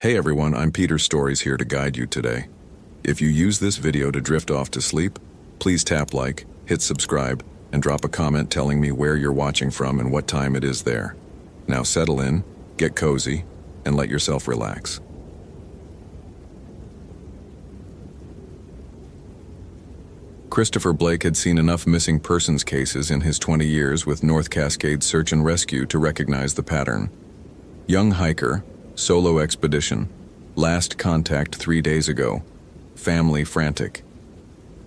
Hey everyone, I'm Peter Stories here to guide you today. If you use this video to drift off to sleep, please tap like, hit subscribe, and drop a comment telling me where you're watching from and what time it is there. Now settle in, get cozy, and let yourself relax. Christopher Blake had seen enough missing persons cases in his 20 years with North Cascades Search and Rescue to recognize the pattern. Young hiker, solo expedition, last contact 3 days ago, family frantic.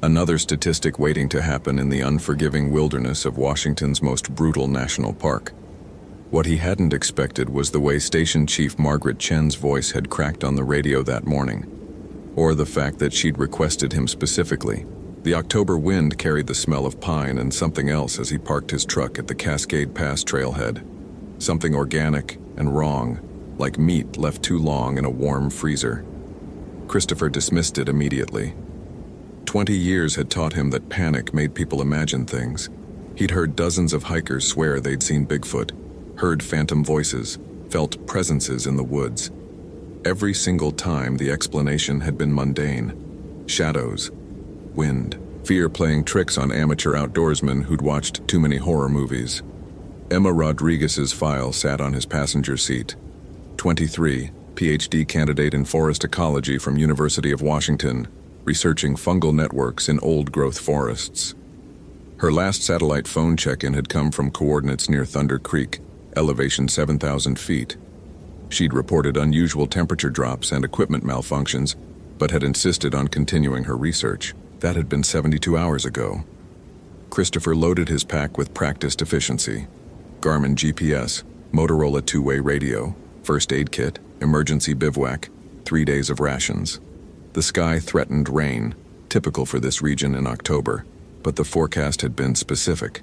Another statistic waiting to happen in the unforgiving wilderness of Washington's most brutal national park. What he hadn't expected was the way Station Chief Margaret Chen's voice had cracked on the radio that morning, or the fact that she'd requested him specifically. The October wind carried the smell of pine and something else as he parked his truck at the Cascade Pass trailhead. Something organic and wrong, like meat left too long in a warm freezer. Christopher dismissed it immediately. 20 years had taught him that panic made people imagine things. He'd heard dozens of hikers swear they'd seen Bigfoot, heard phantom voices, felt presences in the woods. Every single time the explanation had been mundane. Shadows, wind, fear playing tricks on amateur outdoorsmen who'd watched too many horror movies. Emma Rodriguez's file sat on his passenger seat. 23, PhD candidate in forest ecology from University of Washington, researching fungal networks in old-growth forests. Her last satellite phone check-in had come from coordinates near Thunder Creek, elevation 7,000 feet. She'd reported unusual temperature drops and equipment malfunctions, but had insisted on continuing her research. That had been 72 hours ago. Christopher loaded his pack with practiced efficiency. Garmin GPS, Motorola two-way radio, first aid kit, emergency bivouac, 3 days of rations. The sky threatened rain, typical for this region in October, but the forecast had been specific.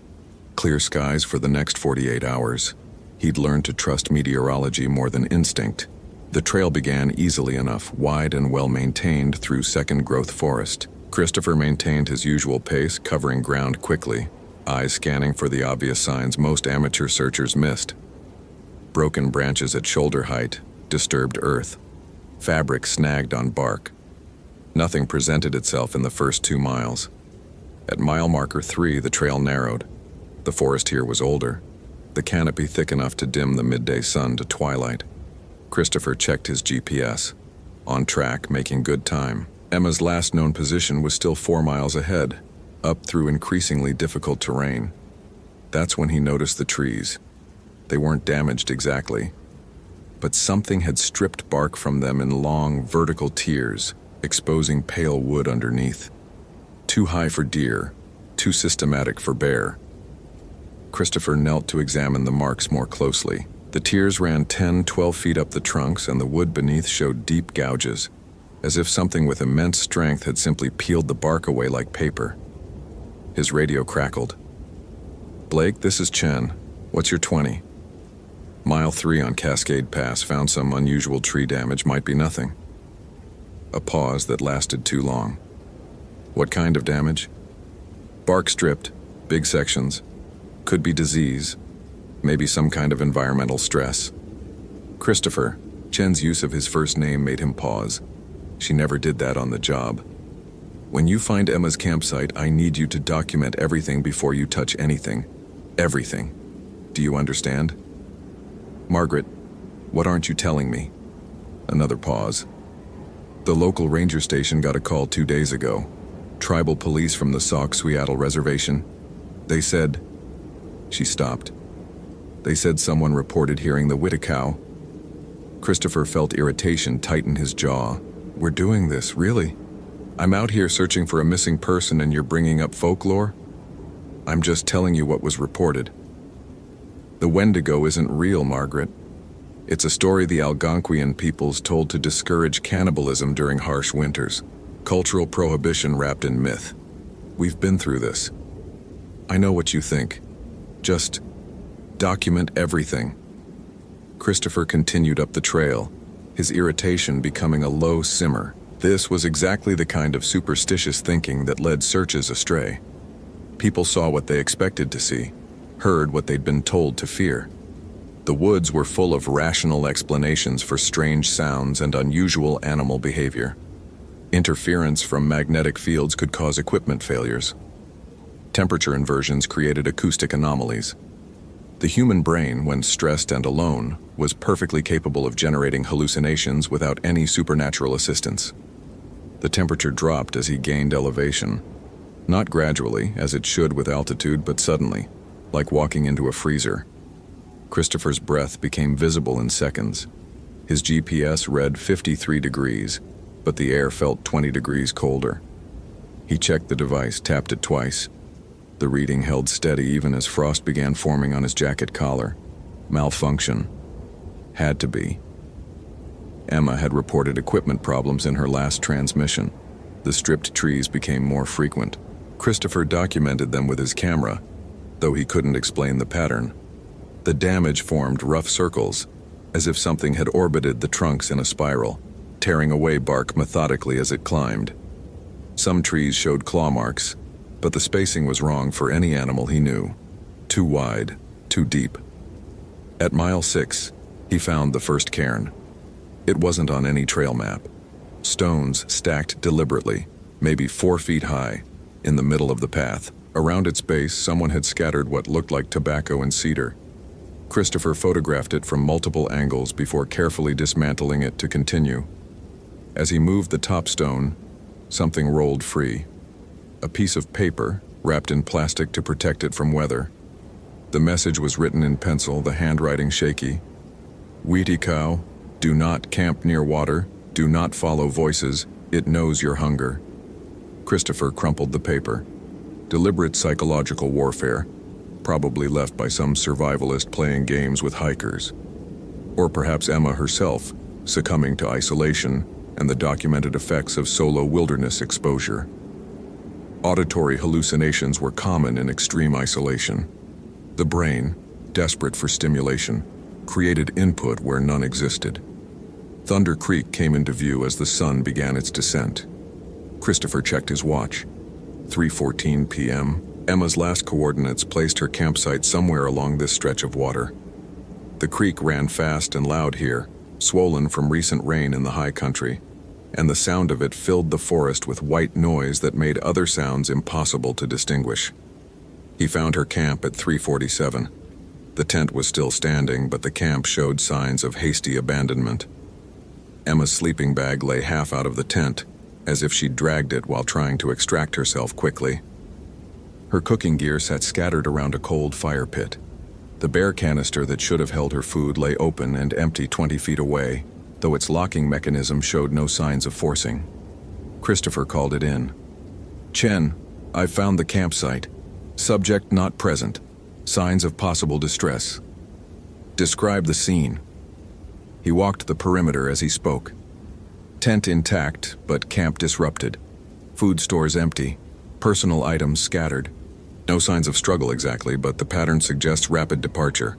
Clear skies for the next 48 hours. He'd learned to trust meteorology more than instinct. The trail began easily enough, wide and well-maintained through second-growth forest. Christopher maintained his usual pace, covering ground quickly, eyes scanning for the obvious signs most amateur searchers missed. Broken branches at shoulder height, disturbed earth, fabric snagged on bark. Nothing presented itself in the first 2 miles. At mile marker 3, the trail narrowed. The forest here was older, the canopy thick enough to dim the midday sun to twilight. Christopher checked his GPS. On track, making good time. Emma's last known position was still 4 miles ahead, up through increasingly difficult terrain. That's when he noticed the trees. They weren't damaged exactly, but something had stripped bark from them in long, vertical tiers, exposing pale wood underneath. Too high for deer, too systematic for bear. Christopher knelt to examine the marks more closely. The tiers ran 10, 12 feet up the trunks, and the wood beneath showed deep gouges, as if something with immense strength had simply peeled the bark away like paper. His radio crackled. "Blake, this is Chen. What's your 20? Mile 3 on Cascade Pass found some unusual tree damage, might be nothing." A pause that lasted too long. "What kind of damage?" "Bark stripped, big sections. Could be disease, maybe some kind of environmental stress." Christopher, Chen's use of his first name made him pause. She never did that on the job. "When you find Emma's campsite, I need you to document everything before you touch anything. Everything. Do you understand?" "Margaret, what aren't you telling me?" Another pause. "The local ranger station got a call 2 days ago. Tribal police from the Sauk-Seattle Reservation. They said..." She stopped. "They said someone reported hearing the Whitticow." Christopher felt irritation tighten his jaw. "We're doing this, really? I'm out here searching for a missing person and you're bringing up folklore?" "I'm just telling you what was reported." "The Wendigo isn't real, Margaret. It's a story the Algonquian peoples told to discourage cannibalism during harsh winters. Cultural prohibition wrapped in myth. We've been through this. I know what you think. Just document everything." Christopher continued up the trail, his irritation becoming a low simmer. This was exactly the kind of superstitious thinking that led searches astray. People saw what they expected to see, heard what they'd been told to fear. The woods were full of rational explanations for strange sounds and unusual animal behavior. Interference from magnetic fields could cause equipment failures. Temperature inversions created acoustic anomalies. The human brain, when stressed and alone, was perfectly capable of generating hallucinations without any supernatural assistance. The temperature dropped as he gained elevation. Not gradually, as it should with altitude, but suddenly, like walking into a freezer. Christopher's breath became visible in seconds. His GPS read 53 degrees, but the air felt 20 degrees colder. He checked the device, tapped it twice. The reading held steady even as frost began forming on his jacket collar. Malfunction. Had to be. Emma had reported equipment problems in her last transmission. The stripped trees became more frequent. Christopher documented them with his camera, though he couldn't explain the pattern. The damage formed rough circles, as if something had orbited the trunks in a spiral, tearing away bark methodically as it climbed. Some trees showed claw marks, but the spacing was wrong for any animal he knew. Too wide, too deep. At mile 6, he found the first cairn. It wasn't on any trail map. Stones stacked deliberately, maybe 4 feet high, in the middle of the path. Around its base, someone had scattered what looked like tobacco and cedar. Christopher photographed it from multiple angles before carefully dismantling it to continue. As he moved the top stone, something rolled free. A piece of paper, wrapped in plastic to protect it from weather. The message was written in pencil, the handwriting shaky. "Wheaty cow, do not camp near water, do not follow voices, it knows your hunger." Christopher crumpled the paper. Deliberate psychological warfare, probably left by some survivalist playing games with hikers. Or perhaps Emma herself, succumbing to isolation and the documented effects of solo wilderness exposure. Auditory hallucinations were common in extreme isolation. The brain, desperate for stimulation, created input where none existed. Thunder Creek came into view as the sun began its descent. Christopher checked his watch. 3:14 p.m. Emma's last coordinates placed her campsite somewhere along this stretch of water. The creek ran fast and loud here, swollen from recent rain in the high country, and the sound of it filled the forest with white noise that made other sounds impossible to distinguish. He found her camp at 3:47. The tent was still standing, but the camp showed signs of hasty abandonment. Emma's sleeping bag lay half out of the tent, as if she'd dragged it while trying to extract herself quickly. Her cooking gear sat scattered around a cold fire pit. The bear canister that should have held her food lay open and empty 20 feet away, though its locking mechanism showed no signs of forcing. Christopher called it in. "Chen, I've found the campsite. Subject not present. Signs of possible distress. Describe the scene." He walked the perimeter as he spoke. Tent intact, but camp disrupted. Food stores empty. Personal items scattered. No signs of struggle exactly, but the pattern suggests rapid departure.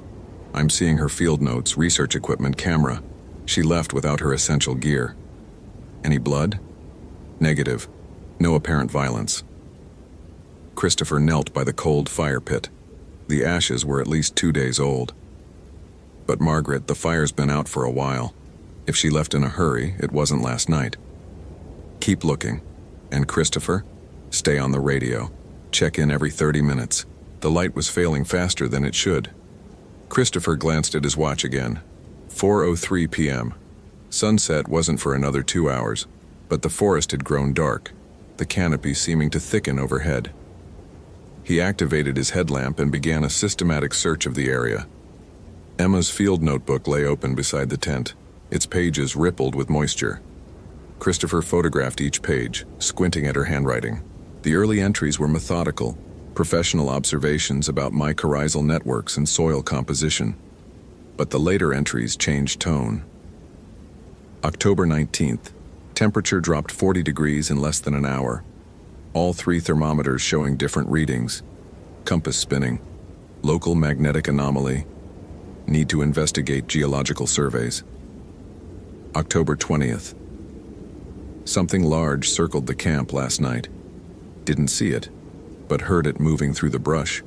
I'm seeing her field notes, research equipment, camera. She left without her essential gear. Any blood? Negative. No apparent violence. Christopher knelt by the cold fire pit. The ashes were at least 2 days old. But Margaret, the fire's been out for a while. If she left in a hurry, it wasn't last night. Keep looking. And Christopher? Stay on the radio. Check in every 30 minutes. The light was failing faster than it should. Christopher glanced at his watch again. 4:03 p.m. Sunset wasn't for another 2 hours, but the forest had grown dark, the canopy seeming to thicken overhead. He activated his headlamp and began a systematic search of the area. Emma's field notebook lay open beside the tent, its pages rippled with moisture. Christopher photographed each page, squinting at her handwriting. The early entries were methodical, professional observations about mycorrhizal networks and soil composition. But the later entries changed tone. October 19th. Temperature dropped 40 degrees in less than an hour. All 3 thermometers showing different readings. Compass spinning. Local magnetic anomaly. Need to investigate geological surveys. October 20th. Something large circled the camp last night. Didn't see it, but heard it moving through the brush.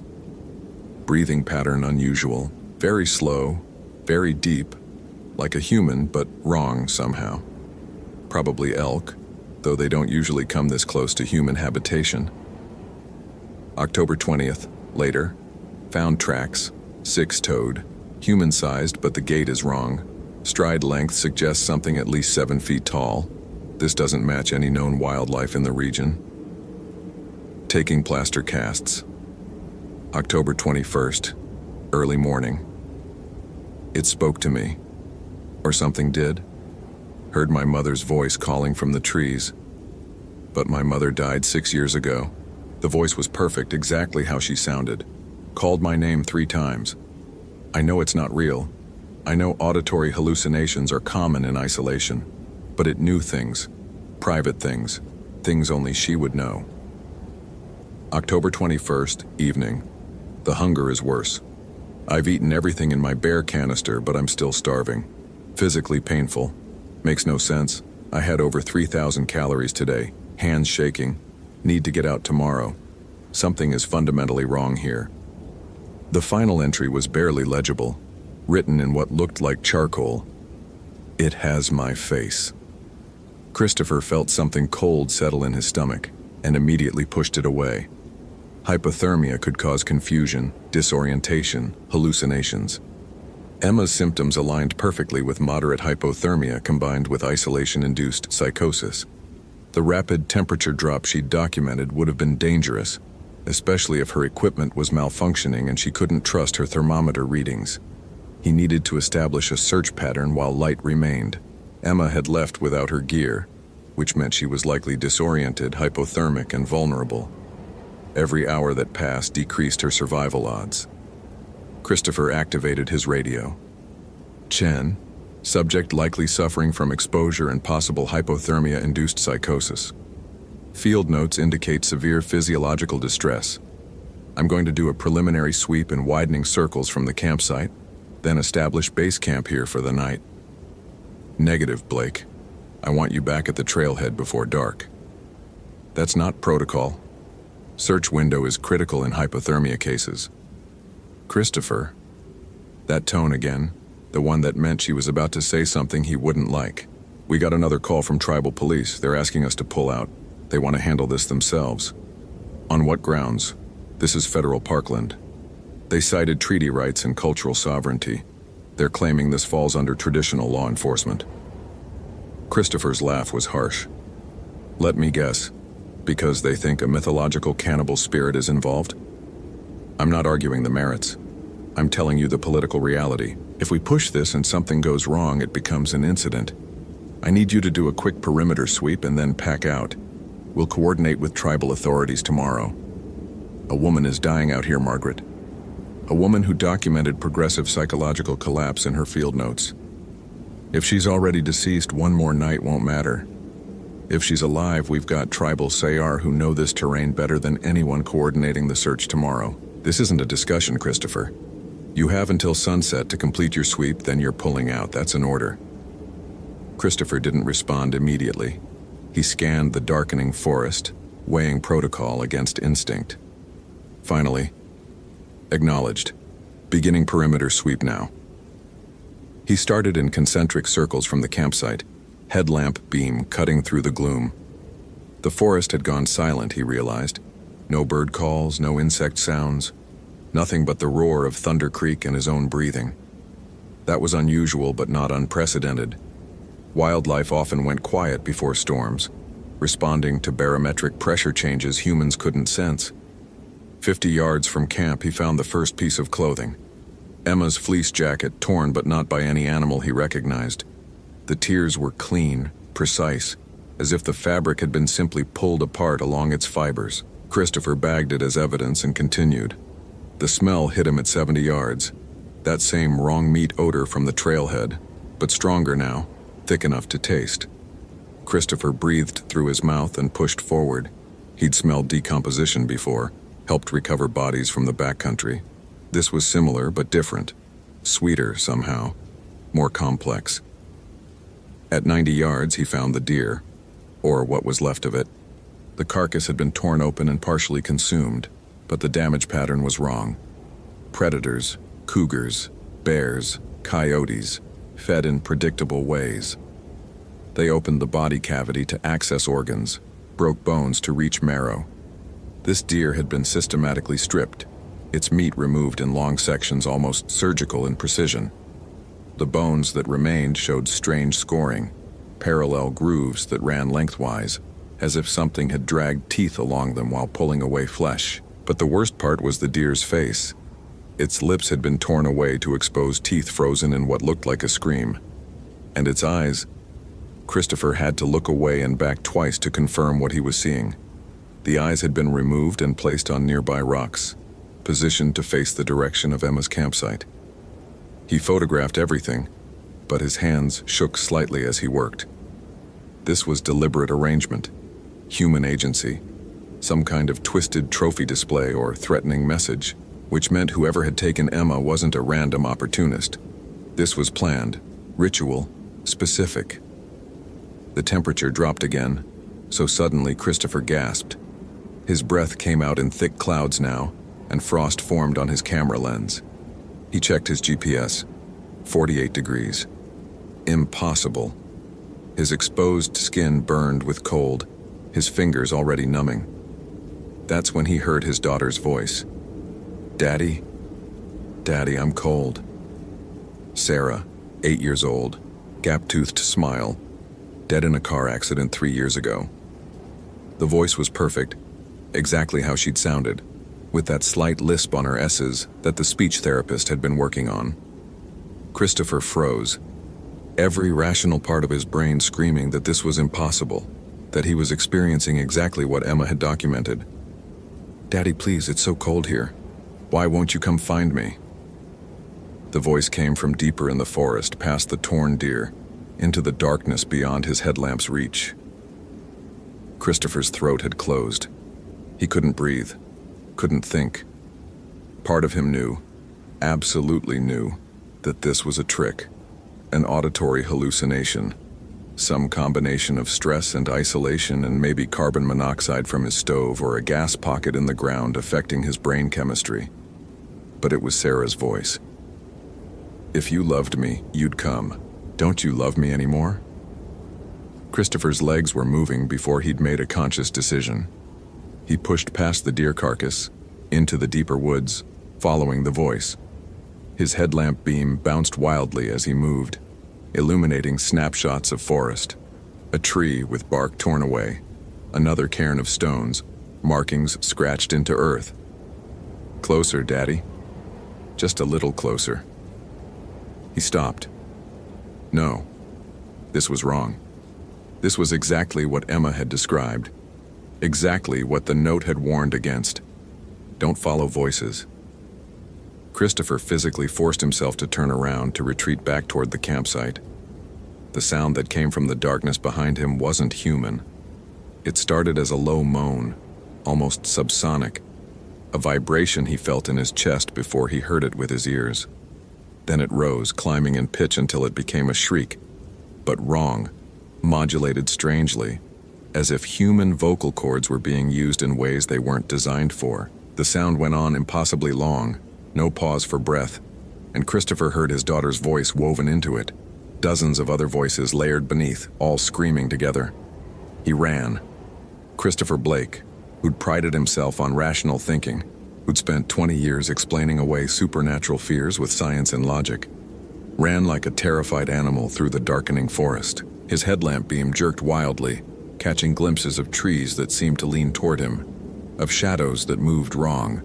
Breathing pattern unusual, very slow, Very deep, like a human, but wrong somehow. Probably elk, though they don't usually come this close to human habitation. October 20th, later, found tracks, six-toed, human-sized, but the gait is wrong. Stride length suggests something at least 7 feet tall. This doesn't match any known wildlife in the region. Taking plaster casts. October 21st, early morning. It spoke to me. Or something did. Heard my mother's voice calling from the trees. But my mother died 6 years ago. The voice was perfect, exactly how she sounded. Called my name 3 times. I know it's not real. I know auditory hallucinations are common in isolation, but it knew things, private things, things only she would know. October 21st, evening. The hunger is worse. I've eaten everything in my bear canister, but I'm still starving. Physically painful. Makes no sense. I had over 3,000 calories today, hands shaking. Need to get out tomorrow. Something is fundamentally wrong here. The final entry was barely legible, written in what looked like charcoal. It has my face. Christopher felt something cold settle in his stomach and immediately pushed it away. Hypothermia could cause confusion, disorientation, hallucinations. Emma's symptoms aligned perfectly with moderate hypothermia combined with isolation-induced psychosis. The rapid temperature drop she'd documented would have been dangerous, especially if her equipment was malfunctioning and she couldn't trust her thermometer readings. He needed to establish a search pattern while light remained. Emma had left without her gear, which meant she was likely disoriented, hypothermic, and vulnerable. Every hour that passed decreased her survival odds. Christopher activated his radio. Chen, subject likely suffering from exposure and possible hypothermia-induced psychosis. Field notes indicate severe physiological distress. I'm going to do a preliminary sweep in widening circles from the campsite, then establish base camp here for the night. Negative, Blake. I want you back at the trailhead before dark. That's not protocol. Search window is critical in hypothermia cases. Christopher. That tone again, the one that meant she was about to say something he wouldn't like. We got another call from tribal police. They're asking us to pull out. They want to handle this themselves. On what grounds? This is federal parkland. They cited treaty rights and cultural sovereignty. They're claiming this falls under traditional law enforcement. Christopher's laugh was harsh. Let me guess. Because they think a mythological cannibal spirit is involved? I'm not arguing the merits. I'm telling you the political reality. If we push this and something goes wrong, it becomes an incident. I need you to do a quick perimeter sweep and then pack out. We'll coordinate with tribal authorities tomorrow. A woman is dying out here, Margaret. A woman who documented progressive psychological collapse in her field notes. If she's already deceased, one more night won't matter. If she's alive, we've got tribal Sayar who know this terrain better than anyone coordinating the search tomorrow. This isn't a discussion, Christopher. You have until sunset to complete your sweep, then you're pulling out. That's an order. Christopher didn't respond immediately. He scanned the darkening forest, weighing protocol against instinct. Finally, acknowledged. Beginning perimeter sweep now. He started in concentric circles from the campsite, headlamp beam cutting through the gloom. The forest had gone silent, he realized. No bird calls, no insect sounds, nothing but the roar of Thunder Creek and his own breathing. That was unusual but not unprecedented. Wildlife often went quiet before storms, responding to barometric pressure changes humans couldn't sense. 50 yards from camp, he found the first piece of clothing. Emma's fleece jacket, torn but not by any animal he recognized. The tears were clean, precise, as if the fabric had been simply pulled apart along its fibers. Christopher bagged it as evidence and continued. The smell hit him at 70 yards. That same wrong meat odor from the trailhead, but stronger now, thick enough to taste. Christopher breathed through his mouth and pushed forward. He'd smelled decomposition before, helped recover bodies from the backcountry. This was similar but different. Sweeter somehow. More complex. At 90 yards, he found the deer, or what was left of it. The carcass had been torn open and partially consumed, but the damage pattern was wrong. Predators, cougars, bears, Coyotes, fed in predictable ways. They opened the body cavity to access organs, broke bones to reach marrow. This deer had been systematically stripped, its meat removed in long sections almost surgical in precision. The bones that remained showed strange scoring, parallel grooves that ran lengthwise, as if something had dragged teeth along them while pulling away flesh. But the worst part was the deer's face. Its lips had been torn away to expose teeth frozen in what looked like a scream. And its eyes. Christopher had to look away and back twice to confirm what he was seeing. The eyes had been removed and placed on nearby rocks, positioned to face the direction of Emma's campsite. He photographed everything, but his hands shook slightly as he worked. This was deliberate arrangement, human agency, some kind of twisted trophy display or threatening message, which meant whoever had taken Emma wasn't a random opportunist. This was planned, ritual, specific. The temperature dropped again, so suddenly Christopher gasped. His breath came out in thick clouds now, and frost formed on his camera lens. He checked his GPS. 48 degrees. Impossible. His exposed skin burned with cold, his fingers already numbing. That's when he heard his daughter's voice. "Daddy? Daddy, I'm cold." Sarah, 8 years old, gap-toothed smile, dead in a car accident 3 years ago. The voice was perfect, exactly how she'd sounded, with that slight lisp on her S's that the speech therapist had been working on. Christopher froze, every rational part of his brain screaming that this was impossible, that he was experiencing exactly what Emma had documented. "Daddy, please, it's so cold here. Why won't you come find me?" The voice came from deeper in the forest, past the torn deer, into the darkness beyond his headlamp's reach. Christopher's throat had closed. He couldn't breathe, couldn't think. Part of him knew, absolutely knew, that this was a trick, an auditory hallucination, some combination of stress and isolation and maybe carbon monoxide from his stove or a gas pocket in the ground affecting his brain chemistry. But it was Sarah's voice. "If you loved me, you'd come. Don't you love me anymore?" Christopher's legs were moving before he'd made a conscious decision. He pushed past the deer carcass, into the deeper woods, following the voice. His headlamp beam bounced wildly as he moved, illuminating snapshots of forest. A tree with bark torn away, another cairn of stones, markings scratched into earth. "Closer, Daddy. Just a little closer." He stopped. No, this was wrong. This was exactly what Emma had described. Exactly what the note had warned against. Don't follow voices. Christopher physically forced himself to turn around to retreat back toward the campsite. The sound that came from the darkness behind him wasn't human. It started as a low moan, almost subsonic, a vibration he felt in his chest before he heard it with his ears. Then it rose, climbing in pitch until it became a shriek, but wrong, modulated strangely, as if human vocal cords were being used in ways they weren't designed for. The sound went on impossibly long, no pause for breath, and Christopher heard his daughter's voice woven into it, dozens of other voices layered beneath, all screaming together. He ran. Christopher Blake, who'd prided himself on rational thinking, who'd spent 20 years explaining away supernatural fears with science and logic, ran like a terrified animal through the darkening forest. His headlamp beam jerked wildly, catching glimpses of trees that seemed to lean toward him, of shadows that moved wrong,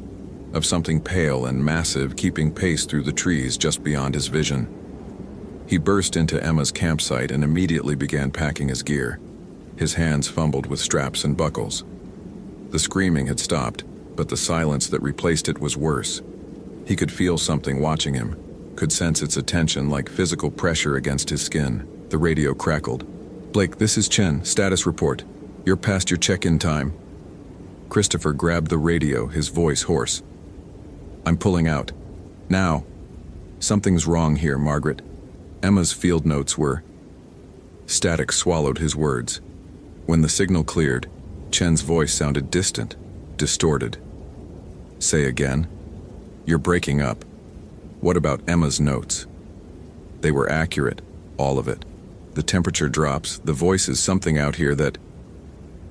of something pale and massive keeping pace through the trees just beyond his vision. He burst into Emma's campsite and immediately began packing his gear. His hands fumbled with straps and buckles. The screaming had stopped, but the silence that replaced it was worse. He could feel something watching him, could sense its attention like physical pressure against his skin. The radio crackled. "Blake, this is Chen. Status report. You're past your check-in time." Christopher grabbed the radio, his voice hoarse. "I'm pulling out. Now. Something's wrong here, Margaret." Emma's field notes were... Static swallowed his words. When the signal cleared, Chen's voice sounded distant, distorted. "Say again? You're breaking up. What about Emma's notes?" They were accurate, all of it. The temperature drops, the voice is something out here that...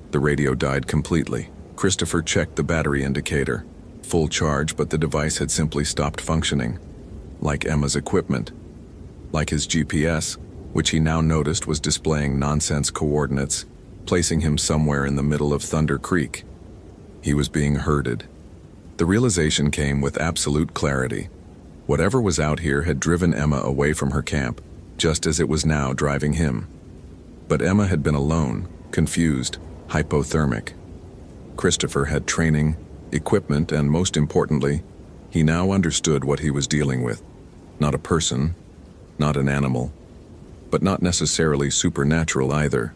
The radio died completely. Christopher checked the battery indicator. Full charge, but the device had simply stopped functioning. Like Emma's equipment. Like his GPS, which he now noticed was displaying nonsense coordinates, placing him somewhere in the middle of Thunder Creek. He was being herded. The realization came with absolute clarity. Whatever was out here had driven Emma away from her camp, just as it was now driving him. But Emma had been alone, confused, hypothermic. Christopher had training, equipment, and most importantly, he now understood what he was dealing with. Not a person, not an animal, but not necessarily supernatural either.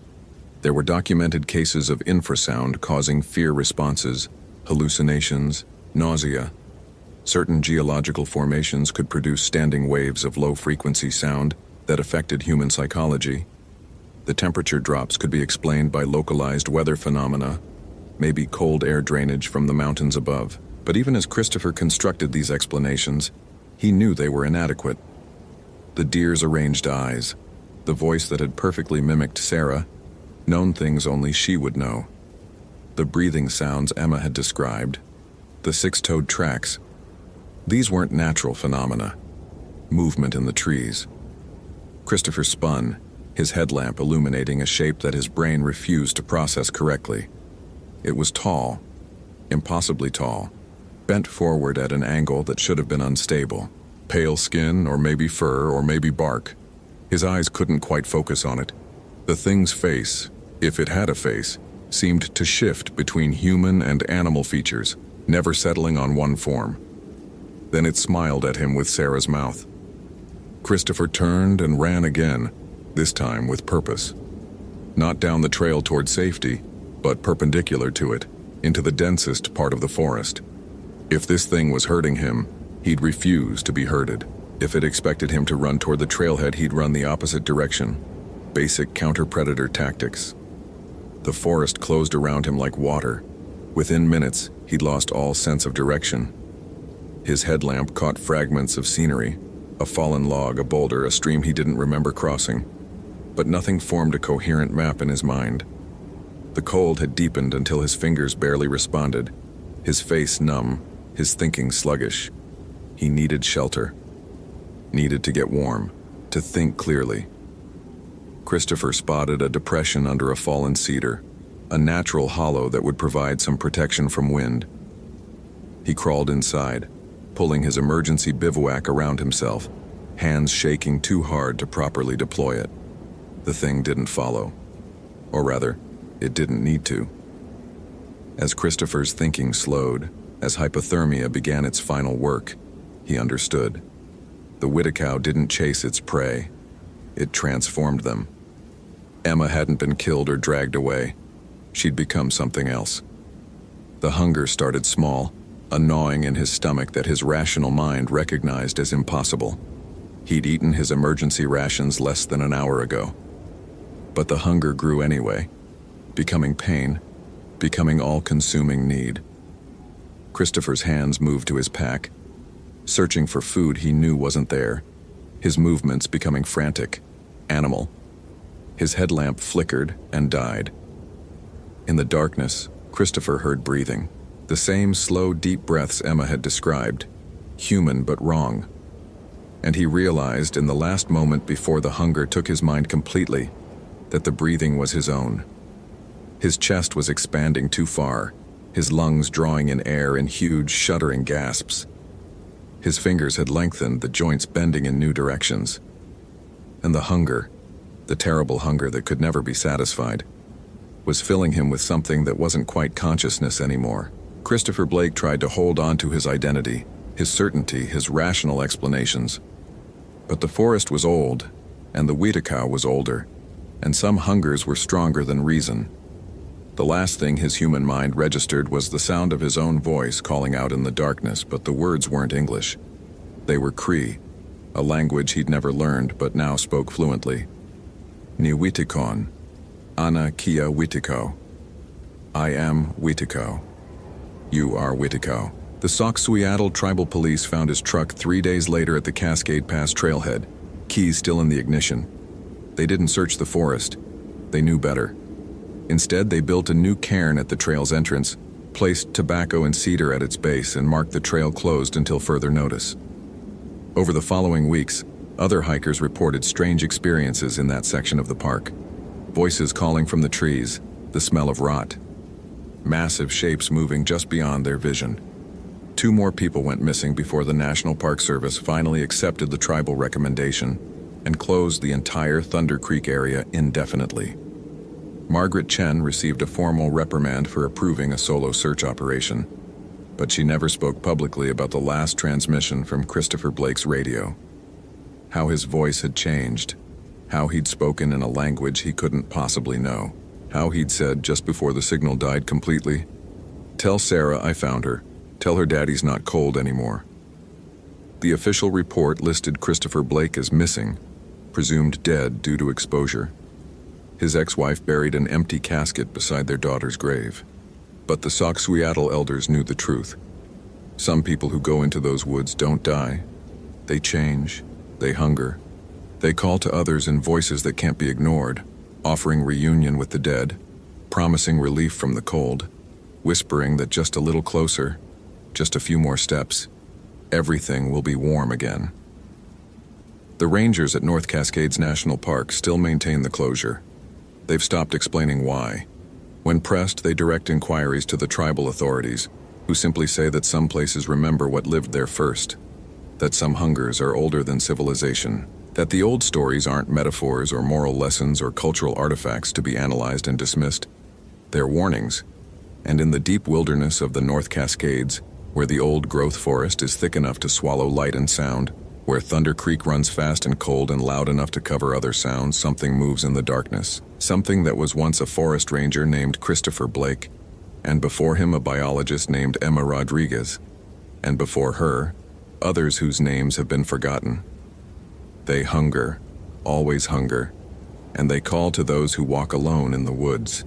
There were documented cases of infrasound causing fear responses, hallucinations, nausea. Certain geological formations could produce standing waves of low-frequency sound that affected human psychology. The temperature drops could be explained by localized weather phenomena, maybe cold air drainage from the mountains above. But even as Christopher constructed these explanations, he knew they were inadequate. The deer's arranged eyes, the voice that had perfectly mimicked Sarah, known things only she would know. The breathing sounds Emma had described, the six-toed tracks. These weren't natural phenomena. Movement in the trees. Christopher spun, his headlamp illuminating a shape that his brain refused to process correctly. It was tall, impossibly tall, bent forward at an angle that should have been unstable. Pale skin, or maybe fur, or maybe bark. His eyes couldn't quite focus on it. The thing's face, if it had a face, seemed to shift between human and animal features, never settling on one form. Then it smiled at him with Sarah's mouth. Christopher turned and ran again, this time with purpose. Not down the trail toward safety, but perpendicular to it, into the densest part of the forest. If this thing was hurting him, he'd refuse to be herded. If it expected him to run toward the trailhead, he'd run the opposite direction. Basic counter-predator tactics. The forest closed around him like water. Within minutes, he'd lost all sense of direction. His headlamp caught fragments of scenery, a fallen log, a boulder, a stream he didn't remember crossing. But nothing formed a coherent map in his mind. The cold had deepened until his fingers barely responded, his face numb, his thinking sluggish. He needed shelter. Needed to get warm, to think clearly. Christopher spotted a depression under a fallen cedar, a natural hollow that would provide some protection from wind. He crawled inside, pulling his emergency bivouac around himself, hands shaking too hard to properly deploy it. The thing didn't follow. Or rather, it didn't need to. As Christopher's thinking slowed, as hypothermia began its final work, he understood. The Whitticow didn't chase its prey. It transformed them. Emma hadn't been killed or dragged away. She'd become something else. The hunger started small, a gnawing in his stomach that his rational mind recognized as impossible. He'd eaten his emergency rations less than an hour ago. But the hunger grew anyway, becoming pain, becoming all-consuming need. Christopher's hands moved to his pack, searching for food he knew wasn't there, his movements becoming frantic, animal. His headlamp flickered and died. In the darkness, Christopher heard breathing, the same slow, deep breaths Emma had described, human but wrong. And he realized in the last moment before the hunger took his mind completely that the breathing was his own. His chest was expanding too far, his lungs drawing in air in huge, shuddering gasps. His fingers had lengthened, the joints bending in new directions. And the hunger, the terrible hunger that could never be satisfied, was filling him with something that wasn't quite consciousness anymore. Christopher Blake tried to hold on to his identity, his certainty, his rational explanations. But the forest was old, and the Whitticow was older, and some hungers were stronger than reason. The last thing his human mind registered was the sound of his own voice calling out in the darkness, but the words weren't English. They were Cree, a language he'd never learned but now spoke fluently. Ni Whittikon, Ana Kia Whitticow. I am Whitticow. You are Whitticow. The Soxhawtla tribal police found his truck 3 days later at the Cascade Pass trailhead. keys still in the ignition. They didn't search the forest. They knew better. Instead, they built a new cairn at the trail's entrance, placed tobacco and cedar at its base, and marked the trail closed until further notice. Over the following weeks, other hikers reported strange experiences in that section of the park. Voices calling from the trees, the smell of rot. Massive shapes moving just beyond their vision. 2 more people went missing before the National Park Service finally accepted the tribal recommendation and closed the entire Thunder Creek area indefinitely. Margaret Chen received a formal reprimand for approving a solo search operation, but she never spoke publicly about the last transmission from Christopher Blake's radio. How his voice had changed, how he'd spoken in a language he couldn't possibly know, how he'd said just before the signal died completely, "Tell Sarah I found her. Tell her daddy's not cold anymore." The official report listed Christopher Blake as missing, presumed dead due to exposure. His ex-wife buried an empty casket beside their daughter's grave. But the Soxhawtla elders knew the truth. Some people who go into those woods don't die. They change. They hunger. They call to others in voices that can't be ignored, offering reunion with the dead, promising relief from the cold, whispering that just a little closer, just a few more steps, everything will be warm again. The rangers at North Cascades National Park still maintain the closure. They've stopped explaining why. When pressed, they direct inquiries to the tribal authorities, who simply say that some places remember what lived there first, that some hungers are older than civilization, that the old stories aren't metaphors or moral lessons or cultural artifacts to be analyzed and dismissed. They're warnings. And in the deep wilderness of the North Cascades, where the old growth forest is thick enough to swallow light and sound, where Thunder Creek runs fast and cold and loud enough to cover other sounds, something moves in the darkness. Something that was once a forest ranger named Christopher Blake, and before him a biologist named Emma Rodriguez, and before her, others whose names have been forgotten. They hunger, always hunger, and they call to those who walk alone in the woods.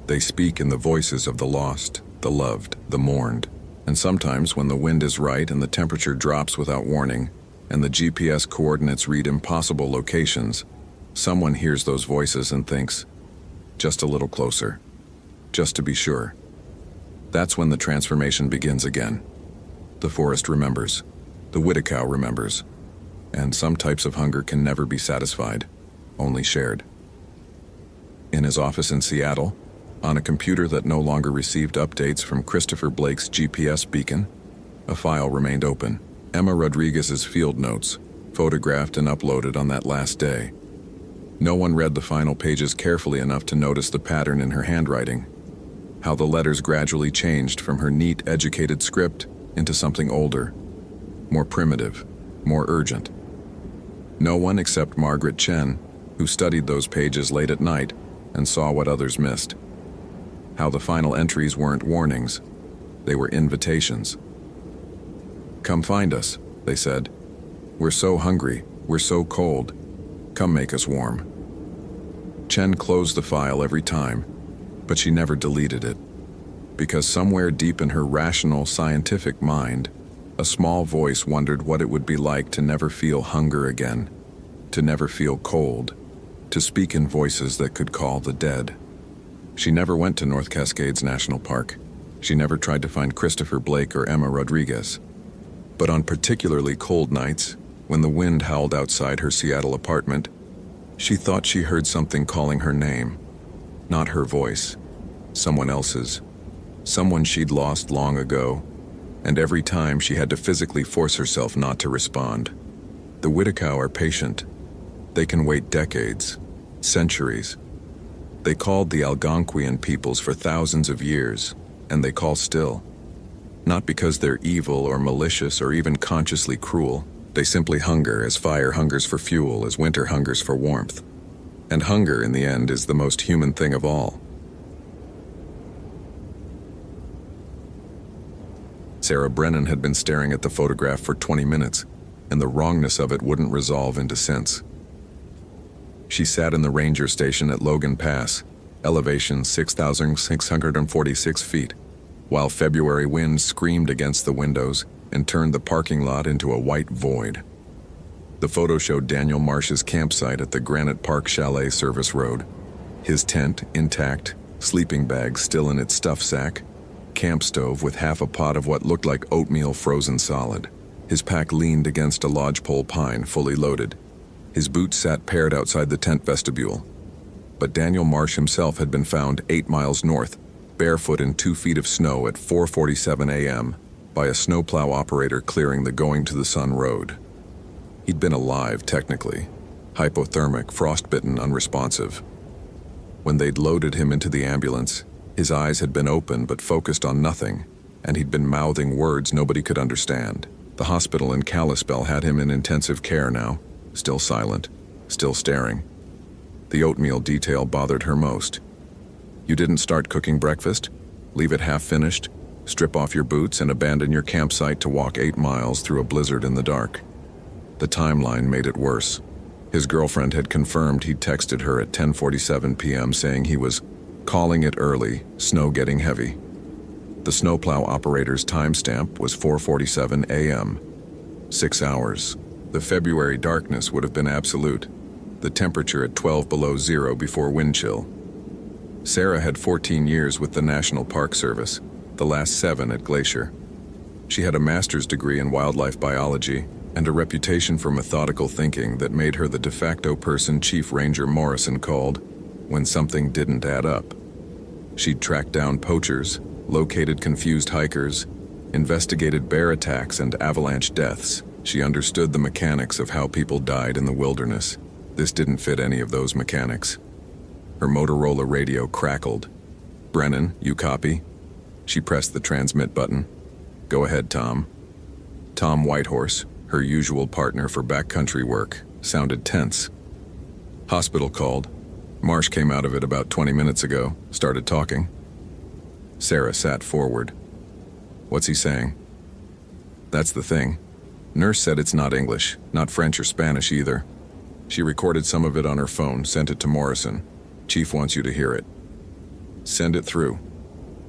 They speak in the voices of the lost, the loved, the mourned, and sometimes when the wind is right and the temperature drops without warning, and the GPS coordinates read impossible locations, someone hears those voices and thinks, just a little closer, just to be sure. That's when the transformation begins again. The forest remembers, the Whitacow remembers, and some types of hunger can never be satisfied, only shared. In his office in Seattle, on a computer that no longer received updates from Christopher Blake's GPS beacon, a file remained open. Emma Rodriguez's field notes, photographed and uploaded on that last day. No one read the final pages carefully enough to notice the pattern in her handwriting, how the letters gradually changed from her neat, educated script into something older, more primitive, more urgent. No one except Margaret Chen, who studied those pages late at night and saw what others missed. How the final entries weren't warnings, they were invitations. "Come find us," they said. "We're so hungry, we're so cold. Come make us warm." Chen closed the file every time, but she never deleted it, because somewhere deep in her rational, scientific mind, a small voice wondered what it would be like to never feel hunger again, to never feel cold, to speak in voices that could call the dead. She never went to North Cascades National Park. She never tried to find Christopher Blake or Emma Rodriguez. But on particularly cold nights, when the wind howled outside her Seattle apartment, she thought she heard something calling her name. Not her voice, someone else's. Someone she'd lost long ago, and every time she had to physically force herself not to respond. The Whitacow are patient. They can wait decades, centuries. They called the Algonquian peoples for thousands of years, and they call still. Not because they're evil or malicious or even consciously cruel. They simply hunger as fire hungers for fuel, as winter hungers for warmth. And hunger, in the end, is the most human thing of all. Sarah Brennan had been staring at the photograph for 20 minutes, and the wrongness of it wouldn't resolve into sense. She sat in the ranger station at Logan Pass, elevation 6,646 feet, while February winds screamed against the windows and turned the parking lot into a white void. The photo showed Daniel Marsh's campsite at the Granite Park Chalet Service Road. His tent, intact, sleeping bag still in its stuff sack, camp stove with half a pot of what looked like oatmeal frozen solid. His pack leaned against a lodgepole pine, fully loaded. His boots sat paired outside the tent vestibule. But Daniel Marsh himself had been found 8 miles north, barefoot in 2 feet of snow at 4:47 a.m. by a snowplow operator clearing the Going to the Sun road. He'd been alive, technically. Hypothermic, frostbitten, unresponsive. When they'd loaded him into the ambulance, his eyes had been open but focused on nothing, and he'd been mouthing words nobody could understand. The hospital in Kalispell had him in intensive care now, still silent, still staring. The oatmeal detail bothered her most. You didn't start cooking breakfast? Leave it half-finished? Strip off your boots and abandon your campsite to walk 8 miles through a blizzard in the dark? The timeline made it worse. His girlfriend had confirmed he'd texted her at 10:47 p.m. saying he was calling it early, snow getting heavy. The snowplow operator's timestamp was 4:47 a.m. 6 hours. The February darkness would have been absolute. The temperature at 12 below zero before wind chill. Sarah had 14 years with the National Park Service, the last 7 at Glacier. She had a master's degree in wildlife biology and a reputation for methodical thinking that made her the de facto person Chief Ranger Morrison called when something didn't add up. She'd tracked down poachers, located confused hikers, investigated bear attacks and avalanche deaths. She understood the mechanics of how people died in the wilderness. This didn't fit any of those mechanics. Her Motorola radio crackled. "Brennan, you copy?" She pressed the transmit button. "Go ahead, Tom." Tom Whitehorse, her usual partner for backcountry work, sounded tense. "Hospital called. Marsh came out of it about 20 minutes ago, started talking." Sarah sat forward. "What's he saying?" "That's the thing. Nurse said it's not English, not French or Spanish either. She recorded some of it on her phone, sent it to Morrison. Chief wants you to hear it." "Send it through."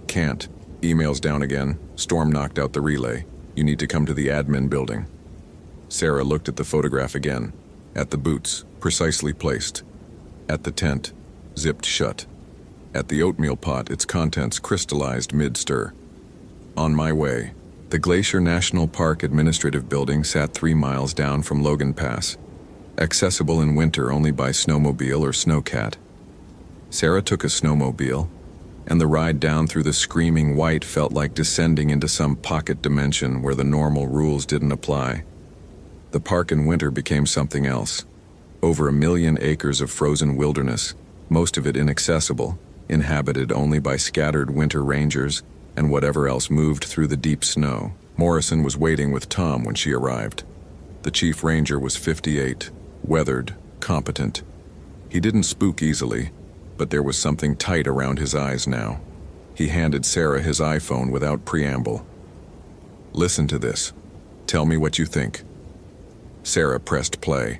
"Can't. Email's down again. Storm knocked out the relay. You need to come to the admin building." Sarah looked at the photograph again. At the boots, precisely placed. At the tent, zipped shut. At the oatmeal pot, its contents crystallized mid-stir. On my way. The Glacier National Park Administrative Building sat 3 miles down from Logan Pass. Accessible in winter only by snowmobile or snowcat. Sarah took a snowmobile, and the ride down through the screaming white felt like descending into some pocket dimension where the normal rules didn't apply. The park in winter became something else. Over 1 million acres of frozen wilderness, most of it inaccessible, inhabited only by scattered winter rangers and whatever else moved through the deep snow. Morrison was waiting with Tom when she arrived. The chief ranger was 58, weathered, competent. He didn't spook easily, but there was something tight around his eyes now. He handed Sarah his iPhone without preamble. "Listen to this. Tell me what you think." Sarah pressed play.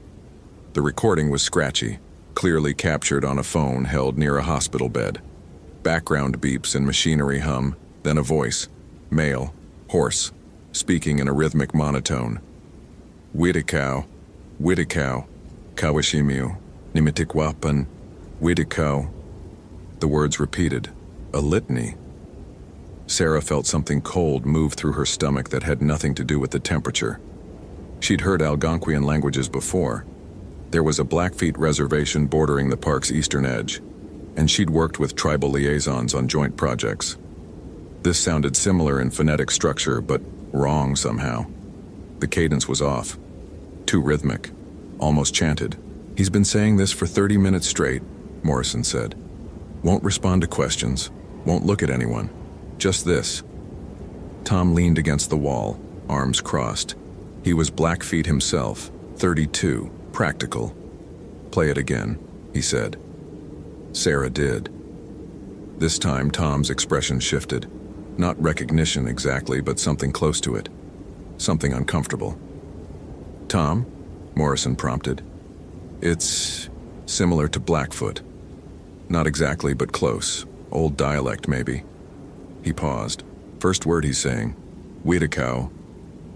The recording was scratchy, clearly captured on a phone held near a hospital bed. Background beeps and machinery hum, then a voice, male, hoarse, speaking in a rhythmic monotone. "Widikow, Widikow, Kawashimiu, Nimitikwapan, Widikow." The words repeated, a litany. Sarah felt something cold move through her stomach that had nothing to do with the temperature. She'd heard Algonquian languages before. There was a Blackfeet reservation bordering the park's eastern edge, and she'd worked with tribal liaisons on joint projects. This sounded similar in phonetic structure, but wrong somehow. The cadence was off. Too rhythmic. Almost chanted. "He's been saying this for 30 minutes straight," Morrison said. "Won't respond to questions. Won't look at anyone. Just this." Tom leaned against the wall, arms crossed. He was Blackfeet himself, 32, practical. "Play it again," he said. Sarah did. This time Tom's expression shifted. Not recognition exactly, but something close to it. Something uncomfortable. "Tom?" Morrison prompted. "It's similar to Blackfoot. Not exactly, but close. Old dialect, maybe." He paused. First word he's saying, "Widikow."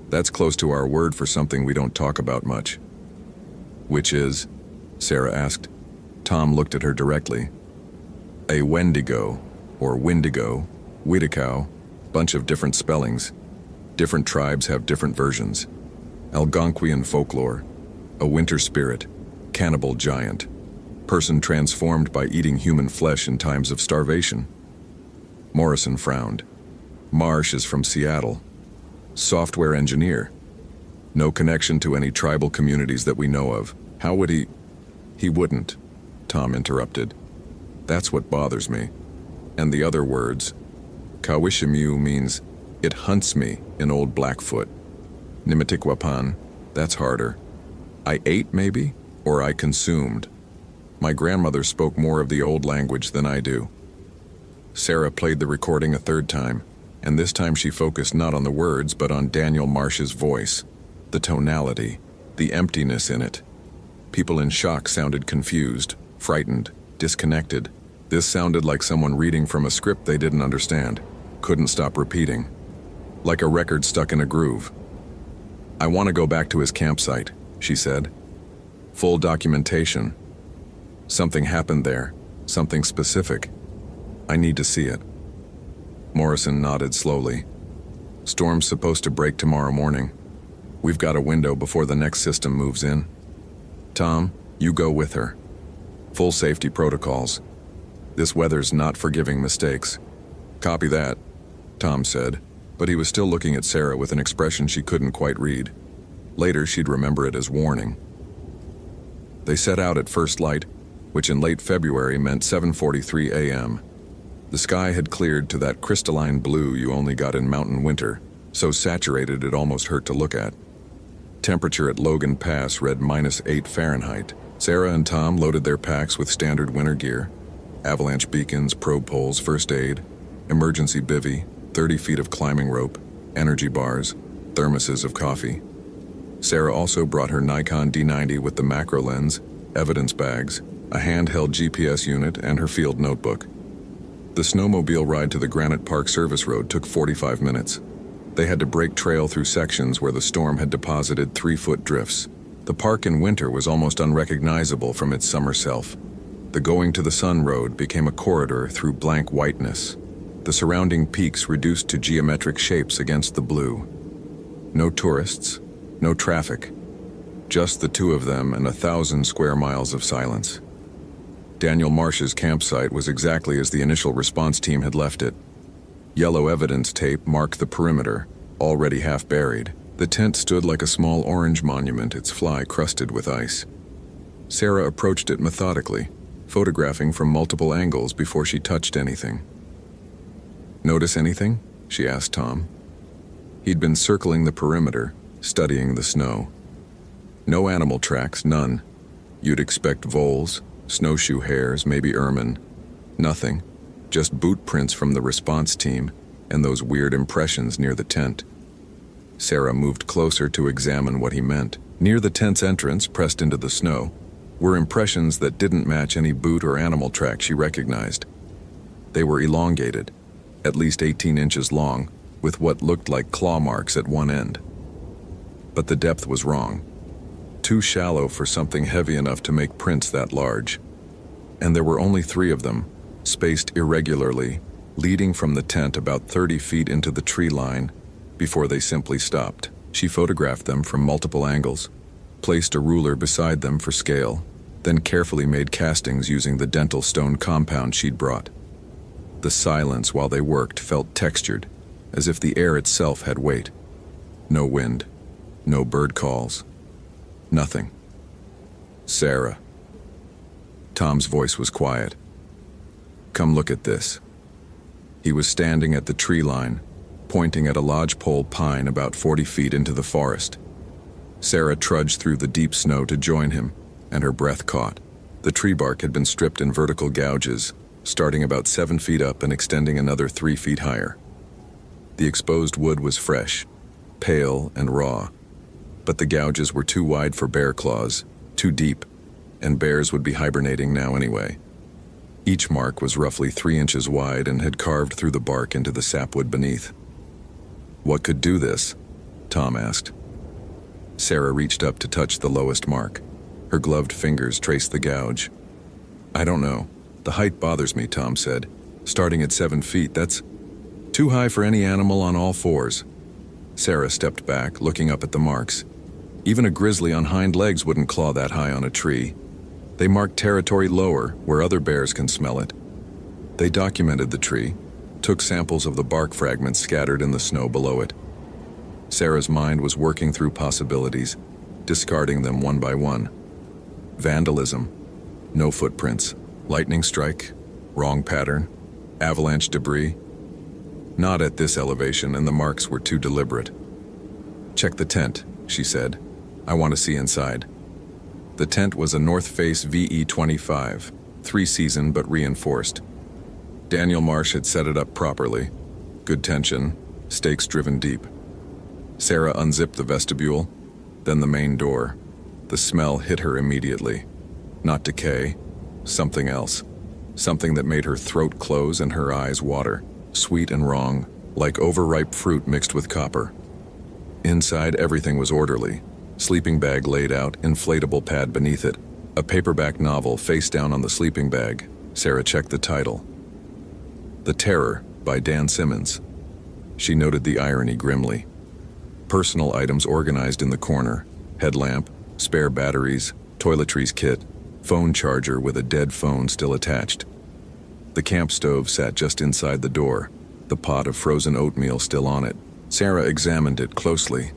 That's close to our word for something we don't talk about much. Which is? Sarah asked. Tom looked at her directly. A Wendigo, or Windigo, Widicow, bunch of different spellings. Different tribes have different versions. Algonquian folklore, a winter spirit, cannibal giant, person transformed by eating human flesh in times of starvation. Morrison frowned. Marsh is from Seattle. Software engineer. No connection to any tribal communities that we know of. How would he? He wouldn't, Tom interrupted. That's what bothers me. And the other words. Kawishimu means, it hunts me in Old Blackfoot. Nimitikwapan, that's harder. I ate, maybe? Or I consumed. My grandmother spoke more of the old language than I do. Sarah played the recording a third time, and this time she focused not on the words but on Daniel Marsh's voice, the tonality, the emptiness in it. People in shock sounded confused, frightened, disconnected. This sounded like someone reading from a script they didn't understand, couldn't stop repeating. Like a record stuck in a groove. I want to go back to his campsite, she said. Full documentation. Something happened there, something specific. I need to see it. Morrison nodded slowly. Storm's supposed to break tomorrow morning. We've got a window before the next system moves in. Tom, you go with her. Full safety protocols. This weather's not forgiving mistakes. Copy that, Tom said, but he was still looking at Sarah with an expression she couldn't quite read. Later, she'd remember it as warning. They set out at first light, which in late February meant 7:43 a.m. The sky had cleared to that crystalline blue you only got in mountain winter, so saturated it almost hurt to look at. Temperature at Logan Pass read -8 Fahrenheit. Sarah and Tom loaded their packs with standard winter gear: avalanche beacons, probe poles, first aid, emergency bivvy, 30 feet of climbing rope, energy bars, thermoses of coffee. Sarah also brought her Nikon D90 with the macro lens, evidence bags, a handheld GPS unit, and her field notebook. The snowmobile ride to the Granite Park service road took 45 minutes. They had to break trail through sections where the storm had deposited 3-foot drifts. The park in winter was almost unrecognizable from its summer self. The Going to the Sun road became a corridor through blank whiteness, the surrounding peaks reduced to geometric shapes against the blue. No tourists, no traffic, just the two of them and 1,000 square miles of silence. Daniel Marsh's campsite was exactly as the initial response team had left it. Yellow evidence tape marked the perimeter, already half buried. The tent stood like a small orange monument, its fly crusted with ice. Sarah approached it methodically, photographing from multiple angles before she touched anything. Notice anything? She asked Tom. He'd been circling the perimeter, studying the snow. No animal tracks, none. You'd expect voles, snowshoe hares, maybe ermine. Nothing. Just boot prints from the response team and those weird impressions near the tent. Sarah moved closer to examine what he meant. Near the tent's entrance, pressed into the snow, were impressions that didn't match any boot or animal track she recognized. They were elongated, at least 18 inches long, with what looked like claw marks at one end. But the depth was wrong. Too shallow for something heavy enough to make prints that large. And there were only 3 of them, spaced irregularly, leading from the tent about 30 feet into the tree line, before they simply stopped. She photographed them from multiple angles, placed a ruler beside them for scale, then carefully made castings using the dental stone compound she'd brought. The silence while they worked felt textured, as if the air itself had weight. No wind, no bird calls, nothing. Sarah. Tom's voice was quiet. Come look at this. He was standing at the tree line, pointing at a lodgepole pine about 40 feet into the forest. Sarah trudged through the deep snow to join him, and her breath caught. The tree bark had been stripped in vertical gouges, starting about 7 feet up and extending another 3 feet higher. The exposed wood was fresh, pale and raw, but the gouges were too wide for bear claws, too deep, and bears would be hibernating now anyway. Each mark was roughly 3 inches wide and had carved through the bark into the sapwood beneath. What could do this? Tom asked. Sarah reached up to touch the lowest mark. Her gloved fingers traced the gouge. "I don't know. The height bothers me," Tom said. "Starting at 7 feet, that's too high for any animal on all fours." Sarah stepped back, looking up at the marks. Even a grizzly on hind legs wouldn't claw that high on a tree. They marked territory lower, where other bears can smell it. They documented the tree, took samples of the bark fragments scattered in the snow below it. Sarah's mind was working through possibilities, discarding them one by one. Vandalism, no footprints, lightning strike, wrong pattern, avalanche debris. Not at this elevation, and the marks were too deliberate. "Check the tent," she said. "I want to see inside." The tent was a North Face VE25, 3-season but reinforced. Daniel Marsh had set it up properly. Good tension, stakes driven deep. Sarah unzipped the vestibule, then the main door. The smell hit her immediately. Not decay, something else. Something that made her throat close and her eyes water. Sweet and wrong, like overripe fruit mixed with copper. Inside, everything was orderly. Sleeping bag laid out, inflatable pad beneath it. A paperback novel face down on the sleeping bag. Sarah checked the title. The Terror, by Dan Simmons. She noted the irony grimly. Personal items organized in the corner. Headlamp, spare batteries, toiletries kit, phone charger with a dead phone still attached. The camp stove sat just inside the door, the pot of frozen oatmeal still on it. Sarah examined it closely.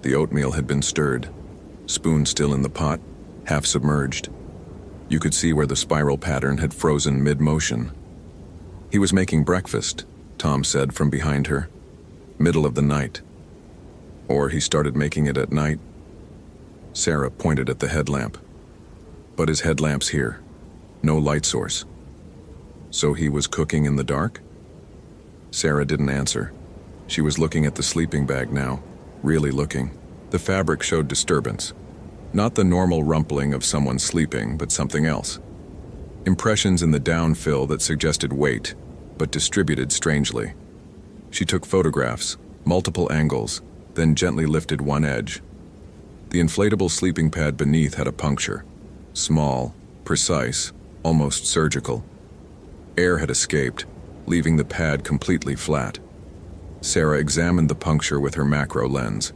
The oatmeal had been stirred, spoon still in the pot, half submerged. You could see where the spiral pattern had frozen mid-motion. "He was making breakfast," Tom said from behind her. "Middle of the night. Or he started making it at night." Sarah pointed at the headlamp. "But his headlamp's here. No light source. So he was cooking in the dark?" Sarah didn't answer. She was looking at the sleeping bag now, really looking. The fabric showed disturbance. Not the normal rumpling of someone sleeping, but something else. Impressions in the downfill that suggested weight, but distributed strangely. She took photographs, multiple angles, then gently lifted one edge. The inflatable sleeping pad beneath had a puncture. Small, precise, almost surgical. Air had escaped, leaving the pad completely flat. Sarah examined the puncture with her macro lens.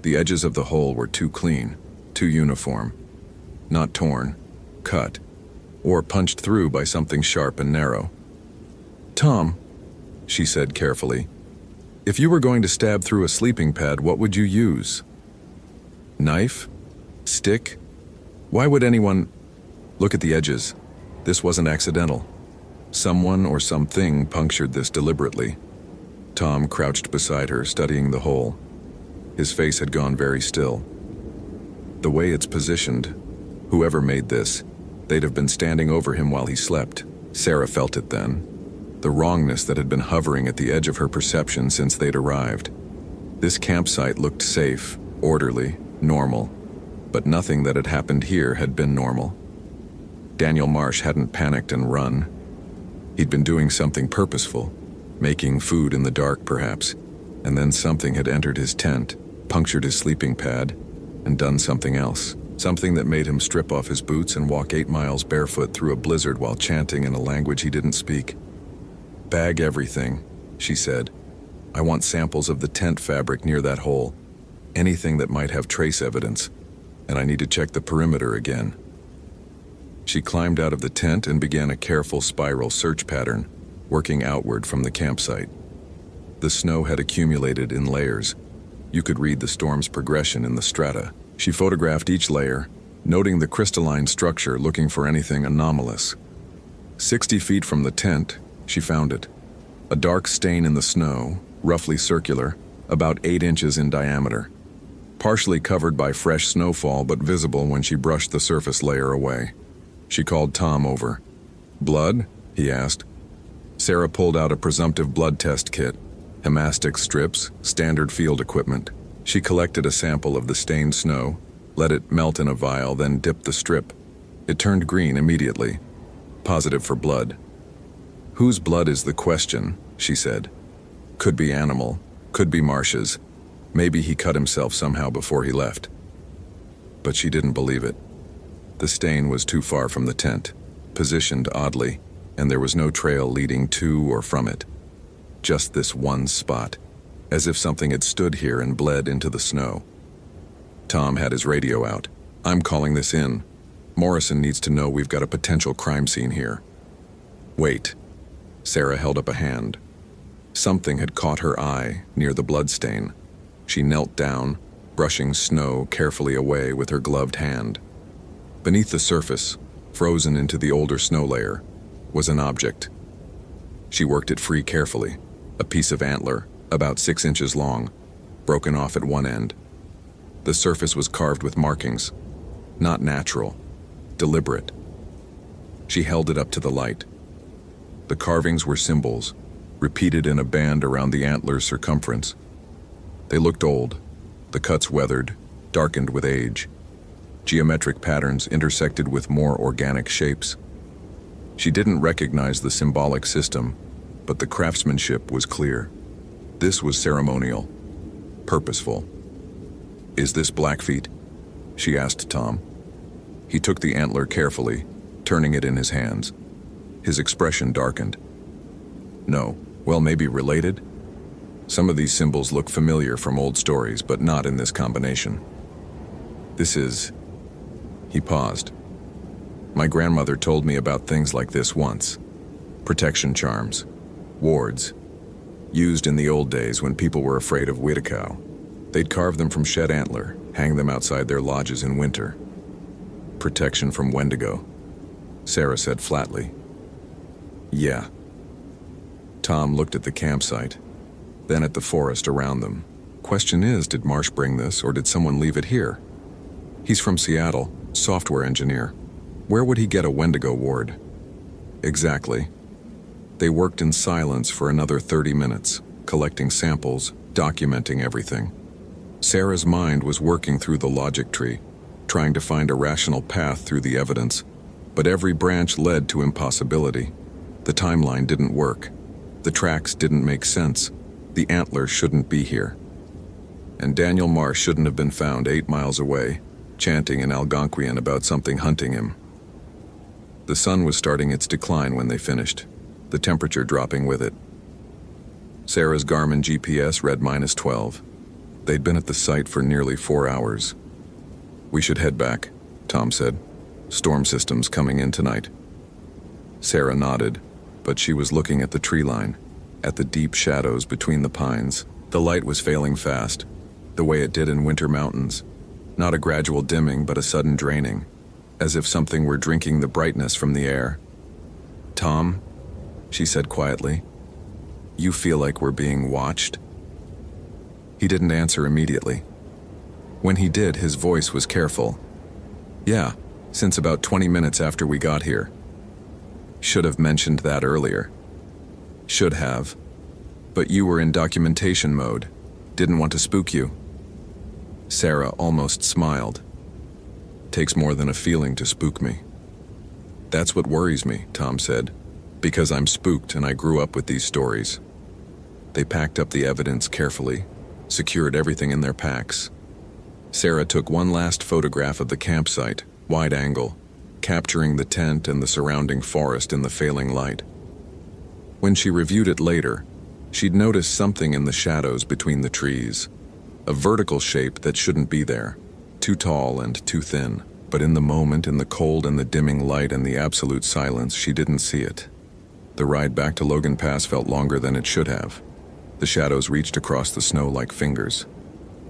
The edges of the hole were too clean, too uniform. Not torn, cut, or punched through by something sharp and narrow. "Tom," she said carefully, "if you were going to stab through a sleeping pad, what would you use? Knife? Stick? Why would anyone—" "Look at the edges. This wasn't accidental. Someone or something punctured this deliberately." Tom crouched beside her, studying the hole. His face had gone very still. "The way it's positioned, whoever made this, they'd have been standing over him while he slept." Sarah felt it then. The wrongness that had been hovering at the edge of her perception since they'd arrived. This campsite looked safe, orderly, normal, but nothing that had happened here had been normal. Daniel Marsh hadn't panicked and run. He'd been doing something purposeful, making food in the dark perhaps, and then something had entered his tent, punctured his sleeping pad, and done something else. Something that made him strip off his boots and walk 8 miles barefoot through a blizzard while chanting in a language he didn't speak. "Bag everything," she said. "I want samples of the tent fabric near that hole. Anything that might have trace evidence. And I need to check the perimeter again." She climbed out of the tent and began a careful spiral search pattern, working outward from the campsite. The snow had accumulated in layers. You could read the storm's progression in the strata. She photographed each layer, noting the crystalline structure, looking for anything anomalous. 60 feet from the tent, she found it. A dark stain in the snow, roughly circular, about 8 inches in diameter. Partially covered by fresh snowfall but visible when she brushed the surface layer away. She called Tom over. "Blood?" he asked. Sarah pulled out a presumptive blood test kit. Hemastic strips, standard field equipment. She collected a sample of the stained snow, let it melt in a vial, then dipped the strip. It turned green immediately. Positive for blood. "Whose blood is the question?" she said. "Could be animal, could be Marsh's. Maybe he cut himself somehow before he left." But she didn't believe it. The stain was too far from the tent, positioned oddly, and there was no trail leading to or from it. Just this one spot, as if something had stood here and bled into the snow. Tom had his radio out. "I'm calling this in. Morrison needs to know we've got a potential crime scene here." "Wait." Sarah held up a hand. Something had caught her eye near the bloodstain. She knelt down, brushing snow carefully away with her gloved hand. Beneath the surface, frozen into the older snow layer, was an object. She worked it free carefully, a piece of antler, about 6 inches long, broken off at one end. The surface was carved with markings, not natural, deliberate. She held it up to the light. The carvings were symbols, repeated in a band around the antler's circumference. They looked old, the cuts weathered, darkened with age. Geometric patterns intersected with more organic shapes. She didn't recognize the symbolic system, but the craftsmanship was clear. This was ceremonial, purposeful. "Is this Blackfeet?" she asked Tom. He took the antler carefully, turning it in his hands. His expression darkened. "No. Well, maybe related? Some of these symbols look familiar from old stories, but not in this combination. This is..." He paused. "My grandmother told me about things like this once. Protection charms, wards, used in the old days when people were afraid of Wittikau. They'd carve them from shed antler, hang them outside their lodges in winter. Protection from Wendigo," Sarah said flatly. "Yeah." Tom looked at the campsite, then at the forest around them. "Question is, did Marsh bring this, or did someone leave it here? He's from Seattle, software engineer. Where would he get a Wendigo ward?" "Exactly." They worked in silence for another 30 minutes, collecting samples, documenting everything. Sarah's mind was working through the logic tree, trying to find a rational path through the evidence, but every branch led to impossibility. The timeline didn't work. The tracks didn't make sense. The antler shouldn't be here. And Daniel Marsh shouldn't have been found 8 miles away, chanting in Algonquian about something hunting him. The sun was starting its decline when they finished, the temperature dropping with it. Sarah's Garmin GPS read -12. They'd been at the site for nearly 4 hours. "We should head back," Tom said. "Storm system's coming in tonight." Sarah nodded, but she was looking at the tree line, at the deep shadows between the pines. The light was failing fast, the way it did in winter mountains. Not a gradual dimming, but a sudden draining, as if something were drinking the brightness from the air. "Tom," she said quietly, "you feel like we're being watched?" He didn't answer immediately. When he did, his voice was careful. "Yeah, since about 20 minutes after we got here." "Should have mentioned that earlier." "Should have. But you were in documentation mode. Didn't want to spook you." Sarah almost smiled. "Takes more than a feeling to spook me." "That's what worries me," Tom said, "because I'm spooked and I grew up with these stories." They packed up the evidence carefully, secured everything in their packs. Sarah took one last photograph of the campsite, wide angle, capturing the tent and the surrounding forest in the failing light. When she reviewed it later, she'd noticed something in the shadows between the trees, a vertical shape that shouldn't be there, too tall and too thin. But in the moment, in the cold and the dimming light and the absolute silence, she didn't see it. The ride back to Logan Pass felt longer than it should have. The shadows reached across the snow like fingers.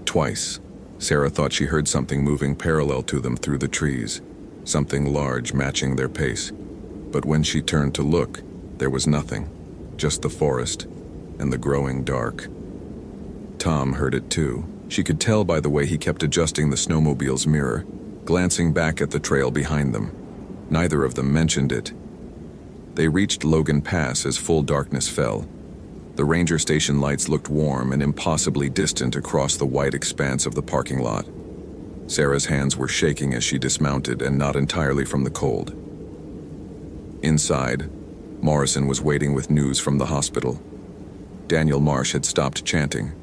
Twice, Sarah thought she heard something moving parallel to them through the trees, something large matching their pace. But when she turned to look, there was nothing, just the forest and the growing dark. Tom heard it too. She could tell by the way he kept adjusting the snowmobile's mirror, glancing back at the trail behind them. Neither of them mentioned it. They reached Logan Pass as full darkness fell. The ranger station lights looked warm and impossibly distant across the white expanse of the parking lot. Sarah's hands were shaking as she dismounted, and not entirely from the cold. Inside, Morrison was waiting with news from the hospital. Daniel Marsh had stopped chanting.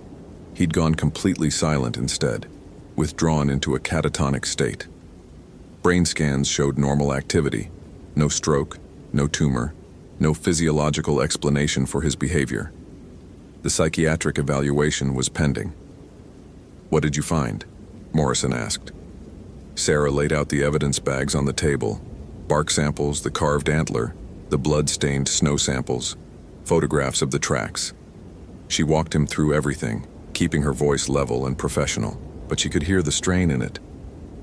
He'd gone completely silent instead. withdrawn into a catatonic state. Brain scans showed normal activity, no stroke, no tumor, no physiological explanation for his behavior. The psychiatric evaluation was pending. "What did you find?" Morrison asked. Sarah laid out the evidence bags on the table: bark samples, the carved antler, the blood-stained snow samples, photographs of the tracks. She walked him through everything, keeping her voice level and professional, but she could hear the strain in it,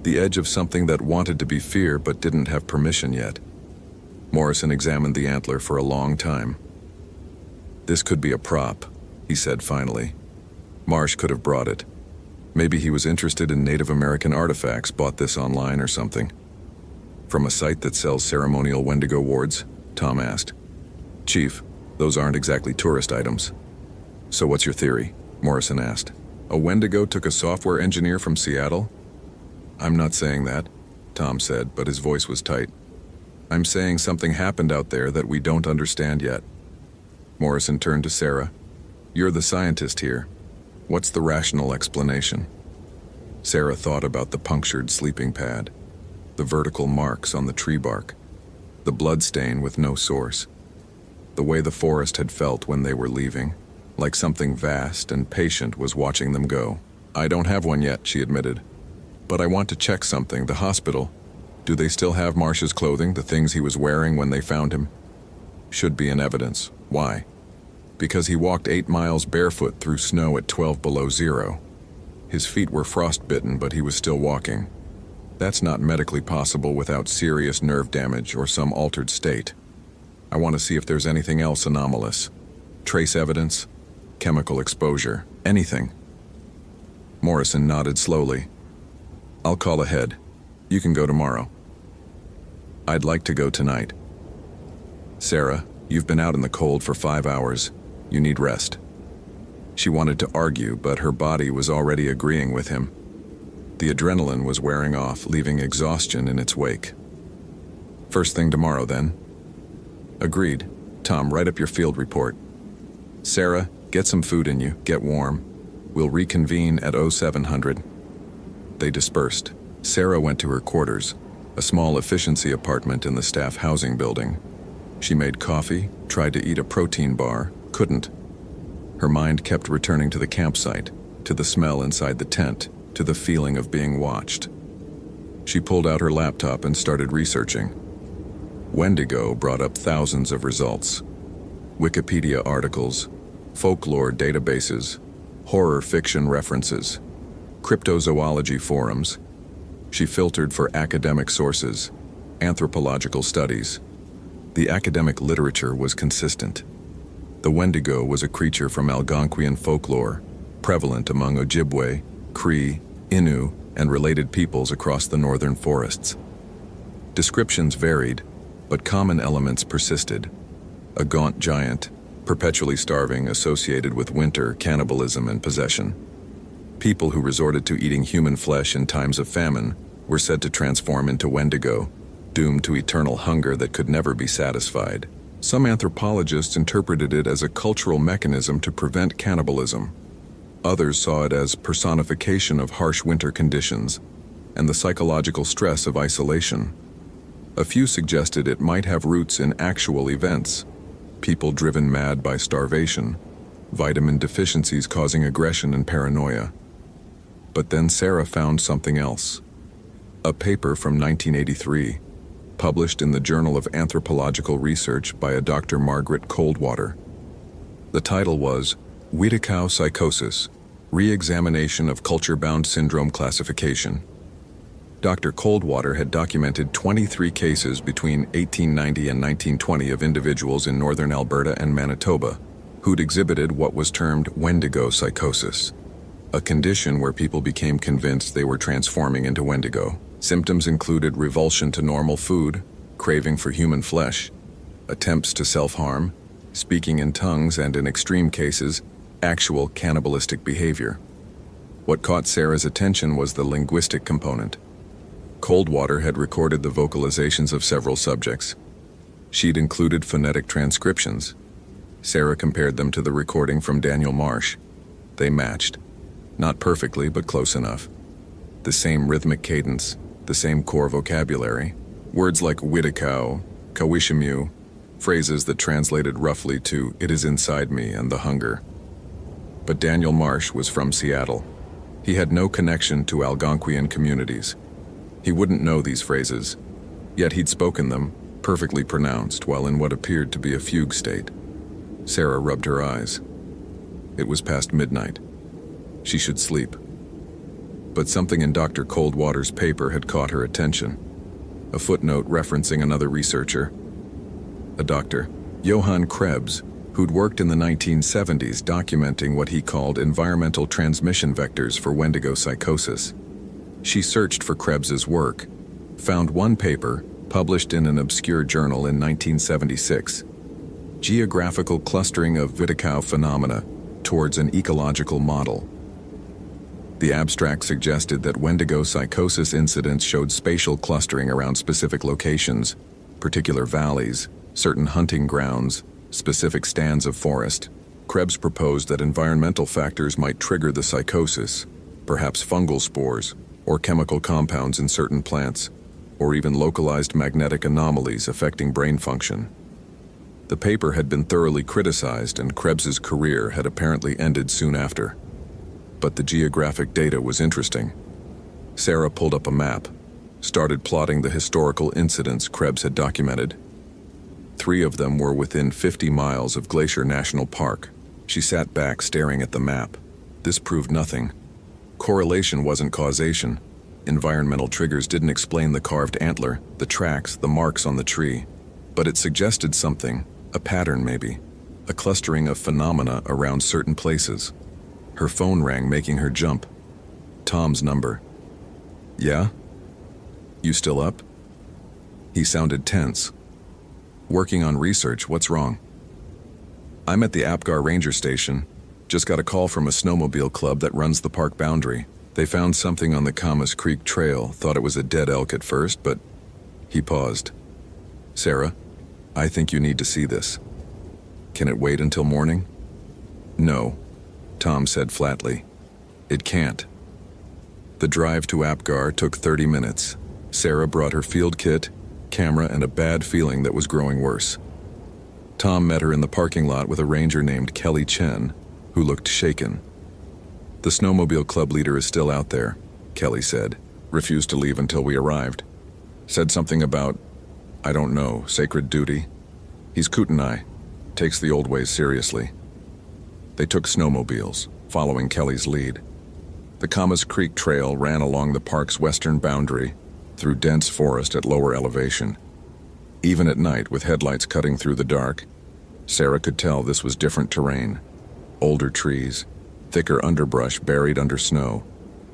the edge of something that wanted to be fear but didn't have permission yet. Morrison examined the antler for a long time. "This could be a prop," he said finally. "Marsh could have brought it. Maybe he was interested in Native American artifacts, bought this online or something." "From a site that sells ceremonial Wendigo wards?" Tom asked. "Chief, those aren't exactly tourist items." "So what's your theory?" Morrison asked. "A Wendigo took a software engineer from Seattle?" "I'm not saying that," Tom said, but his voice was tight. "I'm saying something happened out there that we don't understand yet." Morrison turned to Sarah. "You're the scientist here. What's the rational explanation?" Sarah thought about the punctured sleeping pad, the vertical marks on the tree bark, the blood stain with no source, the way the forest had felt when they were leaving, like something vast and patient was watching them go. "I don't have one yet," she admitted. "But I want to check something. The hospital. Do they still have Marsh's clothing, the things he was wearing when they found him?" "Should be in evidence." "Why?" "Because he walked 8 miles barefoot through snow at 12 below zero. His feet were frostbitten, but he was still walking. That's not medically possible without serious nerve damage or some altered state. I want to see if there's anything else anomalous. Trace evidence, chemical exposure, anything." Morrison nodded slowly. "I'll call ahead. You can go tomorrow." "I'd like to go tonight." "Sarah, you've been out in the cold for 5 hours. You need rest." She wanted to argue, but her body was already agreeing with him. The adrenaline was wearing off, leaving exhaustion in its wake. "First thing tomorrow, then." "Agreed. Tom, write up your field report. Sarah, get some food in you, get warm. We'll reconvene at 0700. They dispersed. Sarah went to her quarters, a small efficiency apartment in the staff housing building. She made coffee, tried to eat a protein bar, couldn't. Her mind kept returning to the campsite, to the smell inside the tent, to the feeling of being watched. She pulled out her laptop and started researching. Wendigo brought up thousands of results. Wikipedia articles, folklore databases, horror fiction references, cryptozoology forums. She filtered for academic sources, anthropological studies. The academic literature was consistent. The Wendigo was a creature from Algonquian folklore, prevalent among Ojibwe, Cree, Innu, and related peoples across the northern forests. Descriptions varied, but common elements persisted. A gaunt giant, perpetually starving, associated with winter, cannibalism, and possession. People who resorted to eating human flesh in times of famine were said to transform into Wendigo, doomed to eternal hunger that could never be satisfied. Some anthropologists interpreted it as a cultural mechanism to prevent cannibalism. Others saw it as personification of harsh winter conditions and the psychological stress of isolation. A few suggested it might have roots in actual events, people driven mad by starvation, vitamin deficiencies causing aggression and paranoia. But then Sarah found something else. A paper from 1983, published in the Journal of Anthropological Research by a Dr. Margaret Coldwater. The title was Weetikau Psychosis, Re-examination of Culture-Bound Syndrome Classification. Dr. Coldwater had documented 23 cases between 1890 and 1920 of individuals in northern Alberta and Manitoba who'd exhibited what was termed Wendigo psychosis, a condition where people became convinced they were transforming into Wendigo. Symptoms included revulsion to normal food, craving for human flesh, attempts to self-harm, speaking in tongues, and in extreme cases, actual cannibalistic behavior. What caught Sarah's attention was the linguistic component. Coldwater had recorded the vocalizations of several subjects. She'd included phonetic transcriptions. Sarah compared them to the recording from Daniel Marsh. They matched. Not perfectly, but close enough. The same rhythmic cadence, the same core vocabulary. Words like Widikow, Kawishimu, phrases that translated roughly to "it is inside me" and "the hunger." But Daniel Marsh was from Seattle. He had no connection to Algonquian communities. He wouldn't know these phrases, yet he'd spoken them, perfectly pronounced, while in what appeared to be a fugue state. Sarah rubbed her eyes. It was past midnight. She should sleep. But something in Dr. Coldwater's paper had caught her attention. A footnote referencing another researcher, a doctor, Johann Krebs, who'd worked in the 1970s documenting what he called environmental transmission vectors for Wendigo psychosis. She searched for Krebs's work, found one paper published in an obscure journal in 1976, Geographical Clustering of Widikow Phenomena Towards an Ecological Model. The abstract suggested that Wendigo psychosis incidents showed spatial clustering around specific locations, particular valleys, certain hunting grounds, specific stands of forest. Krebs proposed that environmental factors might trigger the psychosis, perhaps fungal spores, or chemical compounds in certain plants, or even localized magnetic anomalies affecting brain function. The paper had been thoroughly criticized, and Krebs's career had apparently ended soon after. But the geographic data was interesting. Sarah pulled up a map, started plotting the historical incidents Krebs had documented. 3 of them were within 50 miles of Glacier National Park. She sat back staring at the map. This proved nothing. Correlation wasn't causation. Environmental triggers didn't explain the carved antler, the tracks, the marks on the tree. But it suggested something, a pattern maybe, a clustering of phenomena around certain places. Her phone rang, making her jump. Tom's number. "Yeah? You still up?" He sounded tense. "Working on research, what's wrong?" "I'm at the Apgar Ranger Station. Just got a call from a snowmobile club that runs the park boundary. They found something on the Camas Creek Trail, thought it was a dead elk at first, but..." He paused. "Sarah, I think you need to see this. Can it wait until morning?" "No," Tom said flatly. "It can't." The drive to Apgar took 30 minutes. Sarah brought her field kit, camera, and a bad feeling that was growing worse. Tom met her in the parking lot with a ranger named Kelly Chen, who looked shaken. "The snowmobile club leader is still out there," Kelly said. "Refused to leave until we arrived. Said something about, I don't know, sacred duty. He's Kootenai, takes the old ways seriously." They took snowmobiles, following Kelly's lead. The Camas Creek Trail ran along the park's western boundary, through dense forest at lower elevation. Even at night, with headlights cutting through the dark, Sarah could tell this was different terrain. Older trees, thicker underbrush buried under snow,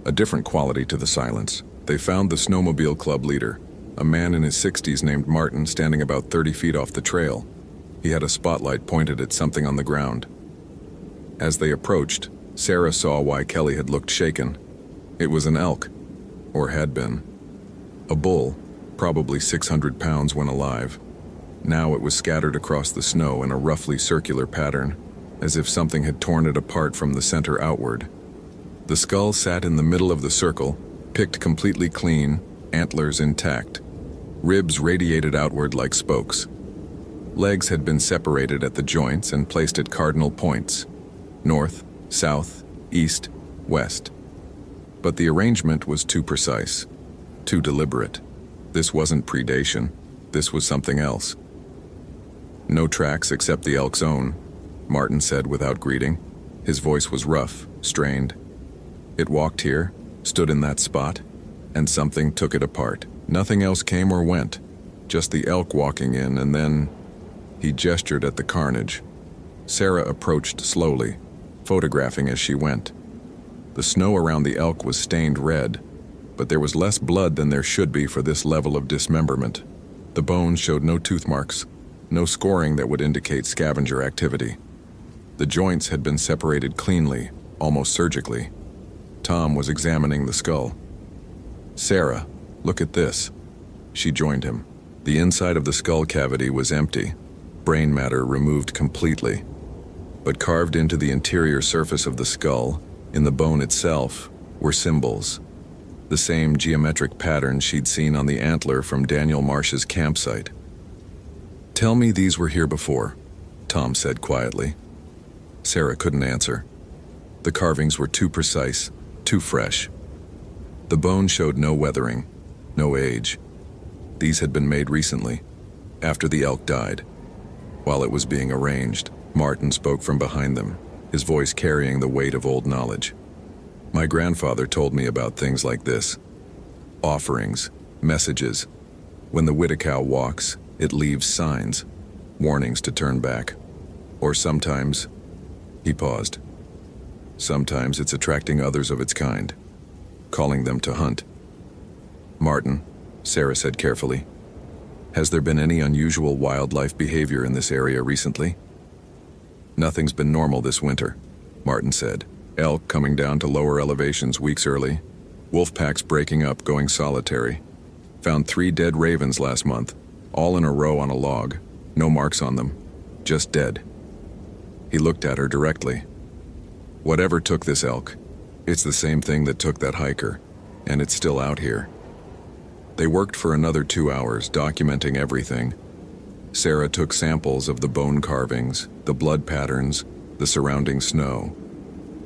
a different quality to the silence. They found the snowmobile club leader, a man in his 60s named Martin, standing about 30 feet off the trail. He had a spotlight pointed at something on the ground. As they approached, Sarah saw why Kelly had looked shaken. It was an elk, or had been. A bull, probably 600 pounds when alive. Now it was scattered across the snow in a roughly circular pattern, as if something had torn it apart from the center outward. The skull sat in the middle of the circle, picked completely clean, antlers intact. Ribs radiated outward like spokes. Legs had been separated at the joints and placed at cardinal points: north, south, east, west. But the arrangement was too precise, too deliberate. This wasn't predation. This was something else. "No tracks except the elk's own," Martin said without greeting. His voice was rough, strained. "It walked here, stood in that spot, and something took it apart. Nothing else came or went. Just the elk walking in, and then..." He gestured at the carnage. Sarah approached slowly, photographing as she went. The snow around the elk was stained red, but there was less blood than there should be for this level of dismemberment. The bones showed no tooth marks, no scoring that would indicate scavenger activity. The joints had been separated cleanly, almost surgically. Tom was examining the skull. "Sarah, look at this." She joined him. The inside of the skull cavity was empty, brain matter removed completely. But carved into the interior surface of the skull, in the bone itself, were symbols. the same geometric pattern she'd seen on the antler from Daniel Marsh's campsite. "Tell me these were here before," Tom said quietly. Sarah couldn't answer. The carvings were too precise, too fresh. The bone showed no weathering, no age. These had been made recently, after the elk died. While it was being arranged, Martin spoke from behind them, his voice carrying the weight of old knowledge. "My grandfather told me about things like this. Offerings, messages. When the Wittikow walks, it leaves signs, warnings to turn back. Or sometimes," he paused, "sometimes it's attracting others of its kind, calling them to hunt." "Martin," Sarah said carefully, "has there been any unusual wildlife behavior in this area recently?" "Nothing's been normal this winter," Martin said. "Elk coming down to lower elevations weeks early. Wolf packs breaking up, going solitary. Found 3 dead ravens last month, all in a row on a log. No marks on them, just dead." He looked at her directly. "Whatever took this elk, it's the same thing that took that hiker, and it's still out here." They worked for another 2 hours, documenting everything. Sarah took samples of the bone carvings, the blood patterns, the surrounding snow.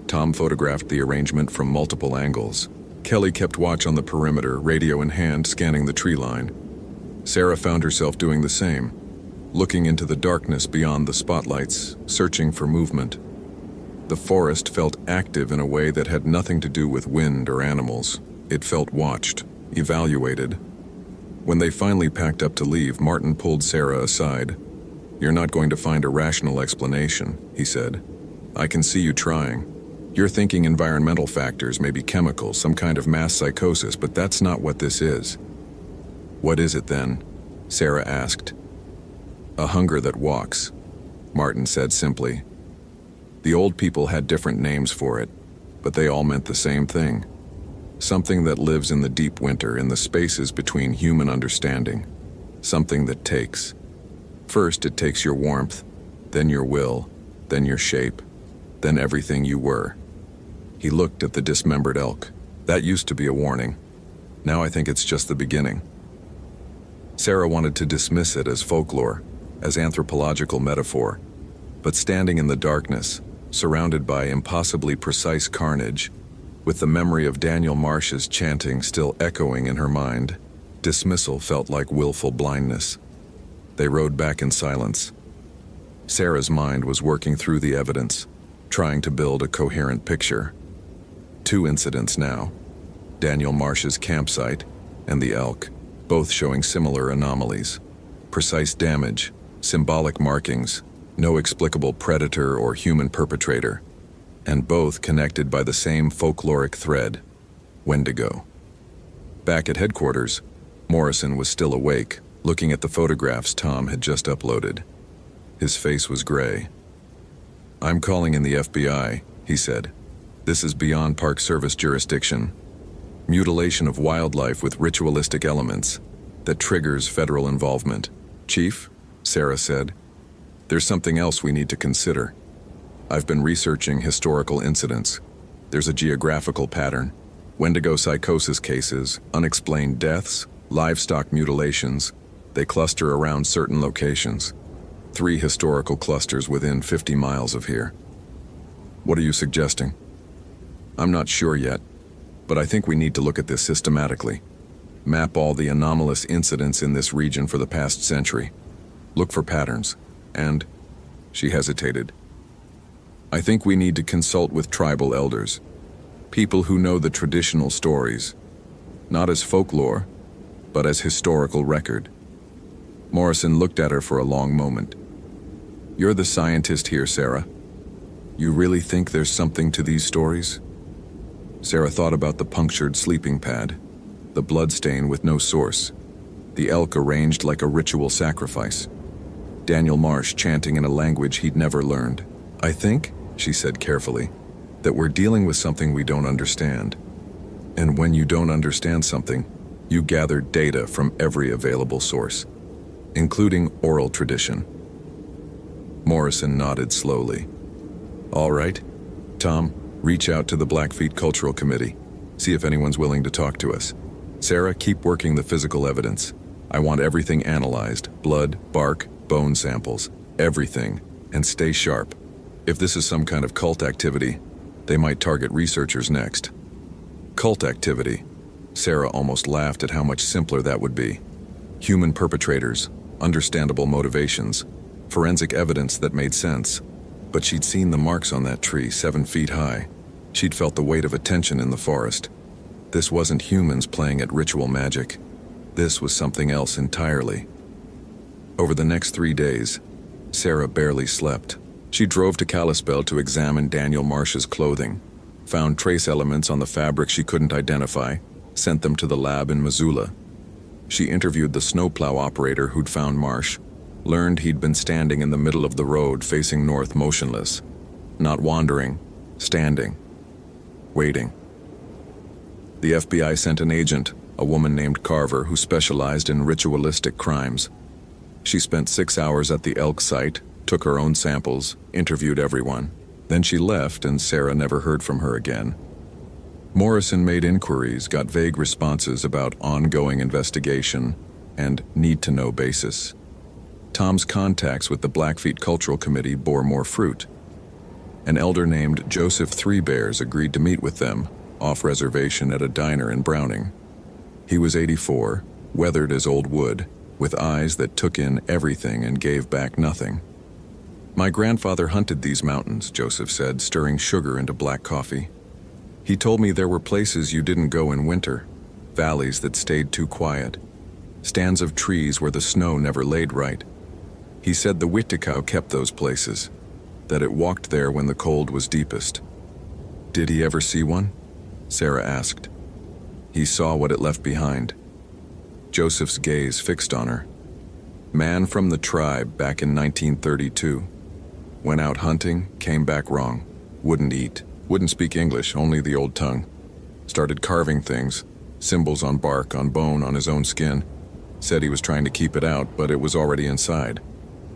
Tom photographed the arrangement from multiple angles. Kelly kept watch on the perimeter, radio in hand, scanning the tree line. Sarah found herself doing the same, looking into the darkness beyond the spotlights, searching for movement. The forest felt active in a way that had nothing to do with wind or animals. It felt watched, evaluated. When they finally packed up to leave, Martin pulled Sarah aside. "You're not going to find a rational explanation," he said. "I can see you trying. You're thinking environmental factors, maybe chemicals, some kind of mass psychosis, but that's not what this is." "What is it then?" Sarah asked. "A hunger that walks," Martin said simply. The old people had different names for it, but they all meant the same thing. Something that lives in the deep winter, in the spaces between human understanding. Something that takes. First it takes your warmth, then your will, then your shape, then everything you were. He looked at the dismembered elk. "That used to be a warning. Now I think it's just the beginning." Sarah wanted to dismiss it as folklore, as anthropological metaphor, but standing in the darkness, surrounded by impossibly precise carnage, with the memory of Daniel Marsh's chanting still echoing in her mind, dismissal felt like willful blindness. They rode back in silence. Sarah's mind was working through the evidence, trying to build a coherent picture. 2 incidents now, Daniel Marsh's campsite and the elk, both showing similar anomalies. Precise damage, symbolic markings, no explicable predator or human perpetrator, and both connected by the same folkloric thread, Wendigo. Back at headquarters, Morrison was still awake, looking at the photographs Tom had just uploaded. His face was gray. "I'm calling in the FBI," he said. "This is beyond Park Service jurisdiction. Mutilation of wildlife with ritualistic elements that triggers federal involvement." "Chief," Sarah said, "there's something else we need to consider. I've been researching historical incidents. There's a geographical pattern. Wendigo psychosis cases, unexplained deaths, livestock mutilations. They cluster around certain locations. 3 historical clusters within 50 miles of here." "What are you suggesting?" "I'm not sure yet, but I think we need to look at this systematically. Map all the anomalous incidents in this region for the past century. Look for patterns. And," she hesitated, "I think we need to consult with tribal elders, people who know the traditional stories, not as folklore, but as historical record." Morrison looked at her for a long moment. "You're the scientist here, Sarah. You really think there's something to these stories?" Sarah thought about the punctured sleeping pad, the bloodstain with no source, the elk arranged like a ritual sacrifice, Daniel Marsh chanting in a language he'd never learned. "I think," she said carefully, "that we're dealing with something we don't understand. And when you don't understand something, you gather data from every available source, including oral tradition." Morrison nodded slowly. "All right, Tom, reach out to the Blackfeet Cultural Committee. See if anyone's willing to talk to us. Sarah, keep working the physical evidence. I want everything analyzed. Blood, bark, bone samples. Everything. And stay sharp. If this is some kind of cult activity, they might target researchers next. Cult activity. Sarah almost laughed at how much simpler that would be. Human perpetrators, understandable motivations, forensic evidence that made sense. But she'd seen the marks on that tree 7 feet high. She'd felt the weight of attention in the forest. This wasn't humans playing at ritual magic. This was something else entirely. Over the next 3 days, Sarah barely slept. She drove to Kalispell to examine Daniel Marsh's clothing, found trace elements on the fabric she couldn't identify, sent them to the lab in Missoula. She interviewed the snowplow operator who'd found Marsh, learned he'd been standing in the middle of the road facing north motionless, not wandering, standing, waiting. The FBI sent an agent, a woman named Carver, who specialized in ritualistic crimes. She spent 6 hours at the elk site, took her own samples, interviewed everyone. Then she left and Sarah never heard from her again. Morrison made inquiries, got vague responses about ongoing investigation and need-to-know basis. Tom's contacts with the Blackfeet Cultural Committee bore more fruit. An elder named Joseph Three Bears agreed to meet with them, off reservation at a diner in Browning. He was 84, weathered as old wood, with eyes that took in everything and gave back nothing. "My grandfather hunted these mountains," Joseph said, stirring sugar into black coffee. "He told me there were places you didn't go in winter, valleys that stayed too quiet, stands of trees where the snow never laid right. He said the Wittikau kept those places, that it walked there when the cold was deepest." "Did he ever see one?" Sarah asked. "He saw what it left behind." Joseph's gaze fixed on her. "Man from the tribe back in 1932. Went out hunting, came back wrong. Wouldn't eat, wouldn't speak English, only the old tongue. Started carving things, symbols on bark, on bone, on his own skin. Said he was trying to keep it out, but it was already inside.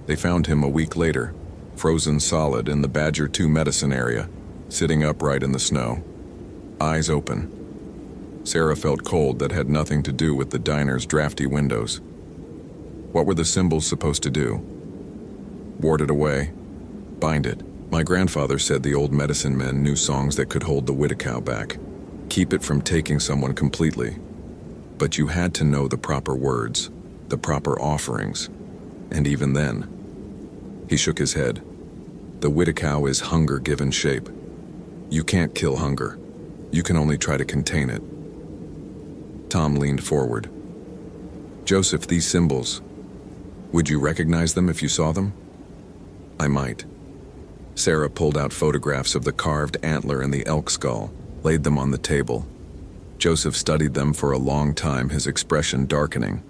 They found him a week later, frozen solid in the Badger 2 medicine area, sitting upright in the snow, eyes open." Sarah felt cold that had nothing to do with the diner's drafty windows. What were the symbols supposed to do? Ward it away? Bind it? My grandfather said the old medicine men knew songs that could hold the Wittikau back. Keep it from taking someone completely. But you had to know the proper words, the proper offerings. And even then, he shook his head. The Wittikau is hunger given shape. You can't kill hunger. You can only try to contain it. Tom leaned forward. "Joseph, these symbols, would you recognize them if you saw them?" "I might." Sarah pulled out photographs of the carved antler and the elk skull, laid them on the table. Joseph studied them for a long time, his expression darkening.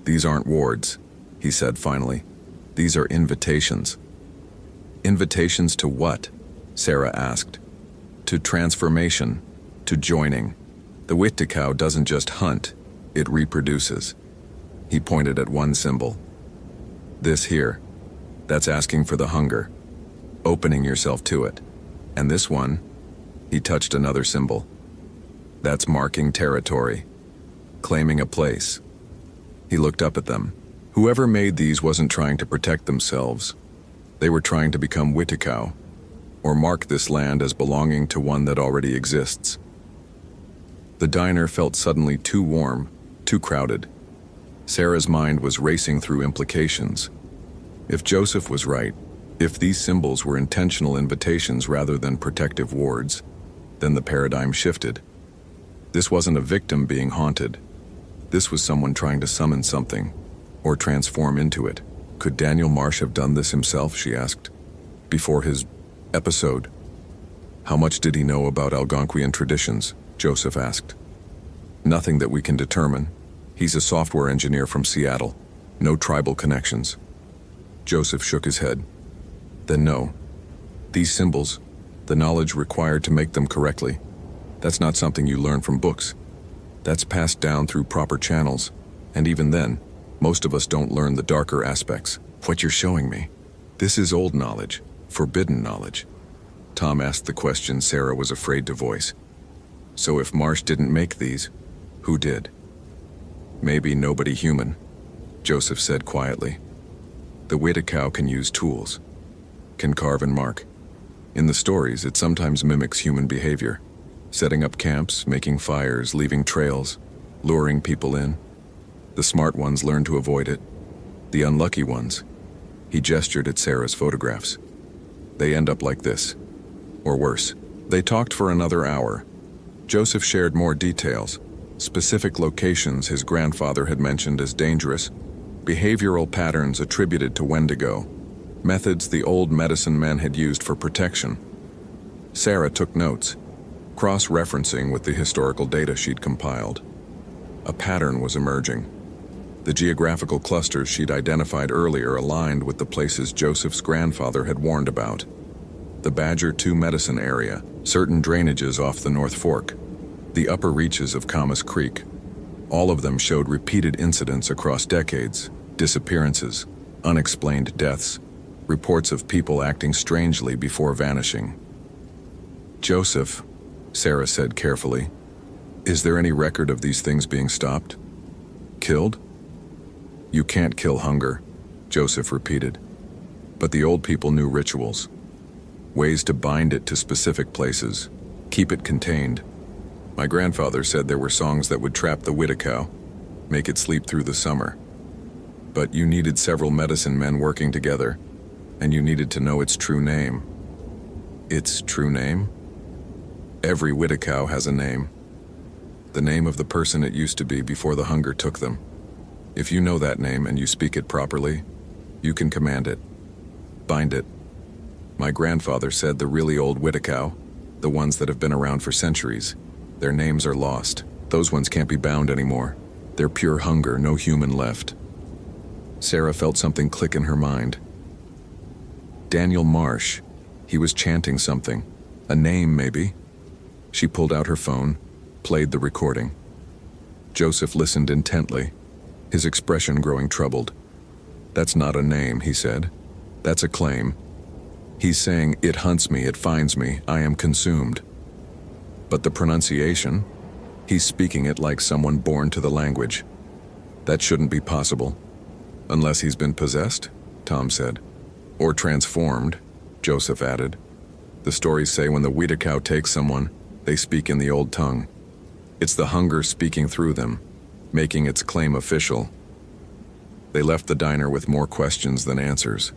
"These aren't wards," he said finally. "These are invitations." "Invitations to what?" Sarah asked. "To transformation, to joining. The Wittikau doesn't just hunt, it reproduces." He pointed at one symbol. "This here, that's asking for the hunger, opening yourself to it. And this one," he touched another symbol, "that's marking territory, claiming a place." He looked up at them. Whoever made these wasn't trying to protect themselves. They were trying to become Wittikau, or mark this land as belonging to one that already exists. The diner felt suddenly too warm, too crowded. Sarah's mind was racing through implications. If Joseph was right, if these symbols were intentional invitations rather than protective wards, then the paradigm shifted. This wasn't a victim being haunted. This was someone trying to summon something, or transform into it. Could Daniel Marsh have done this himself, she asked, before his episode? How much did he know about Algonquian traditions? Joseph asked. Nothing that we can determine. He's a software engineer from Seattle. No tribal connections. Joseph shook his head. Then no. These symbols, the knowledge required to make them correctly, that's not something you learn from books. That's passed down through proper channels. And even then, most of us don't learn the darker aspects. What you're showing me, this is old knowledge, forbidden knowledge. Tom asked the question Sarah was afraid to voice. So if Marsh didn't make these, who did? Maybe nobody human, Joseph said quietly. The Wittikow can use tools, can carve and mark. In the stories, it sometimes mimics human behavior, setting up camps, making fires, leaving trails, luring people in. The smart ones learn to avoid it. The unlucky ones, he gestured at Sarah's photographs. They end up like this, or worse. They talked for another hour. Joseph shared more details, specific locations his grandfather had mentioned as dangerous, behavioral patterns attributed to Wendigo, methods the old medicine men had used for protection. Sarah took notes, cross-referencing with the historical data she'd compiled. A pattern was emerging. The geographical clusters she'd identified earlier aligned with the places Joseph's grandfather had warned about. The Badger 2 Medicine area, certain drainages off the North Fork, the upper reaches of Camas Creek. All of them showed repeated incidents across decades, disappearances, unexplained deaths, reports of people acting strangely before vanishing. Joseph, Sarah said carefully, is there any record of these things being stopped? Killed? You can't kill hunger, Joseph repeated. But the old people knew rituals, ways to bind it to specific places, keep it contained. My grandfather said there were songs that would trap the Wittikow, make it sleep through the summer. But you needed several medicine men working together, and you needed to know its true name. Its true name? Every Wittikow has a name. The name of the person it used to be before the hunger took them. If you know that name and you speak it properly, you can command it, bind it. My grandfather said the really old Wittikow, the ones that have been around for centuries, their names are lost. Those ones can't be bound anymore. They're pure hunger, no human left. Sarah felt something click in her mind. Daniel Marsh. He was chanting something. A name, maybe. She pulled out her phone, played the recording. Joseph listened intently, his expression growing troubled. That's not a name, he said. That's a claim. He's saying, it hunts me, it finds me, I am consumed. But the pronunciation, he's speaking it like someone born to the language. That shouldn't be possible. Unless he's been possessed, Tom said. Or transformed, Joseph added. The stories say when the Wittikow takes someone, they speak in the old tongue. It's the hunger speaking through them, making its claim official. They left the diner with more questions than answers.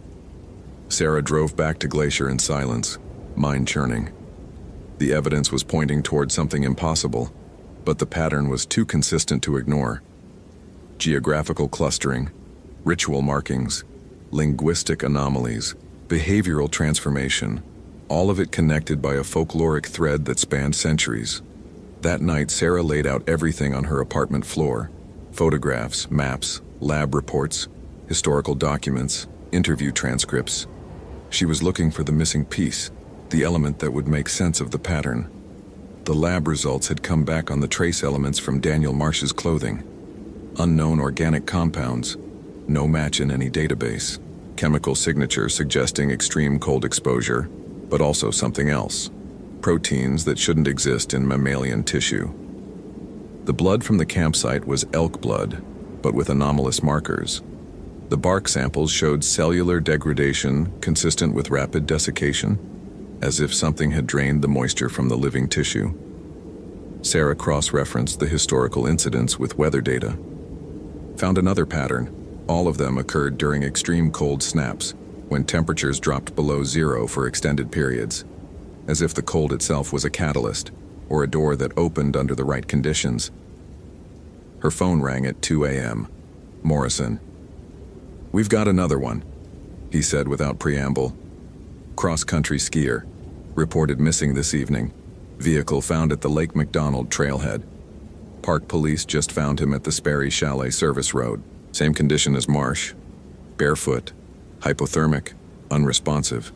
Sarah drove back to Glacier in silence, mind churning. The evidence was pointing toward something impossible, but the pattern was too consistent to ignore. Geographical clustering, ritual markings, linguistic anomalies, behavioral transformation, all of it connected by a folkloric thread that spanned centuries. That night, Sarah laid out everything on her apartment floor: photographs, maps, lab reports, historical documents, interview transcripts. She was looking for the missing piece, the element that would make sense of the pattern. The lab results had come back on the trace elements from Daniel Marsh's clothing. Unknown organic compounds, no match in any database. Chemical signature suggesting extreme cold exposure, but also something else. Proteins that shouldn't exist in mammalian tissue. The blood from the campsite was elk blood, but with anomalous markers. The bark samples showed cellular degradation consistent with rapid desiccation, as if something had drained the moisture from the living tissue. Sarah cross-referenced the historical incidents with weather data. Found another pattern. All of them occurred during extreme cold snaps, when temperatures dropped below zero for extended periods, as if the cold itself was a catalyst, or a door that opened under the right conditions. Her phone rang at 2 a.m. Morrison. "We've got another one," he said without preamble. "Cross-country skier. Reported missing this evening. Vehicle found at the Lake McDonald trailhead. Park police just found him at the Sperry Chalet service road. Same condition as Marsh. Barefoot, hypothermic, unresponsive.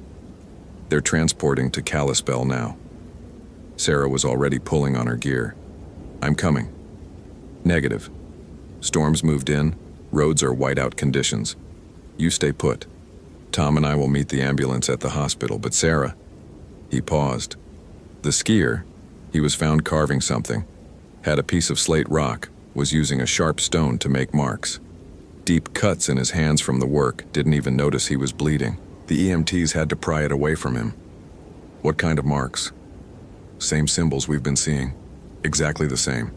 They're transporting to Kalispell now." Sarah was already pulling on her gear. "I'm coming." "Negative. Storms moved in, roads are whiteout conditions. You stay put. Tom and I will meet the ambulance at the hospital, but Sarah..." He paused. "The skier, He was found carving something, had a piece of slate rock, was using a sharp stone to make marks. Deep cuts in his hands from the work, didn't even notice he was bleeding. The EMTs had to pry it away from him. What kind of marks? Same symbols we've been seeing. Exactly the same.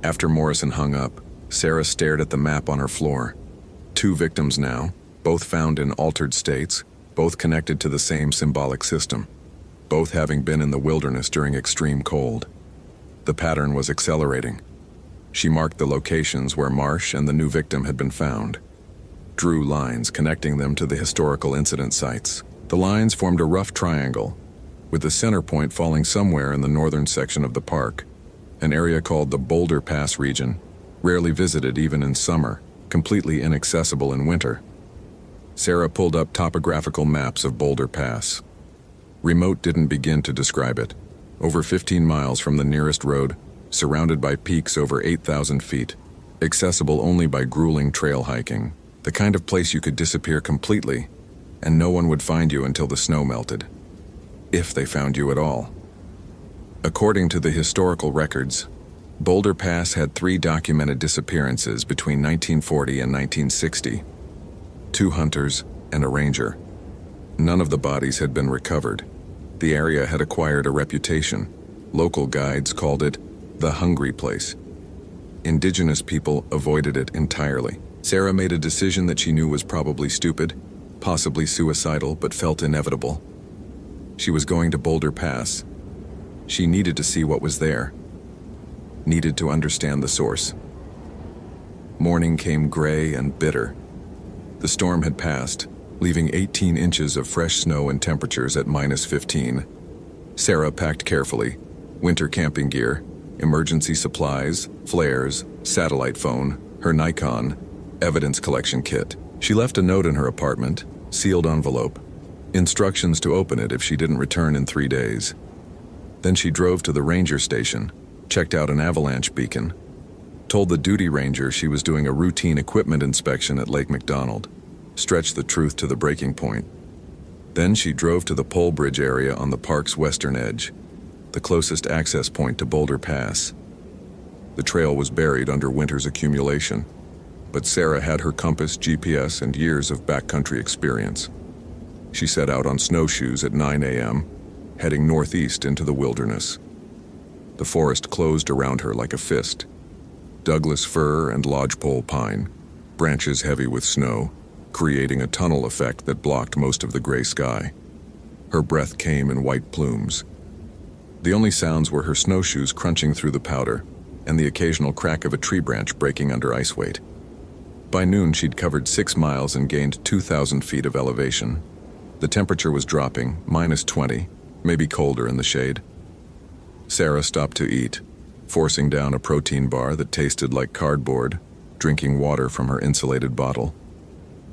After Morrison hung up, Sarah stared at the map on her floor. 2 victims now, both found in altered states, both connected to the same symbolic system, both having been in the wilderness during extreme cold. The pattern was accelerating. She marked the locations where Marsh and the new victim had been found, drew lines connecting them to the historical incident sites. The lines formed a rough triangle, with the center point falling somewhere in the northern section of the park, an area called the Boulder Pass region, rarely visited even in summer, completely inaccessible in winter. Sarah pulled up topographical maps of Boulder Pass. Remote didn't begin to describe it. Over 15 miles from the nearest road, surrounded by peaks over 8,000 feet, accessible only by grueling trail hiking, the kind of place you could disappear completely, and no one would find you until the snow melted. If they found you at all. According to the historical records, Boulder Pass had 3 documented disappearances between 1940 and 1960. 2 hunters and a ranger. None of the bodies had been recovered. The area had acquired a reputation. Local guides called it the hungry place. Indigenous people avoided it entirely. Sarah made a decision that she knew was probably stupid, possibly suicidal, but felt inevitable. She was going to Boulder Pass. She needed to see what was there. Needed to understand the source. Morning came gray and bitter. The storm had passed, leaving 18 inches of fresh snow and temperatures at -15. Sarah packed carefully, winter camping gear, emergency supplies, flares, satellite phone, her Nikon, evidence collection kit. She left a note in her apartment, sealed envelope, instructions to open it if she didn't return in 3 days. Then she drove to the ranger station, checked out an avalanche beacon, told the duty ranger she was doing a routine equipment inspection at Lake McDonald, stretched the truth to the breaking point. Then she drove to the pole bridge area on the park's western edge, the closest access point to Boulder Pass. The trail was buried under winter's accumulation, but Sarah had her compass, GPS, and years of backcountry experience. She set out on snowshoes at 9 a.m., heading northeast into the wilderness. The forest closed around her like a fist. Douglas fir and lodgepole pine, branches heavy with snow, creating a tunnel effect that blocked most of the gray sky. Her breath came in white plumes. The only sounds were her snowshoes crunching through the powder and the occasional crack of a tree branch breaking under ice weight. By noon, she'd covered 6 miles and gained 2,000 feet of elevation. The temperature was dropping, -20, maybe colder in the shade. Sarah stopped to eat, forcing down a protein bar that tasted like cardboard, drinking water from her insulated bottle.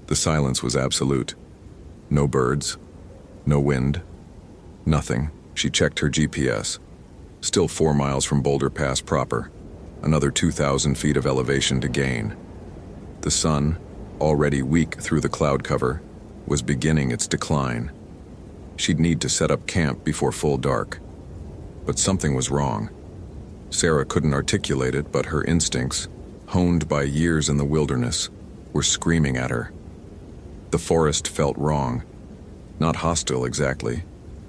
The silence was absolute. No birds, no wind, nothing. She checked her GPS. Still 4 miles from Boulder Pass proper, another 2,000 feet of elevation to gain. The sun, already weak through the cloud cover, was beginning its decline. She'd need to set up camp before full dark. But something was wrong. Sarah couldn't articulate it, but her instincts, honed by years in the wilderness, were screaming at her. The forest felt wrong. Not hostile exactly,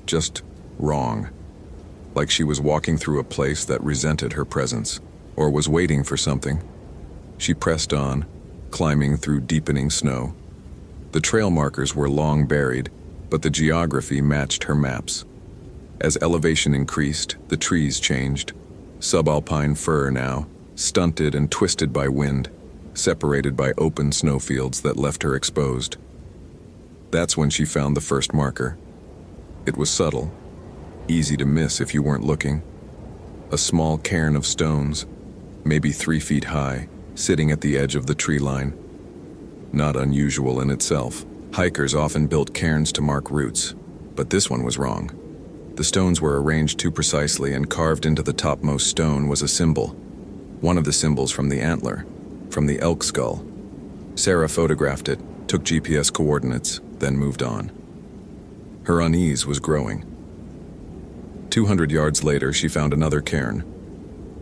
just wrong. Like she was walking through a place that resented her presence, or was waiting for something. She pressed on, climbing through deepening snow. The trail markers were long buried, but the geography matched her maps. As elevation increased, the trees changed. Subalpine fir now, stunted and twisted by wind, separated by open snowfields that left her exposed. That's when she found the first marker. It was subtle, easy to miss if you weren't looking. A small cairn of stones, maybe 3 feet high, sitting at the edge of the tree line. Not unusual in itself. Hikers often built cairns to mark routes, but this one was wrong. The stones were arranged too precisely, and carved into the topmost stone was a symbol. One of the symbols from the antler, from the elk skull. Sarah photographed it, took GPS coordinates, then moved on. Her unease was growing. 200 yards later, she found another cairn.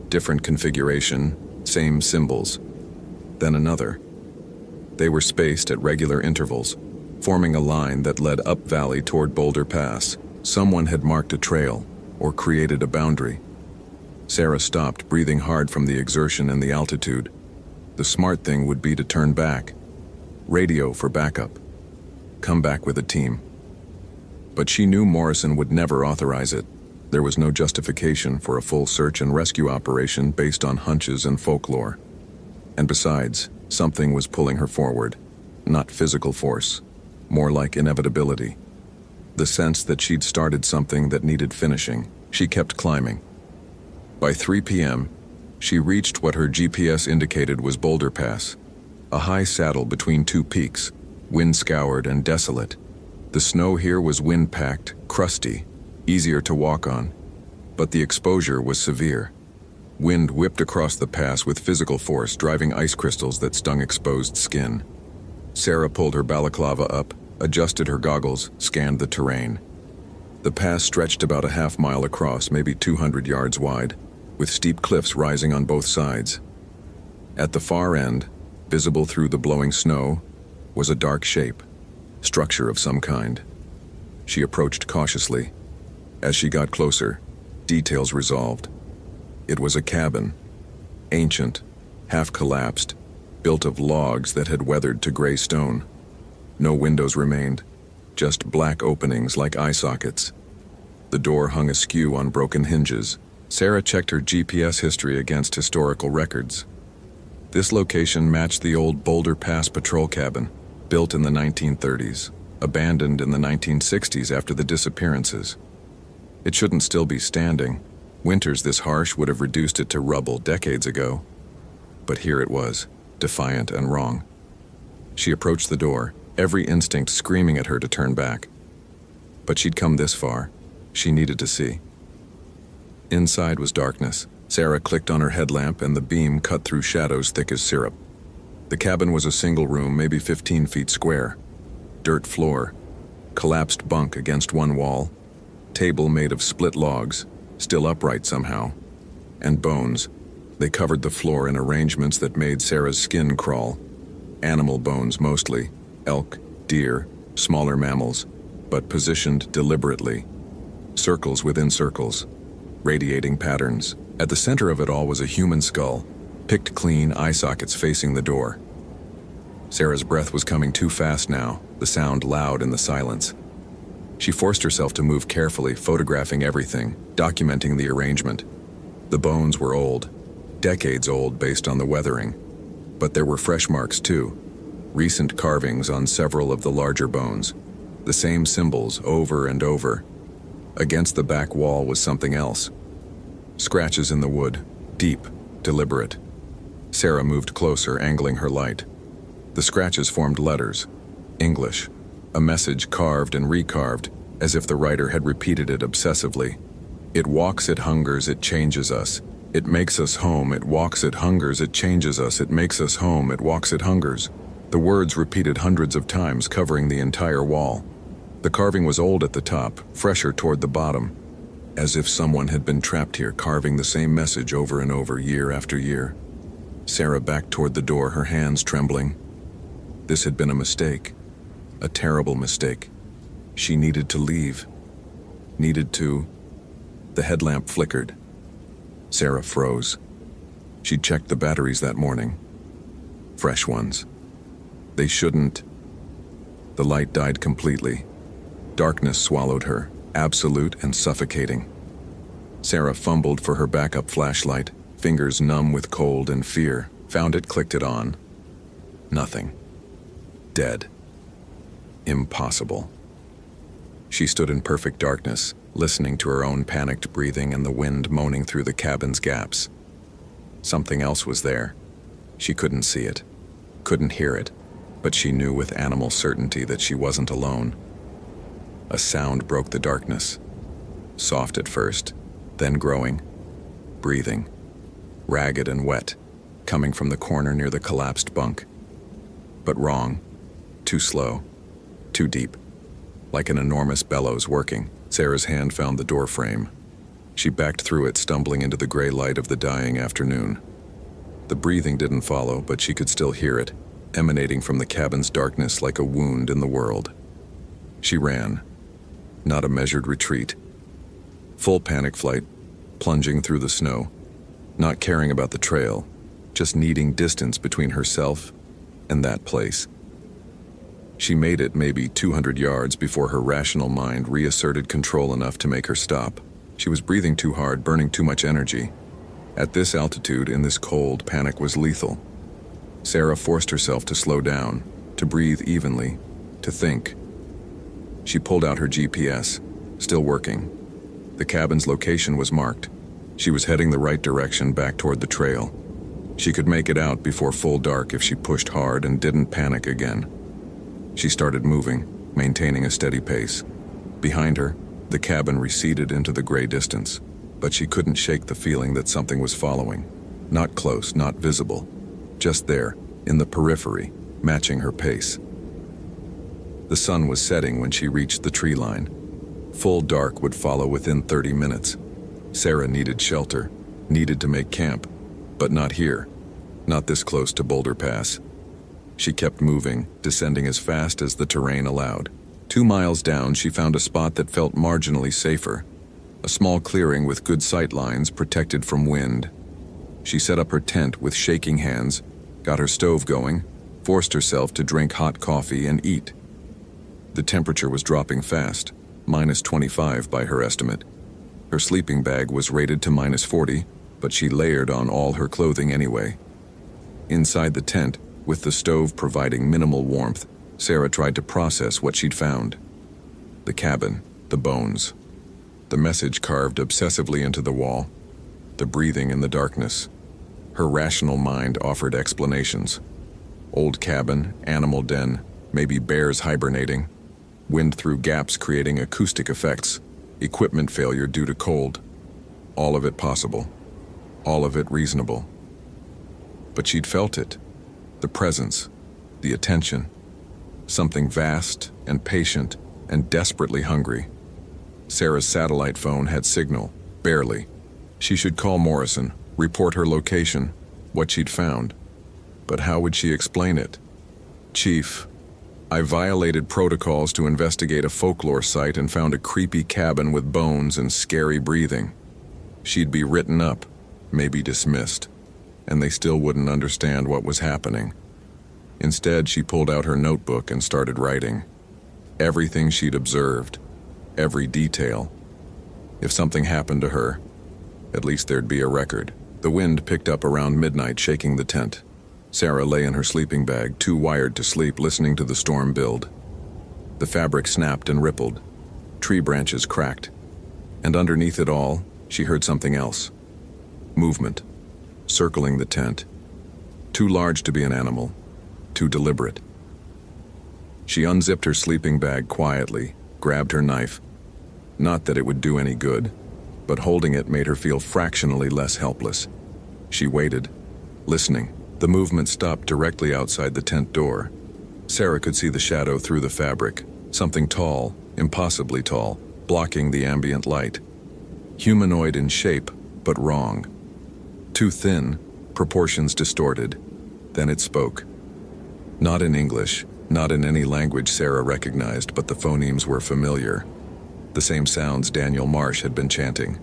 Different configuration, same symbols. Then another. They were spaced at regular intervals, forming a line that led up valley toward Boulder Pass. Someone had marked a trail, or created a boundary. Sarah stopped, breathing hard from the exertion and the altitude. The smart thing would be to turn back. Radio for backup. Come back with a team. But she knew Morrison would never authorize it. There was no justification for a full search and rescue operation based on hunches and folklore. And besides, something was pulling her forward. Not physical force, more like inevitability. The sense that she'd started something that needed finishing. She kept climbing. By 3 p.m., she reached what her GPS indicated was Boulder Pass, a high saddle between two peaks, wind-scoured and desolate. The snow here was wind-packed, crusty, easier to walk on, but the exposure was severe. Wind whipped across the pass with physical force, driving ice crystals that stung exposed skin. Sarah pulled her balaclava up, adjusted her goggles, scanned the terrain. The pass stretched about a half-mile across, maybe 200 yards wide, with steep cliffs rising on both sides. At the far end, visible through the blowing snow, was a dark shape, structure of some kind. She approached cautiously. As she got closer, details resolved. It was a cabin, ancient, half-collapsed, built of logs that had weathered to gray stone. No windows remained, just black openings like eye sockets. The door hung askew on broken hinges. Sarah checked her GPS history against historical records. This location matched the old Boulder Pass patrol cabin, built in the 1930s, abandoned in the 1960s after the disappearances. It shouldn't still be standing. Winters this harsh would have reduced it to rubble decades ago. But here it was, defiant and wrong. She approached the door, every instinct screaming at her to turn back. But she'd come this far. She needed to see. Inside was darkness. Sarah clicked on her headlamp and the beam cut through shadows thick as syrup. The cabin was a single room, maybe 15 feet square. Dirt floor, collapsed bunk against one wall, table made of split logs, still upright somehow, and bones. They covered the floor in arrangements that made Sarah's skin crawl. Animal bones mostly, elk, deer, smaller mammals, but positioned deliberately. Circles within circles, radiating patterns. At the center of it all was a human skull, picked clean, eye sockets facing the door. Sarah's breath was coming too fast now, the sound loud in the silence. She forced herself to move carefully, photographing everything, documenting the arrangement. The bones were old, decades old based on the weathering. But there were fresh marks too, recent carvings on several of the larger bones. The same symbols over and over. Against the back wall was something else. Scratches in the wood, deep, deliberate. Sarah moved closer, angling her light. The scratches formed letters, English, a message carved and recarved, as if the writer had repeated it obsessively. It walks, it hungers, it changes us. It makes us home, it walks, it hungers, it changes us, it makes us home, it walks, it hungers. The words repeated hundreds of times, covering the entire wall. The carving was old at the top, fresher toward the bottom, as if someone had been trapped here, carving the same message over and over, year after year. Sarah backed toward the door, her hands trembling. This had been a mistake, a terrible mistake. She needed to leave. Needed to... The headlamp flickered. Sarah froze. She checked the batteries that morning. Fresh ones. They shouldn't... The light died completely. Darkness swallowed her, absolute and suffocating. Sarah fumbled for her backup flashlight, fingers numb with cold and fear. Found it, clicked it on. Nothing. Dead. Impossible. She stood in perfect darkness, listening to her own panicked breathing and the wind moaning through the cabin's gaps. Something else was there. She couldn't see it, couldn't hear it, but she knew with animal certainty that she wasn't alone. A sound broke the darkness. Soft at first, then growing. Breathing. Ragged and wet, coming from the corner near the collapsed bunk. But wrong. Too slow. Too deep. Like an enormous bellows working. Sarah's hand found the door frame. She backed through it, stumbling into the gray light of the dying afternoon. The breathing didn't follow, but she could still hear it, emanating from the cabin's darkness like a wound in the world. She ran. Not a measured retreat. Full panic flight, plunging through the snow, not caring about the trail, just needing distance between herself and that place. She made it maybe 200 yards before her rational mind reasserted control enough to make her stop. She was breathing too hard, burning too much energy. At this altitude, in this cold, panic was lethal. Sarah forced herself to slow down, to breathe evenly, to think. She pulled out her GPS, still working. The cabin's location was marked. She was heading the right direction, back toward the trail. She could make it out before full dark if she pushed hard and didn't panic again. She started moving, maintaining a steady pace. Behind her, the cabin receded into the gray distance, but she couldn't shake the feeling that something was following. Not close, not visible, just there, in the periphery, matching her pace. The sun was setting when she reached the tree line. Full dark would follow within 30 minutes. Sarah needed shelter, needed to make camp, but not here, not this close to Boulder Pass. She kept moving, descending as fast as the terrain allowed. 2 miles down, she found a spot that felt marginally safer. A small clearing with good sight lines protected from wind. She set up her tent with shaking hands, got her stove going, forced herself to drink hot coffee and eat. The temperature was dropping fast, -25 by her estimate. Her sleeping bag was rated to -40, but she layered on all her clothing anyway. Inside the tent, with the stove providing minimal warmth, Sarah tried to process what she'd found. The cabin, the bones, the message carved obsessively into the wall, the breathing in the darkness. Her rational mind offered explanations. Old cabin, animal den, maybe bears hibernating, wind through gaps creating acoustic effects, equipment failure due to cold. All of it possible, all of it reasonable. But she'd felt it. The presence, the attention, something vast and patient and desperately hungry. Sarah's satellite phone had signal, barely. She should call Morrison, report her location, what she'd found. But how would she explain it? "Chief, I violated protocols to investigate a folklore site and found a creepy cabin with bones and scary breathing." She'd be written up, maybe dismissed, and they still wouldn't understand what was happening. Instead, she pulled out her notebook and started writing. Everything she'd observed, every detail. If something happened to her, at least there'd be a record. The wind picked up around midnight, shaking the tent. Sarah lay in her sleeping bag, too wired to sleep, listening to the storm build. The fabric snapped and rippled. Tree branches cracked. And underneath it all, she heard something else. Movement. Circling the tent. Too large to be an animal. Too deliberate. She unzipped her sleeping bag quietly, grabbed her knife. Not that it would do any good, but holding it made her feel fractionally less helpless. She waited, listening. The movement stopped directly outside the tent door. Sarah could see the shadow through the fabric, something tall, impossibly tall, blocking the ambient light. Humanoid in shape, but wrong. Too thin, proportions distorted. Then it spoke. Not in English, not in any language Sarah recognized, but the phonemes were familiar. The same sounds Daniel Marsh had been chanting.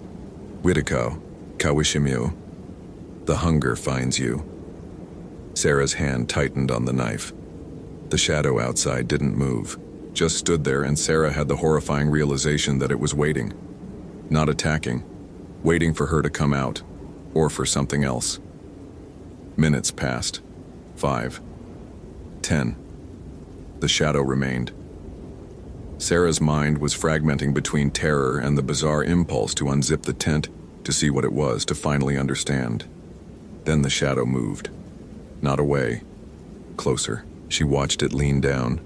Widikow, Kawishimiu. The hunger finds you. Sarah's hand tightened on the knife. The shadow outside didn't move, just stood there, and Sarah had the horrifying realization that it was waiting. Not attacking, waiting for her to come out, or for something else. Minutes passed. 5. 10. The shadow remained. Sarah's mind was fragmenting between terror and the bizarre impulse to unzip the tent, to see what it was, to finally understand. Then the shadow moved. Not away. Closer. She watched it lean down,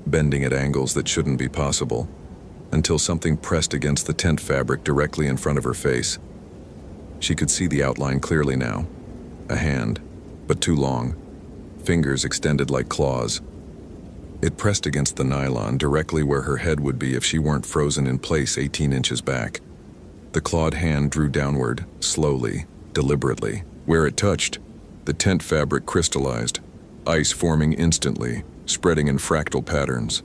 bending at angles that shouldn't be possible, until something pressed against the tent fabric directly in front of her face. She could see the outline clearly now. A hand, but too long. Fingers extended like claws. It pressed against the nylon, directly where her head would be if she weren't frozen in place 18 inches back. The clawed hand drew downward, slowly, deliberately. Where it touched, the tent fabric crystallized, ice forming instantly, spreading in fractal patterns.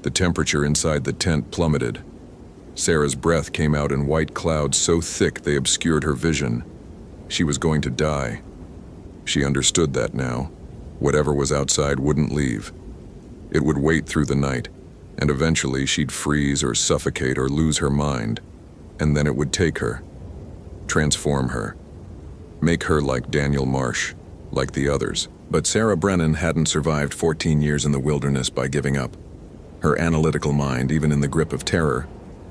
The temperature inside the tent plummeted. Sarah's breath came out in white clouds so thick they obscured her vision. She was going to die. She understood that now. Whatever was outside wouldn't leave. It would wait through the night, and eventually she'd freeze or suffocate or lose her mind, and then it would take her, transform her, make her like Daniel Marsh, like the others. But Sarah Brennan hadn't survived 14 years in the wilderness by giving up. Her analytical mind, even in the grip of terror,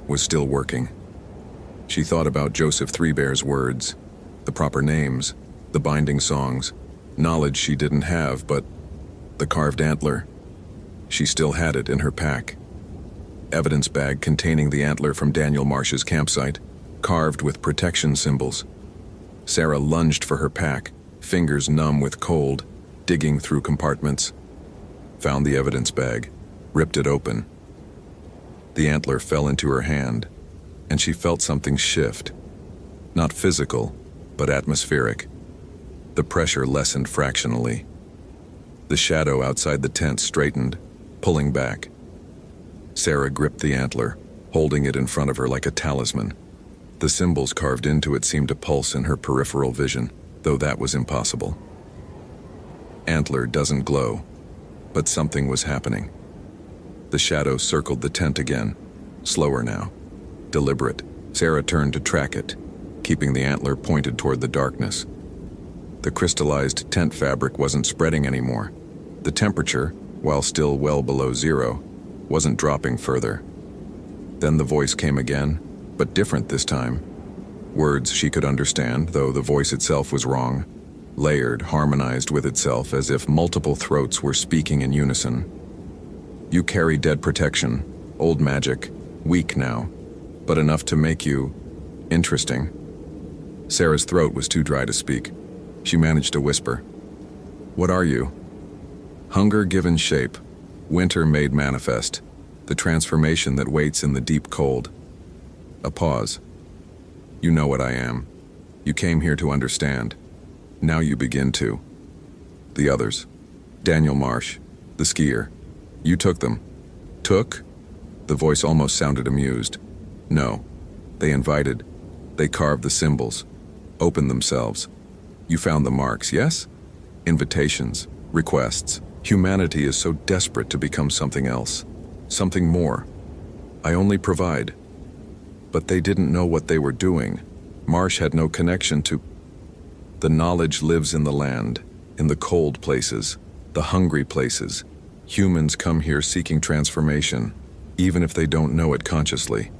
was still working. She thought about Joseph Threebear's words, the proper names, the binding songs, knowledge she didn't have, but the carved antler. She still had it in her pack. Evidence bag containing the antler from Daniel Marsh's campsite, carved with protection symbols. Sarah lunged for her pack, fingers numb with cold, digging through compartments. Found the evidence bag, ripped it open. The antler fell into her hand, and she felt something shift. Not physical, but atmospheric. The pressure lessened fractionally. The shadow outside the tent straightened, pulling back. Sarah gripped the antler, holding it in front of her like a talisman. The symbols carved into it seemed to pulse in her peripheral vision, though that was impossible. Antler doesn't glow, but something was happening. The shadow circled the tent again, slower now, deliberate. Sarah turned to track it, keeping the antler pointed toward the darkness. The crystallized tent fabric wasn't spreading anymore. The temperature, while still well below zero, wasn't dropping further. Then the voice came again, but different this time. Words she could understand, though the voice itself was wrong, layered, harmonized with itself as if multiple throats were speaking in unison. You carry dead protection, old magic, weak now, but enough to make you interesting. Sarah's throat was too dry to speak. She managed to whisper. What are you? Hunger given shape, winter made manifest, the transformation that waits in the deep cold. A pause. You know what I am. You came here to understand. Now you begin to. The others. Daniel Marsh, the skier. You took them. Took? The voice almost sounded amused. No. They invited. They carved the symbols. Opened themselves. You found the marks, yes? Invitations. Requests. Humanity is so desperate to become something else. Something more. I only provide. But they didn't know what they were doing. Marsh had no connection to... The knowledge lives in the land, in the cold places, the hungry places. Humans come here seeking transformation, even if they don't know it consciously.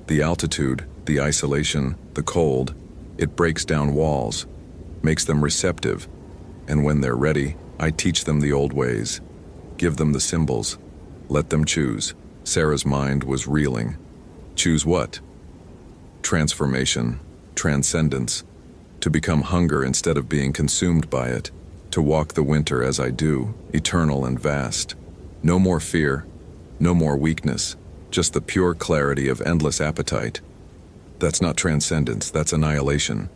The altitude, the isolation, the cold, it breaks down walls, makes them receptive, and when they're ready, I teach them the old ways. Give them the symbols. Let them choose. Sarah's mind was reeling. Choose what? Transformation, transcendence, to become hunger instead of being consumed by it, to walk the winter as I do, eternal and vast. No more fear, no more weakness, just the pure clarity of endless appetite. That's not transcendence, that's annihilation.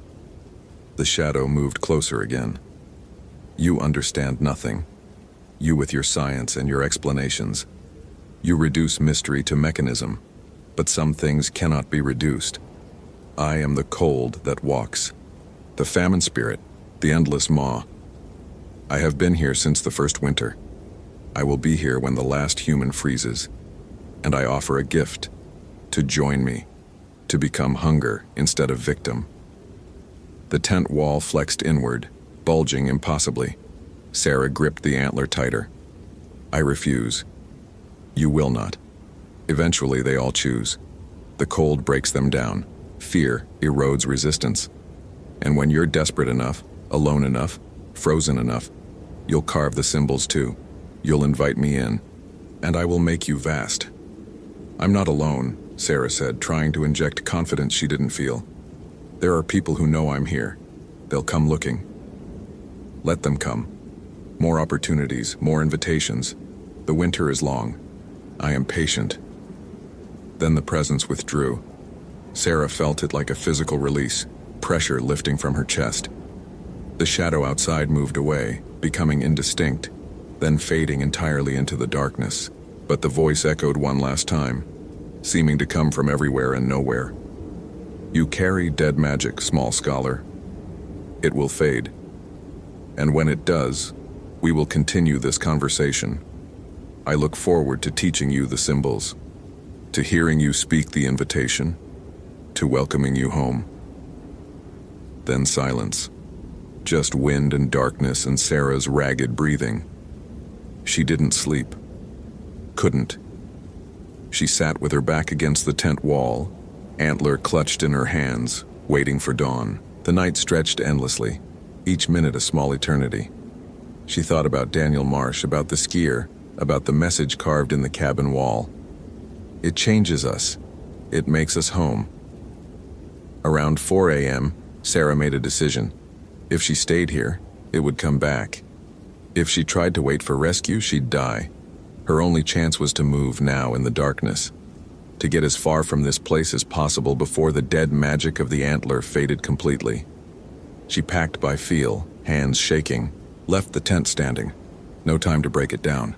The shadow moved closer again. You understand nothing. You with your science and your explanations. You reduce mystery to mechanism, but some things cannot be reduced. I am the cold that walks, the famine spirit, the endless maw. I have been here since the first winter. I will be here when the last human freezes, and I offer a gift, to join me, to become hunger instead of victim. The tent wall flexed inward, bulging impossibly. Sarah gripped the antler tighter. I refuse. You will not. Eventually they all choose. The cold breaks them down. Fear erodes resistance. And when you're desperate enough, alone enough, frozen enough, you'll carve the symbols too. You'll invite me in, and I will make you vast. I'm not alone, Sarah said, trying to inject confidence she didn't feel. There are people who know I'm here. They'll come looking. Let them come. More opportunities, more invitations. The winter is long. I am patient. Then the presence withdrew. Sarah felt it like a physical release, pressure lifting from her chest. The shadow outside moved away, becoming indistinct, then fading entirely into the darkness. But the voice echoed one last time, seeming to come from everywhere and nowhere. "You carry dead magic, small scholar. It will fade. And when it does, we will continue this conversation. I look forward to teaching you the symbols, to hearing you speak the invitation, to welcoming you home." Then silence. Just wind and darkness and Sarah's ragged breathing. She didn't sleep. Couldn't. She sat with her back against the tent wall, antler clutched in her hands, waiting for dawn. The night stretched endlessly, each minute a small eternity. She thought about Daniel Marsh, about the skier, about the message carved in the cabin wall. It changes us. It makes us home. Around 4 a.m., Sarah made a decision. If she stayed here, it would come back. If she tried to wait for rescue, she'd die. Her only chance was to move now in the darkness, to get as far from this place as possible before the dead magic of the antler faded completely. She packed by feel, hands shaking, left the tent standing. No time to break it down.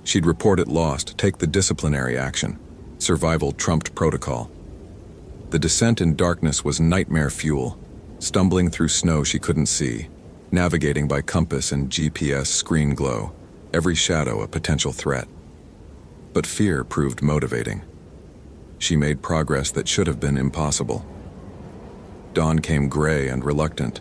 She'd report it lost, take the disciplinary action. Survival trumped protocol. The descent in darkness was nightmare fuel, stumbling through snow she couldn't see, navigating by compass and GPS screen glow, every shadow a potential threat. But fear proved motivating. She made progress that should have been impossible. Dawn came gray and reluctant.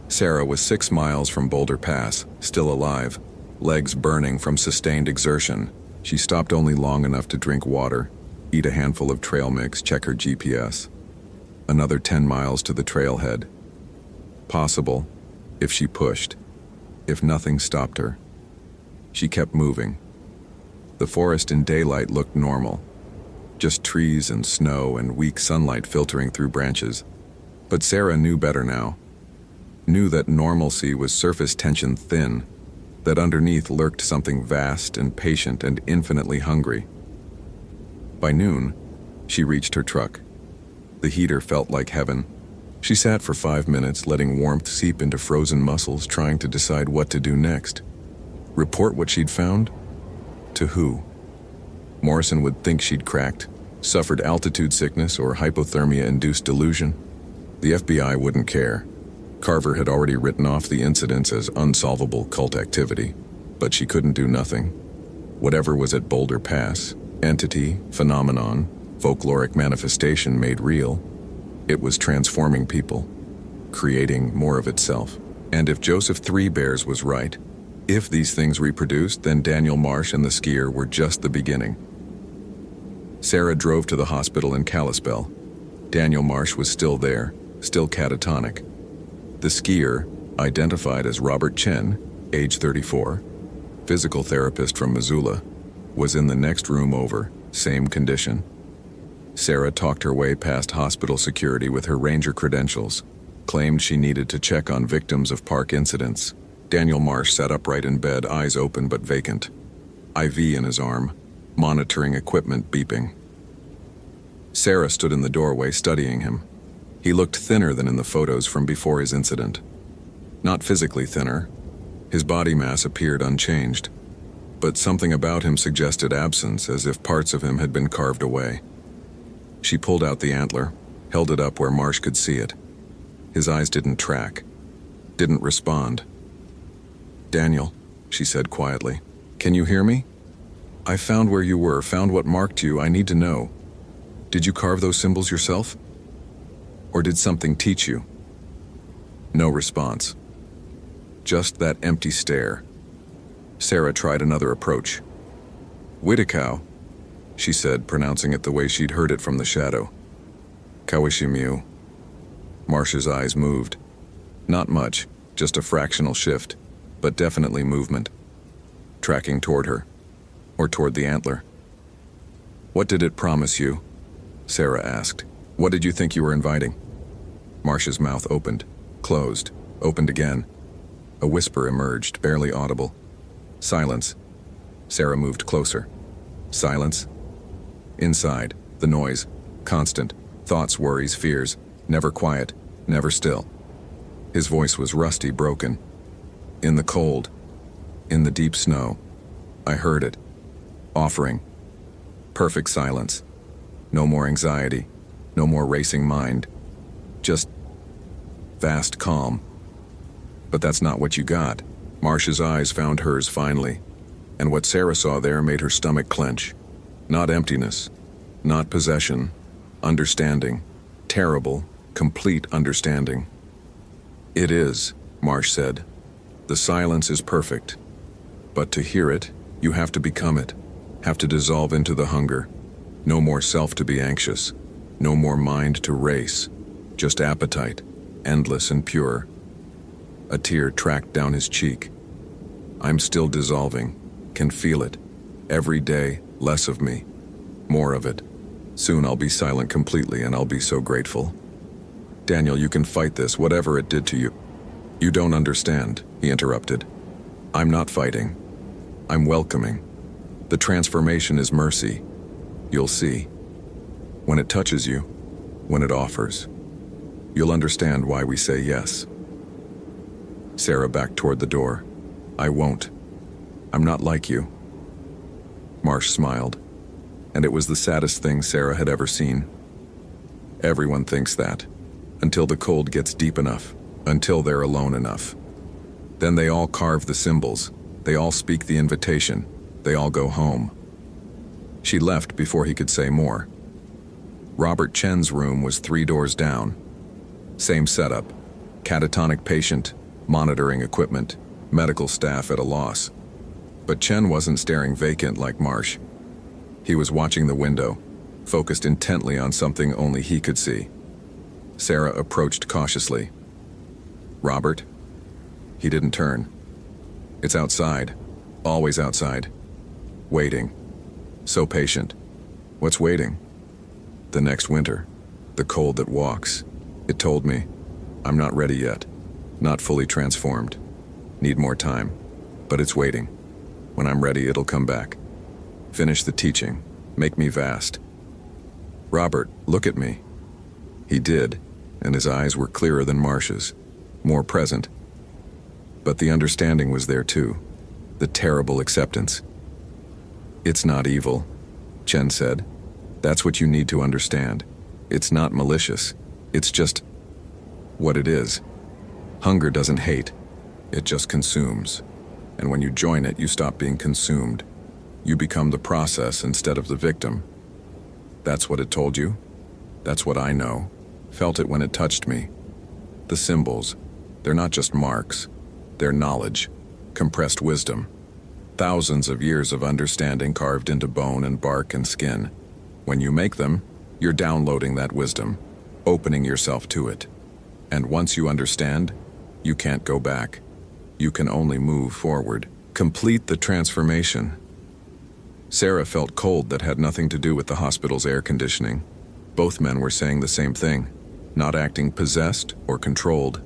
Sarah was 6 miles from Boulder Pass, still alive, legs burning from sustained exertion. She stopped only long enough to drink water, eat a handful of trail mix, check her GPS. Another 10 miles to the trailhead. Possible, if she pushed, if nothing stopped her. She kept moving. The forest in daylight looked normal, just trees and snow and weak sunlight filtering through branches. But Sarah knew better now. Knew that normalcy was surface tension thin, that underneath lurked something vast and patient and infinitely hungry. By noon, she reached her truck. The heater felt like heaven. She sat for 5 minutes, letting warmth seep into frozen muscles, trying to decide what to do next. Report what she'd found? To who? Morrison would think she'd cracked, suffered altitude sickness or hypothermia-induced delusion. The FBI wouldn't care. Carver had already written off the incidents as unsolvable cult activity, but she couldn't do nothing. Whatever was at Boulder Pass, entity, phenomenon, folkloric manifestation made real, it was transforming people, creating more of itself. And if Joseph Three Bears was right, if these things reproduced, then Daniel Marsh and the skier were just the beginning. Sarah drove to the hospital in Kalispell. Daniel Marsh was still there, still catatonic. The skier, identified as Robert Chen, age 34, physical therapist from Missoula, was in the next room over, same condition. Sarah talked her way past hospital security with her ranger credentials, claimed she needed to check on victims of park incidents. Daniel Marsh sat upright in bed, eyes open but vacant. IV in his arm, monitoring equipment beeping. Sarah stood in the doorway studying him. He looked thinner than in the photos from before his incident. Not physically thinner. His body mass appeared unchanged. But something about him suggested absence, as if parts of him had been carved away. She pulled out the antler, held it up where Marsh could see it. His eyes didn't track, didn't respond. "Daniel," she said quietly, "can you hear me? I found where you were, found what marked you. I need to know. Did you carve those symbols yourself? Or did something teach you?" No response. Just that empty stare. Sarah tried another approach. "Witikow," she said, pronouncing it the way she'd heard it from the shadow. "Kawishimiu." Marsh's eyes moved. Not much, just a fractional shift, but definitely movement. Tracking toward her, or toward the antler. "What did it promise you?" Sarah asked. "What did you think you were inviting?" Marsh's mouth opened, closed, opened again. A whisper emerged, barely audible. Silence. Sarah moved closer. Silence. Inside, the noise, constant, Thoughts, worries, fears, never quiet, never still. His voice was rusty, broken. In the cold, in the deep snow, I heard it, offering. Perfect silence. No more anxiety, no more racing mind. Just vast calm. But that's not what you got. Marsh's eyes found hers finally, and what Sarah saw there made her stomach clench. Not emptiness, not possession, understanding. Terrible, complete understanding. It is, Marsh said. The silence is perfect. But to hear it, you have to become it, have to dissolve into the hunger. No more self to be anxious, no more mind to race, just appetite, endless and pure. A tear tracked down his cheek. I'm still dissolving, can feel it. Every day, less of me, more of it. Soon I'll be silent completely and I'll be so grateful. Daniel, you can fight this, whatever it did to you. You don't understand, he interrupted. I'm not fighting. I'm welcoming. The transformation is mercy. You'll see. When it touches you, when it offers, you'll understand why we say yes. Sarah backed toward the door. I won't. I'm not like you. Marsh smiled, and it was the saddest thing Sarah had ever seen. Everyone thinks that, until the cold gets deep enough, until they're alone enough. Then they all carve the symbols, they all speak the invitation, they all go home. She left before he could say more. Robert Chen's room was 3 doors down. Same setup, catatonic patient, monitoring equipment, medical staff at a loss. But Chen wasn't staring vacant like Marsh. He was watching the window, focused intently on something only he could see. Sarah approached cautiously. Robert? He didn't turn. It's outside, always outside. Waiting. So patient. What's waiting? The next winter. The cold that walks. It told me, I'm not ready yet. Not fully transformed. Need more time. But it's waiting. When I'm ready, it'll come back. Finish the teaching. Make me vast. Robert, look at me. He did, and his eyes were clearer than Marsh's. More present. But the understanding was there too. The terrible acceptance. It's not evil, Chen said. That's what you need to understand. It's not malicious. It's just what it is. Hunger doesn't hate. It just consumes. And when you join it, you stop being consumed. You become the process instead of the victim. That's what it told you? That's what I know. Felt it when it touched me. The symbols, they're not just marks. They're knowledge, compressed wisdom. Thousands of years of understanding carved into bone and bark and skin. When you make them, you're downloading that wisdom, opening yourself to it. And once you understand, you can't go back. You can only move forward. Complete the transformation. Sarah felt cold that had nothing to do with the hospital's air conditioning. Both men were saying the same thing, not acting possessed or controlled,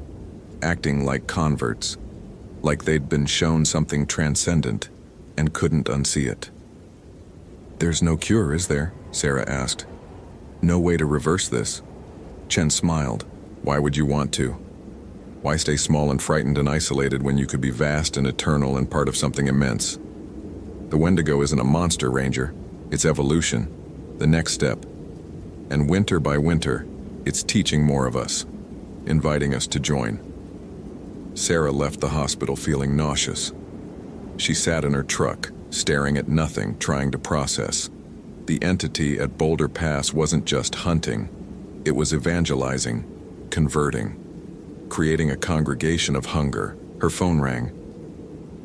acting like converts, like they'd been shown something transcendent and couldn't unsee it. There's no cure, is there? Sarah asked. No way to reverse this. Chen smiled. Why would you want to? Why stay small and frightened and isolated when you could be vast and eternal and part of something immense? The Wendigo isn't a monster, Ranger. It's evolution, the next step. And winter by winter, it's teaching more of us, inviting us to join. Sarah left the hospital feeling nauseous. She sat in her truck, staring at nothing, trying to process. The entity at Boulder Pass wasn't just hunting. It was evangelizing, converting, creating a congregation of hunger. Her phone rang.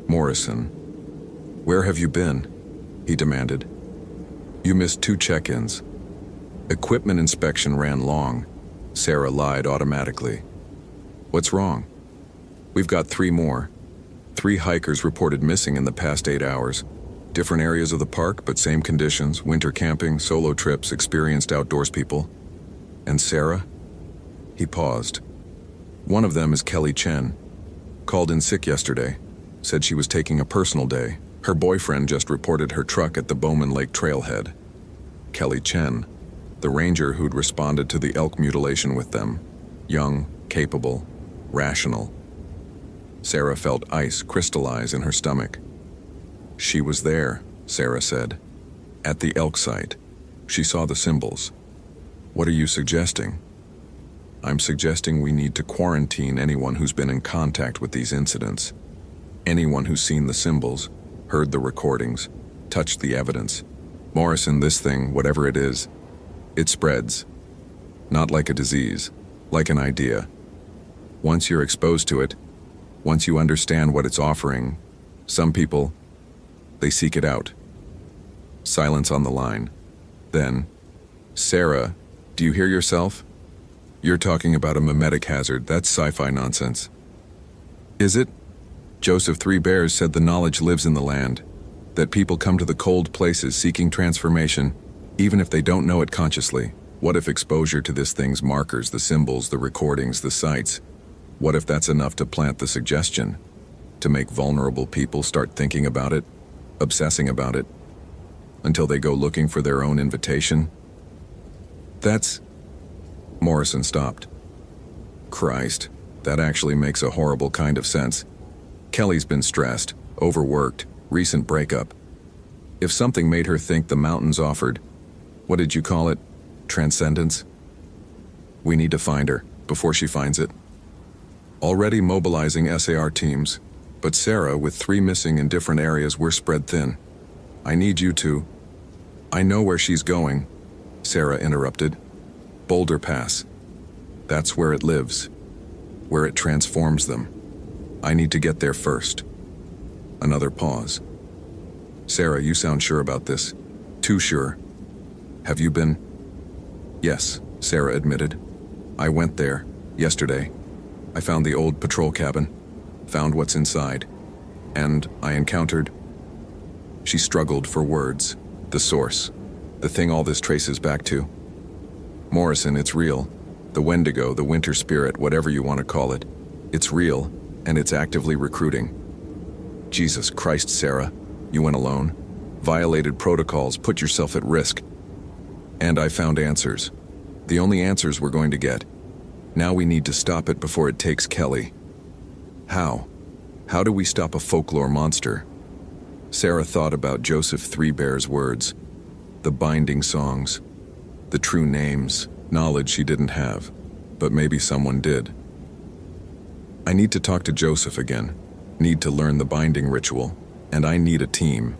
Morrison. Where have you been? He demanded. You missed 2 check-ins. Equipment inspection ran long. Sarah lied automatically. What's wrong? We've got 3 more. 3 hikers reported missing in the past 8 hours. Different areas of the park, but same conditions, winter camping, solo trips, experienced outdoors people. And Sarah? He paused. One of them is Kelly Chen. Called in sick yesterday. Said she was taking a personal day. Her boyfriend just reported her truck at the Bowman Lake trailhead. Kelly Chen. the ranger who'd responded to the elk mutilation with them. Young, capable, rational. Sarah felt ice crystallize in her stomach. She was there, Sarah said. At the elk site. She saw the symbols. What are you suggesting? I'm suggesting we need to quarantine anyone who's been in contact with these incidents. Anyone who's seen the symbols, heard the recordings, touched the evidence. Morrison, this thing, whatever it is, it spreads. Not like a disease, like an idea. Once you're exposed to it, once you understand what it's offering, some people, they seek it out. Silence on the line. Then, Sarah, do you hear yourself? You're talking about a mimetic hazard. That's sci-fi nonsense. Is it? Joseph Three Bears said the knowledge lives in the land, that people come to the cold places seeking transformation, even if they don't know it consciously. What if exposure to this thing's markers, the symbols, the recordings, the sites? What if that's enough to plant the suggestion? To make vulnerable people start thinking about it, obsessing about it, until they go looking for their own invitation? That's... Morrison stopped. Christ, that actually makes a horrible kind of sense. Kelly's been stressed, overworked, recent breakup. If something made her think the mountains offered, what did you call it? Transcendence? We need to find her, before she finds it. Already mobilizing SAR teams, but Sarah, with 3 missing in different areas, we're spread thin. I need you to... I know where she's going, Sarah interrupted. Boulder Pass. That's where it lives, where it transforms them. I need to get there first. Another pause. Sarah, you sound sure about this. Too sure. Have you been? Yes, Sarah admitted. I went there, yesterday. I found the old patrol cabin, found what's inside, and I encountered... She struggled for words. The source. The thing all this traces back to. Morrison, it's real. The Wendigo, the winter spirit, whatever you want to call it. It's real, and it's actively recruiting. Jesus Christ, Sarah. You went alone. Violated protocols, put yourself at risk. And I found answers. The only answers we're going to get. Now we need to stop it before it takes Kelly. How? How do we stop a folklore monster? Sarah thought about Joseph Three Bears' words. The binding songs. The true names, knowledge she didn't have, but maybe someone did. I need to talk to Joseph again, need to learn the binding ritual, and I need a team.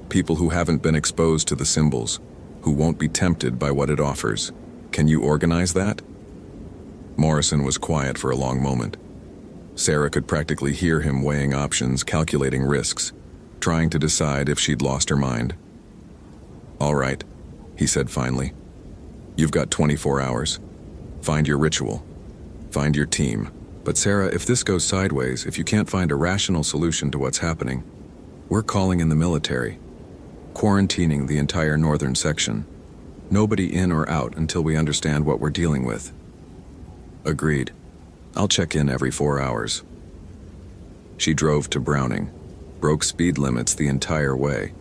People who haven't been exposed to the symbols, who won't be tempted by what it offers. Can you organize that? Morrison was quiet for a long moment. Sarah could practically hear him weighing options, calculating risks, trying to decide if she'd lost her mind. All right, he said finally. You've got 24 hours. Find your ritual. Find your team. But Sarah, if this goes sideways, if you can't find a rational solution to what's happening, we're calling in the military. Quarantining the entire northern section. Nobody in or out until we understand what we're dealing with. Agreed. I'll check in every 4 hours. She drove to Browning, broke speed limits the entire way.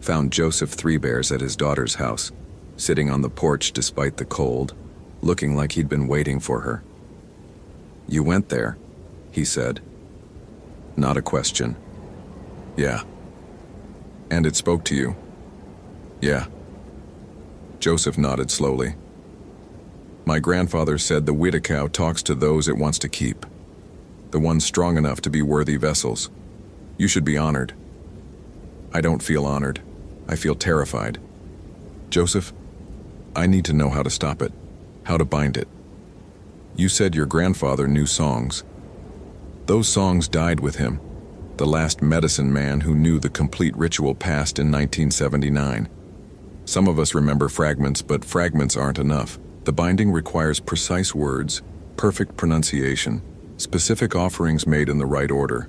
Found Joseph Three Bears at his daughter's house, sitting on the porch despite the cold, looking like he'd been waiting for her. You went there, he said. Not a question. Yeah. And it spoke to you. Yeah. Joseph nodded slowly. My grandfather said the Widow talks to those it wants to keep. The ones strong enough to be worthy vessels. You should be honored. I don't feel honored. I feel terrified. Joseph, I need to know how to stop it, how to bind it. You said your grandfather knew songs. Those songs died with him, the last medicine man who knew the complete ritual passed in 1979. Some of us remember fragments, but fragments aren't enough. The binding requires precise words, perfect pronunciation, specific offerings made in the right order.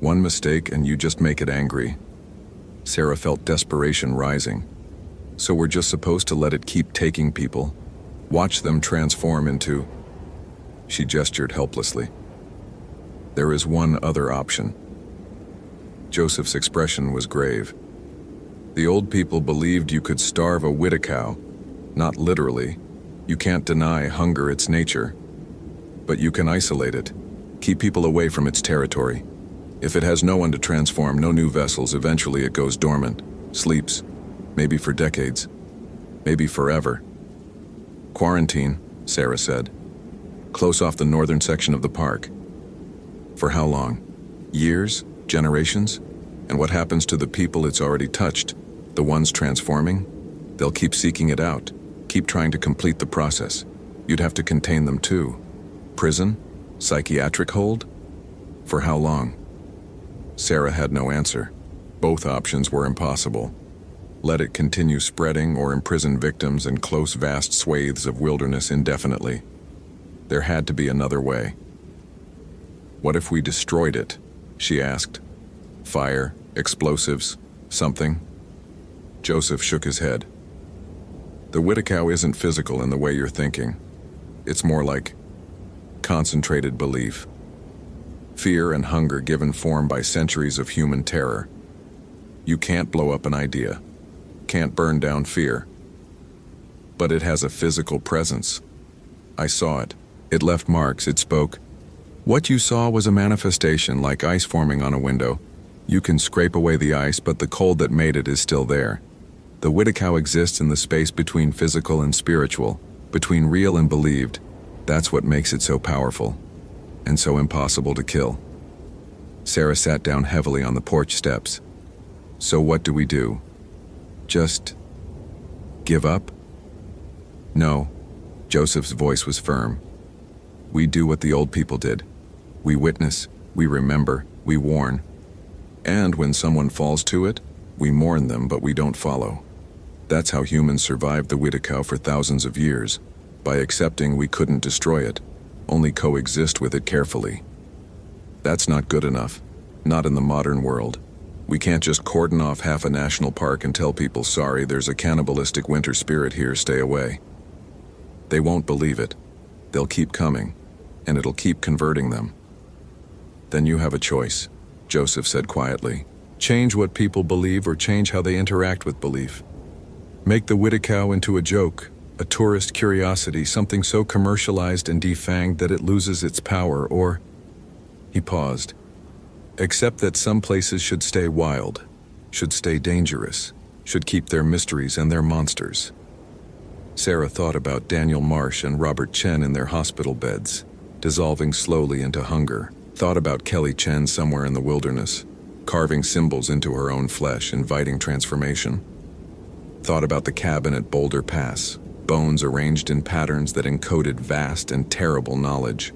One mistake and you just make it angry. Sarah felt desperation rising. So we're just supposed to let it keep taking people, watch them transform into... She gestured helplessly. There is one other option. Joseph's expression was grave. The old people believed you could starve a widow, Not literally. You can't deny hunger its nature. But you can isolate it. Keep people away from its territory. If it has no one to transform, no new vessels, eventually it goes dormant, sleeps, maybe for decades, maybe forever. Quarantine, Sarah said. Close off the northern section of the park. For how long? Years? Generations? And what happens to the people it's already touched? The ones transforming? They'll keep seeking it out, keep trying to complete the process. You'd have to contain them too. Prison? Psychiatric hold? For how long? Sarah had no answer. Both options were impossible. Let it continue spreading or imprison victims in close, vast swathes of wilderness indefinitely. There had to be another way. What if we destroyed it? She asked. Fire, explosives, something? Joseph shook his head. The Wittikow isn't physical in the way you're thinking. It's more like concentrated belief. Fear and hunger given form by centuries of human terror. You can't blow up an idea, can't burn down fear. But it has a physical presence. I saw it. It left marks, it spoke. What you saw was a manifestation like ice forming on a window. You can scrape away the ice, but the cold that made it is still there. The Wittikow exists in the space between physical and spiritual, between real and believed. That's what makes it so powerful, and so impossible to kill. Sarah sat down heavily on the porch steps. So what do we do? Just give up? No. Joseph's voice was firm. We do what the old people did. We witness, we remember, we warn. And when someone falls to it, we mourn them, but we don't follow. That's how humans survived the Wittikow for thousands of years, by accepting we couldn't destroy it, only coexist with it carefully. That's not good enough, not in the modern world. We can't just cordon off half a national park and tell people, sorry, there's a cannibalistic winter spirit here, stay away. They won't believe it. They'll keep coming, and it'll keep converting them. Then you have a choice, Joseph said quietly. Change what people believe or change how they interact with belief. Make the Wittikow into a joke, a tourist curiosity, something so commercialized and defanged that it loses its power, or... He paused. Accept that some places should stay wild, should stay dangerous, should keep their mysteries and their monsters. Sarah thought about Daniel Marsh and Robert Chen in their hospital beds, dissolving slowly into hunger. Thought about Kelly Chen somewhere in the wilderness, carving symbols into her own flesh, inviting transformation. Thought about the cabin at Boulder Pass, bones arranged in patterns that encoded vast and terrible knowledge.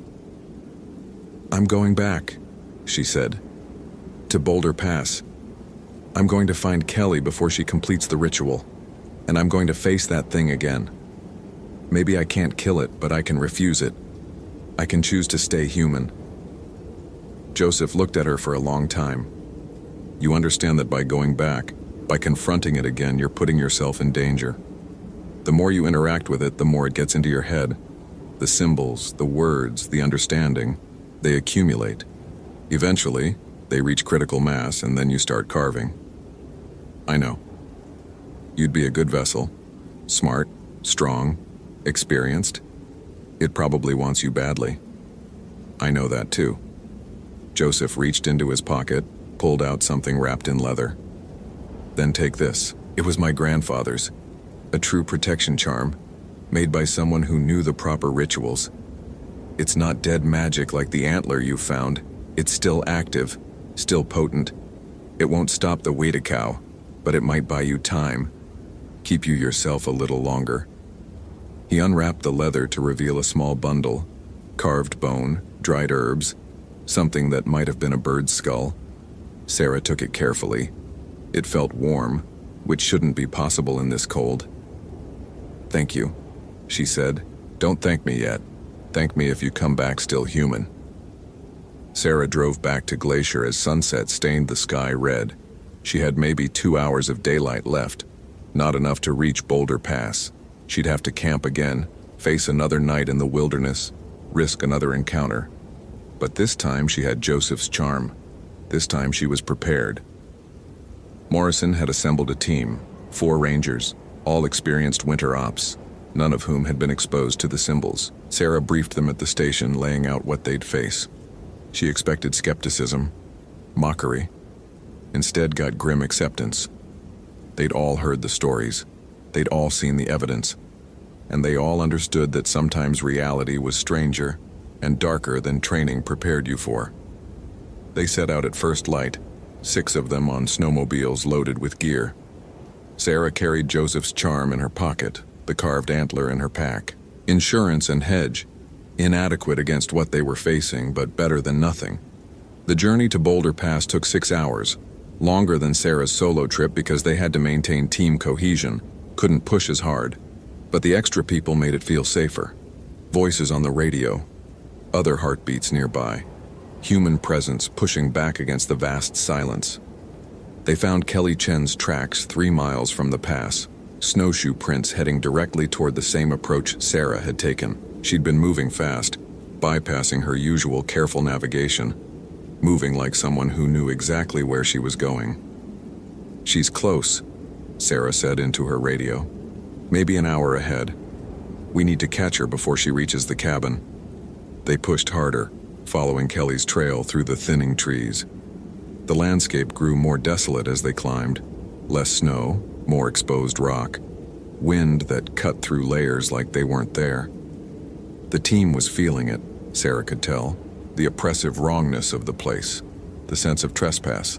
I'm going back, she said, to Boulder Pass. I'm going to find Kelly before she completes the ritual, and I'm going to face that thing again. Maybe I can't kill it, but I can refuse it. I can choose to stay human. Joseph looked at her for a long time. You understand that by going back, by confronting it again, you're putting yourself in danger. The more you interact with it, the more it gets into your head. The symbols, the words, the understanding, they accumulate. Eventually, they reach critical mass, and then you start carving. I know. You'd be a good vessel. Smart, strong, experienced. It probably wants you badly. I know that too. Joseph reached into his pocket, pulled out something wrapped in leather. Then take this. It was my grandfather's. A true protection charm, made by someone who knew the proper rituals. It's not dead magic like the antler you found. It's still active, still potent. It won't stop the Wittikow, but it might buy you time. Keep you yourself a little longer. He unwrapped the leather to reveal a small bundle. Carved bone, dried herbs, something that might have been a bird's skull. Sarah took it carefully. It felt warm, which shouldn't be possible in this cold. Thank you, she said. Don't thank me yet. Thank me if you come back still human. Sarah drove back to Glacier as sunset stained the sky red. She had maybe 2 hours of daylight left, not enough to reach Boulder Pass. She'd have to camp again, face another night in the wilderness, risk another encounter. But this time she had Joseph's charm. This time she was prepared. Morrison had assembled a team, 4 rangers, all experienced winter ops. none of whom had been exposed to the symbols. Sarah briefed them at the station, laying out what they'd face. She expected skepticism, mockery, instead got grim acceptance. They'd all heard the stories, they'd all seen the evidence, and they all understood that sometimes reality was stranger and darker than training prepared you for. They set out at first light, 6 of them on snowmobiles loaded with gear. Sarah carried Joseph's charm in her pocket, the carved antler in her pack. Insurance and hedge, inadequate against what they were facing, but better than nothing. The journey to Boulder Pass took 6 hours, longer than Sarah's solo trip because they had to maintain team cohesion, couldn't push as hard. But the extra people made it feel safer. Voices on the radio, other heartbeats nearby, human presence pushing back against the vast silence. They found Kelly Chen's tracks 3 miles from the pass, snowshoe prints heading directly toward the same approach Sarah had taken. She'd been moving fast, bypassing her usual careful navigation, moving like someone who knew exactly where she was going. "She's close," Sarah said into her radio. "Maybe an hour ahead. We need to catch her before she reaches the cabin." They pushed harder, following Kelly's trail through the thinning trees. The landscape grew more desolate as they climbed. Less snow, more exposed rock, wind that cut through layers like they weren't there. The team was feeling it, Sarah could tell, the oppressive wrongness of the place, the sense of trespass.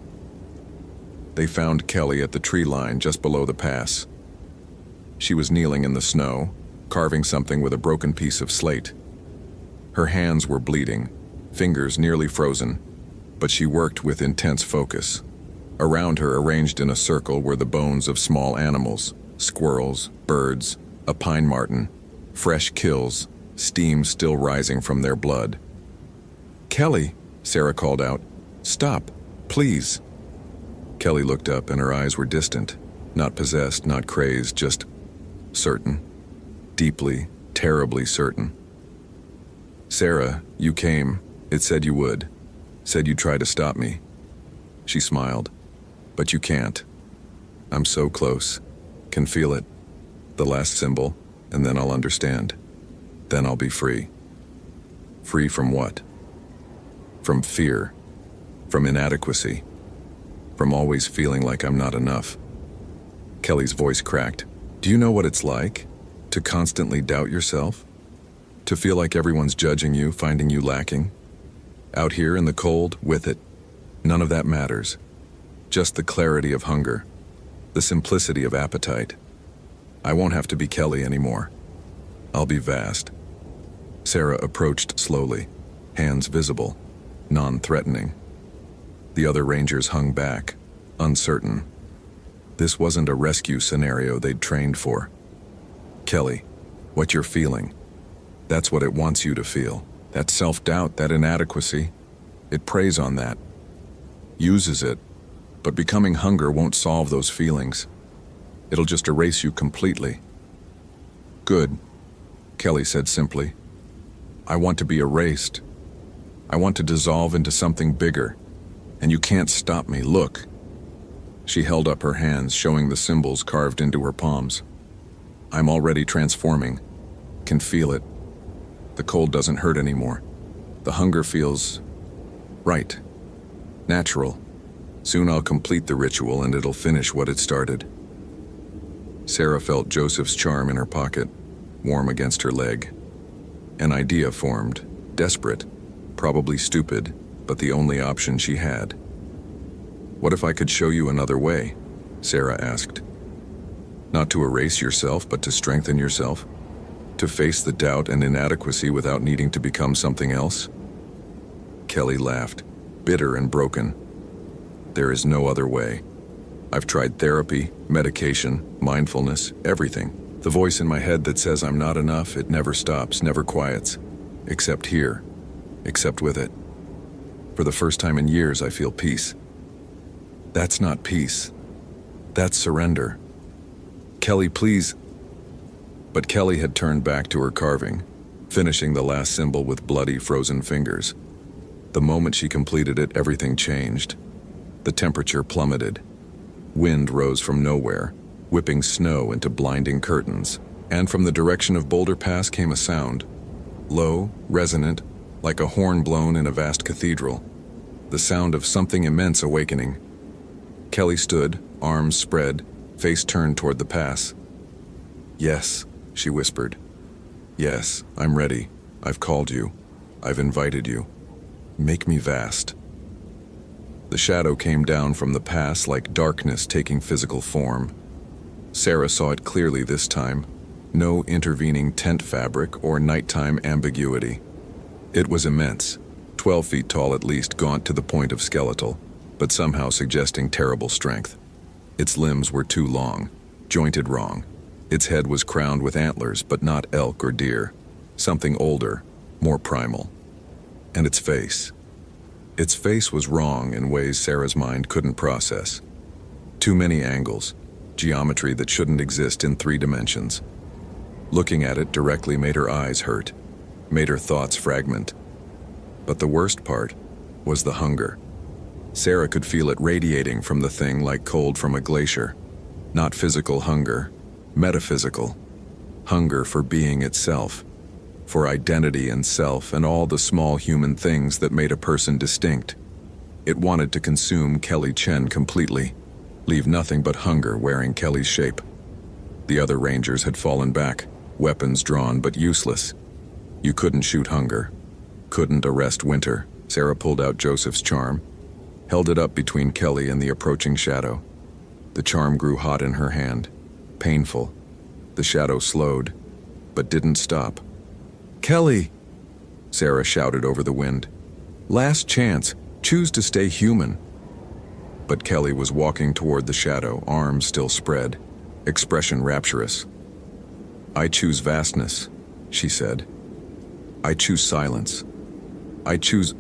They found Kelly at the tree line just below the pass. She was kneeling in the snow, carving something with a broken piece of slate. Her hands were bleeding, fingers nearly frozen, but she worked with intense focus. Around her, arranged in a circle, were the bones of small animals, squirrels, birds, a pine marten, fresh kills, steam still rising from their blood. "Kelly," Sarah called out, "stop, please." Kelly looked up and her eyes were distant, not possessed, not crazed, just certain, deeply, terribly certain. "Sarah, you came. It said you would. Said you'd try to stop me." She smiled. "But you can't. I'm so close. Can feel it. The last symbol, and then I'll understand. Then I'll be free." Free from what? From fear. From inadequacy. From always feeling like I'm not enough. Kelly's voice cracked. "Do you know what it's like? To constantly doubt yourself? To feel like everyone's judging you, finding you lacking? Out here in the cold, with it, none of that matters. Just the clarity of hunger, the simplicity of appetite. I won't have to be Kelly anymore. I'll be vast." Sarah approached slowly, hands visible, non-threatening. The other rangers hung back, uncertain. This wasn't a rescue scenario they'd trained for. "Kelly, what you're feeling, that's what it wants you to feel. That self-doubt, that inadequacy, it preys on that, uses it, but becoming hunger won't solve those feelings. It'll just erase you completely." "Good," Kelly said simply. "I want to be erased. I want to dissolve into something bigger, and you can't stop me. Look." She held up her hands, showing the symbols carved into her palms. "I'm already transforming. Can feel it. The cold doesn't hurt anymore. The hunger feels right, natural. Soon I'll complete the ritual and it'll finish what it started." Sarah felt Joseph's charm in her pocket, warm against her leg. An idea formed, desperate, probably stupid, but the only option she had. "What if I could show you another way?" Sarah asked. "Not to erase yourself, but to strengthen yourself? To face the doubt and inadequacy without needing to become something else?" Kelly laughed, bitter and broken. "There is no other way. I've tried therapy, medication, mindfulness, everything. The voice in my head that says I'm not enough, it never stops, never quiets. Except here. Except with it. For the first time in years, I feel peace. That's not peace. That's surrender. Kelly, please." But Kelly had turned back to her carving, finishing the last symbol with bloody, frozen fingers. The moment she completed it, everything changed. The temperature plummeted. Wind rose from nowhere, whipping snow into blinding curtains, And from the direction of Boulder Pass came a sound, low, resonant, like a horn blown in a vast cathedral. The sound of something immense awakening. Kelly stood, arms spread, face turned toward the pass. "Yes," she whispered. "Yes, I'm ready. I've called you. I've invited you. Make me vast." The shadow came down from the pass like darkness taking physical form. Sarah saw it clearly this time. No intervening tent fabric or nighttime ambiguity. It was immense, 12 feet tall at least, gaunt to the point of skeletal, but somehow suggesting terrible strength. Its limbs were too long, jointed wrong. Its head was crowned with antlers, but not elk or deer. Something older, more primal. And its face. Its face was wrong in ways Sarah's mind couldn't process. Too many angles, geometry that shouldn't exist in 3 dimensions. Looking at it directly made her eyes hurt, made her thoughts fragment. But the worst part was the hunger. Sarah could feel it radiating from the thing like cold from a glacier. Not physical hunger, metaphysical. Hunger for being itself, for identity and self and all the small human things that made a person distinct. It wanted to consume Kelly Chen completely, leave nothing but hunger wearing Kelly's shape. The other rangers had fallen back, weapons drawn but useless. You couldn't shoot hunger, couldn't arrest winter. Sarah pulled out Joseph's charm, held it up between Kelly and the approaching shadow. The charm grew hot in her hand, painful. The shadow slowed, but didn't stop. "Kelly!" Sarah shouted over the wind. "Last chance, choose to stay human." But Kelly was walking toward the shadow, arms still spread, expression rapturous. "I choose vastness," she said. "I choose silence. I choose..."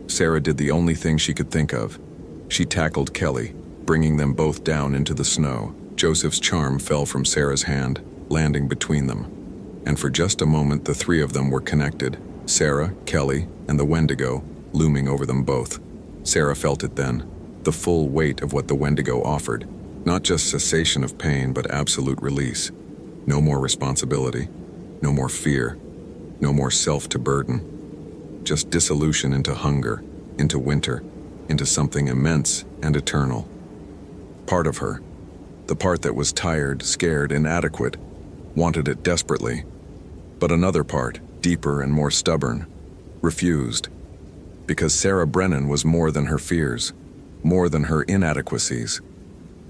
Sarah did the only thing she could think of. She tackled Kelly, bringing them both down into the snow. Joseph's charm fell from Sarah's hand, landing between them. And for just a moment the 3 of them were connected, Sarah, Kelly, and the Wendigo, looming over them both. Sarah felt it then, the full weight of what the Wendigo offered. Not just cessation of pain, but absolute release. No more responsibility, no more fear, no more self to burden. Just dissolution into hunger, into winter, into something immense and eternal. Part of her, the part that was tired, scared, inadequate, wanted it desperately. But another part, deeper and more stubborn, refused. Because Sarah Brennan was more than her fears, more than her inadequacies.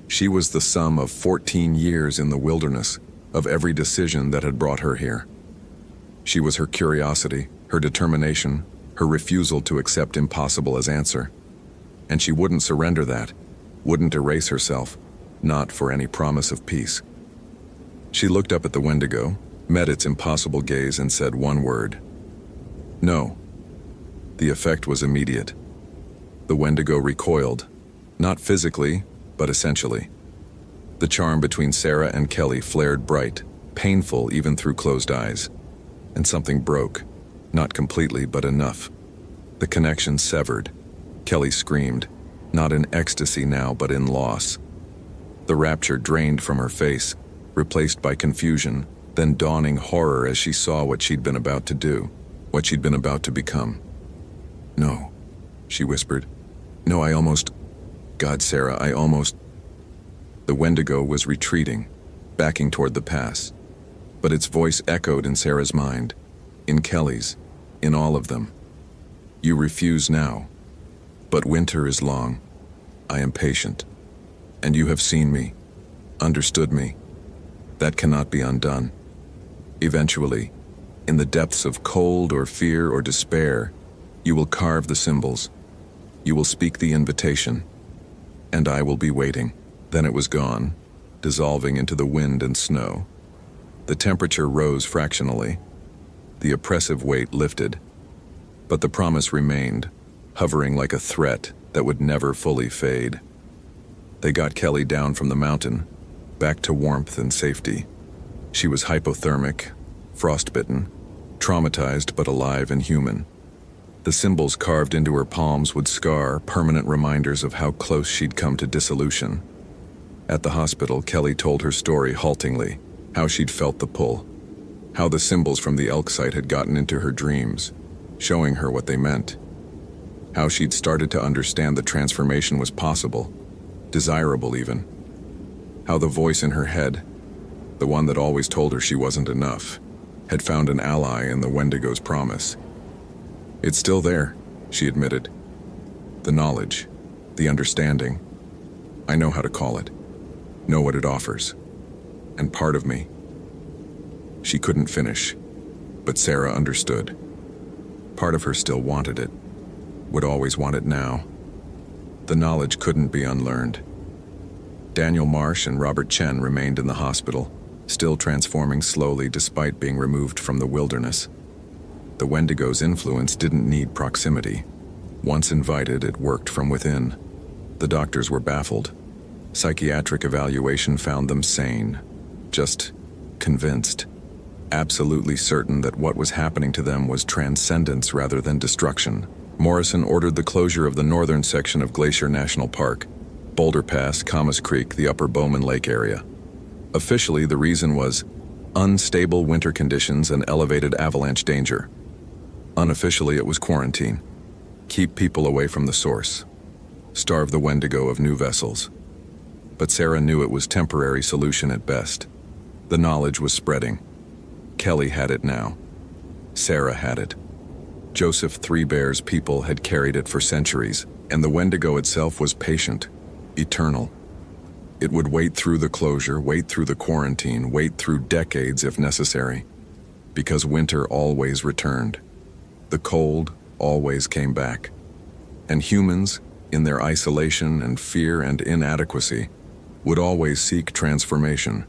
She was the sum of 14 years in the wilderness, of every decision that had brought her here. She was her curiosity, her determination, her refusal to accept impossible as answer. And she wouldn't surrender that, wouldn't erase herself, not for any promise of peace. She looked up at the Wendigo, met its impossible gaze, and said one word. "No." The effect was immediate. The Wendigo recoiled, not physically, but essentially. The charm between Sarah and Kelly flared bright, painful even through closed eyes. And something broke, not completely, but enough. The connection severed. Kelly screamed, not in ecstasy now, but in loss. The rapture drained from her face, replaced by confusion, then dawning horror as she saw what she'd been about to do, what she'd been about to become. "No," she whispered. "No, I almost... God, Sarah, I almost..." The Wendigo was retreating, backing toward the pass. But its voice echoed in Sarah's mind, in Kelly's, in all of them. "You refuse now. But winter is long. I am patient. And you have seen me, understood me. That cannot be undone. Eventually, in the depths of cold or fear or despair, you will carve the symbols. You will speak the invitation. And I will be waiting." Then it was gone, dissolving into the wind and snow. The temperature rose fractionally. The oppressive weight lifted. But the promise remained, hovering like a threat that would never fully fade. They got Kelly down from the mountain, back to warmth and safety. She was hypothermic, frostbitten, traumatized but alive and human. The symbols carved into her palms would scar, permanent reminders of how close she'd come to dissolution. At the hospital, Kelly told her story haltingly, How she'd felt the pull. How the symbols from the elk site had gotten into her dreams, showing her what they meant. How she'd started to understand the transformation was possible, desirable even. How the voice in her head, the one that always told her she wasn't enough, had found an ally in the Wendigo's promise. It's still there, she admitted. The knowledge, the understanding. I know how to call it, know what it offers. And part of me. She couldn't finish, but Sarah understood. Part of her still wanted it, would always want it now. The knowledge couldn't be unlearned. Daniel Marsh and Robert Chen remained in the hospital, still transforming slowly despite being removed from the wilderness. The Wendigo's influence didn't need proximity. Once invited, it worked from within. The doctors were baffled. Psychiatric evaluation found them sane, just convinced, absolutely certain that what was happening to them was transcendence rather than destruction. Morrison ordered the closure of the northern section of Glacier National Park, Boulder Pass, Camas Creek, the upper Bowman Lake area. Officially, the reason was unstable winter conditions and elevated avalanche danger. Unofficially, it was quarantine. Keep people away from the source. Starve the Wendigo of new vessels. But Sarah knew it was temporary solution at best. The knowledge was spreading. Kelly had it now. Sarah had it. Joseph Three Bears' people had carried it for centuries, and the Wendigo itself was patient, eternal. It would wait through the closure, wait through the quarantine, wait through decades if necessary. Because winter always returned. The cold always came back. And humans, in their isolation and fear and inadequacy, would always seek transformation.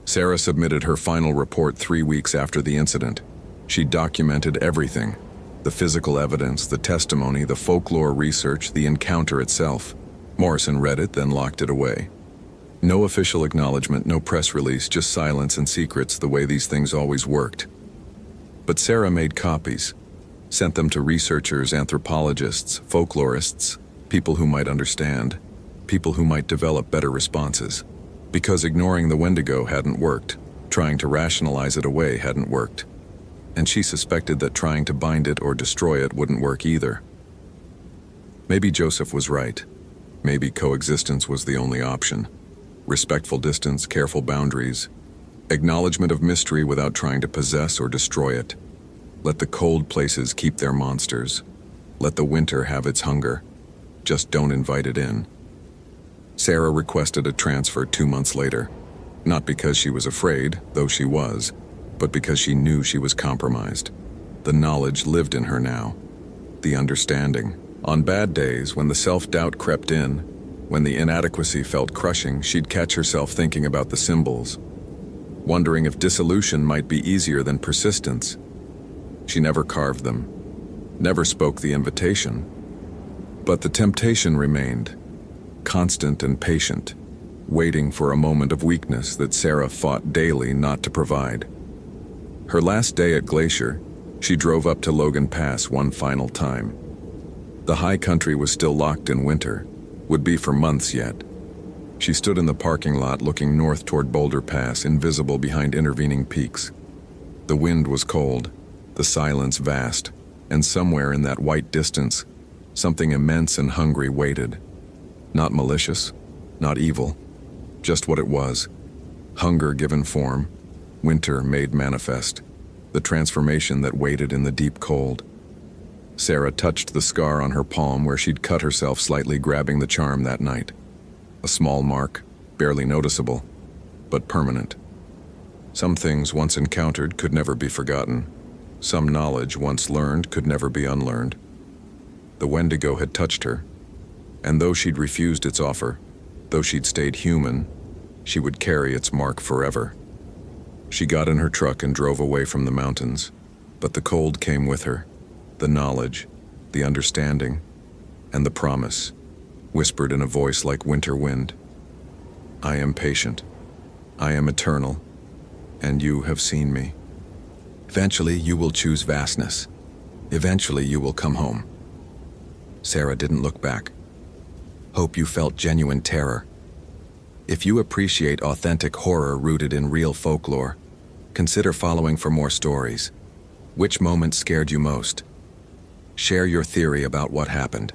Sarah submitted her final report 3 weeks after the incident. She documented everything. The physical evidence, the testimony, the folklore research, the encounter itself. Morrison read it, then locked it away. No official acknowledgement, no press release, just silence and secrets, the way these things always worked. But Sarah made copies, sent them to researchers, anthropologists, folklorists, people who might understand, people who might develop better responses. Because ignoring the Wendigo hadn't worked, trying to rationalize it away hadn't worked. And she suspected that trying to bind it or destroy it wouldn't work either. Maybe Joseph was right. Maybe coexistence was the only option. Respectful distance, careful boundaries, acknowledgement of mystery without trying to possess or destroy it. Let the cold places keep their monsters. Let the winter have its hunger. Just don't invite it in. Sarah requested a transfer 2 months later. Not because she was afraid, though she was, but because she knew she was compromised. The knowledge lived in her now. The understanding. On bad days, when the self-doubt crept in, when the inadequacy felt crushing, she'd catch herself thinking about the symbols, wondering if dissolution might be easier than persistence. She never carved them, never spoke the invitation. But the temptation remained, constant and patient, waiting for a moment of weakness that Sarah fought daily not to provide. Her last day at Glacier, she drove up to Logan Pass one final time. The high country was still locked in winter, would be for months yet. She stood in the parking lot looking north toward Boulder Pass, invisible behind intervening peaks. The wind was cold, the silence vast, and somewhere in that white distance, something immense and hungry waited. Not malicious, not evil, just what it was. Hunger given form, winter made manifest, the transformation that waited in the deep cold. Sarah touched the scar on her palm where she'd cut herself slightly grabbing the charm that night. A small mark, barely noticeable, but permanent. Some things once encountered could never be forgotten. Some knowledge once learned could never be unlearned. The Wendigo had touched her, and though she'd refused its offer, though she'd stayed human, she would carry its mark forever. She got in her truck and drove away from the mountains, but the cold came with her. The knowledge, the understanding, and the promise, whispered in a voice like winter wind. I am patient. I am eternal. And you have seen me. Eventually you will choose vastness. Eventually you will come home. Sarah didn't look back. Hope you felt genuine terror. If you appreciate authentic horror rooted in real folklore, consider following for more stories. Which moment scared you most? Share your theory about what happened.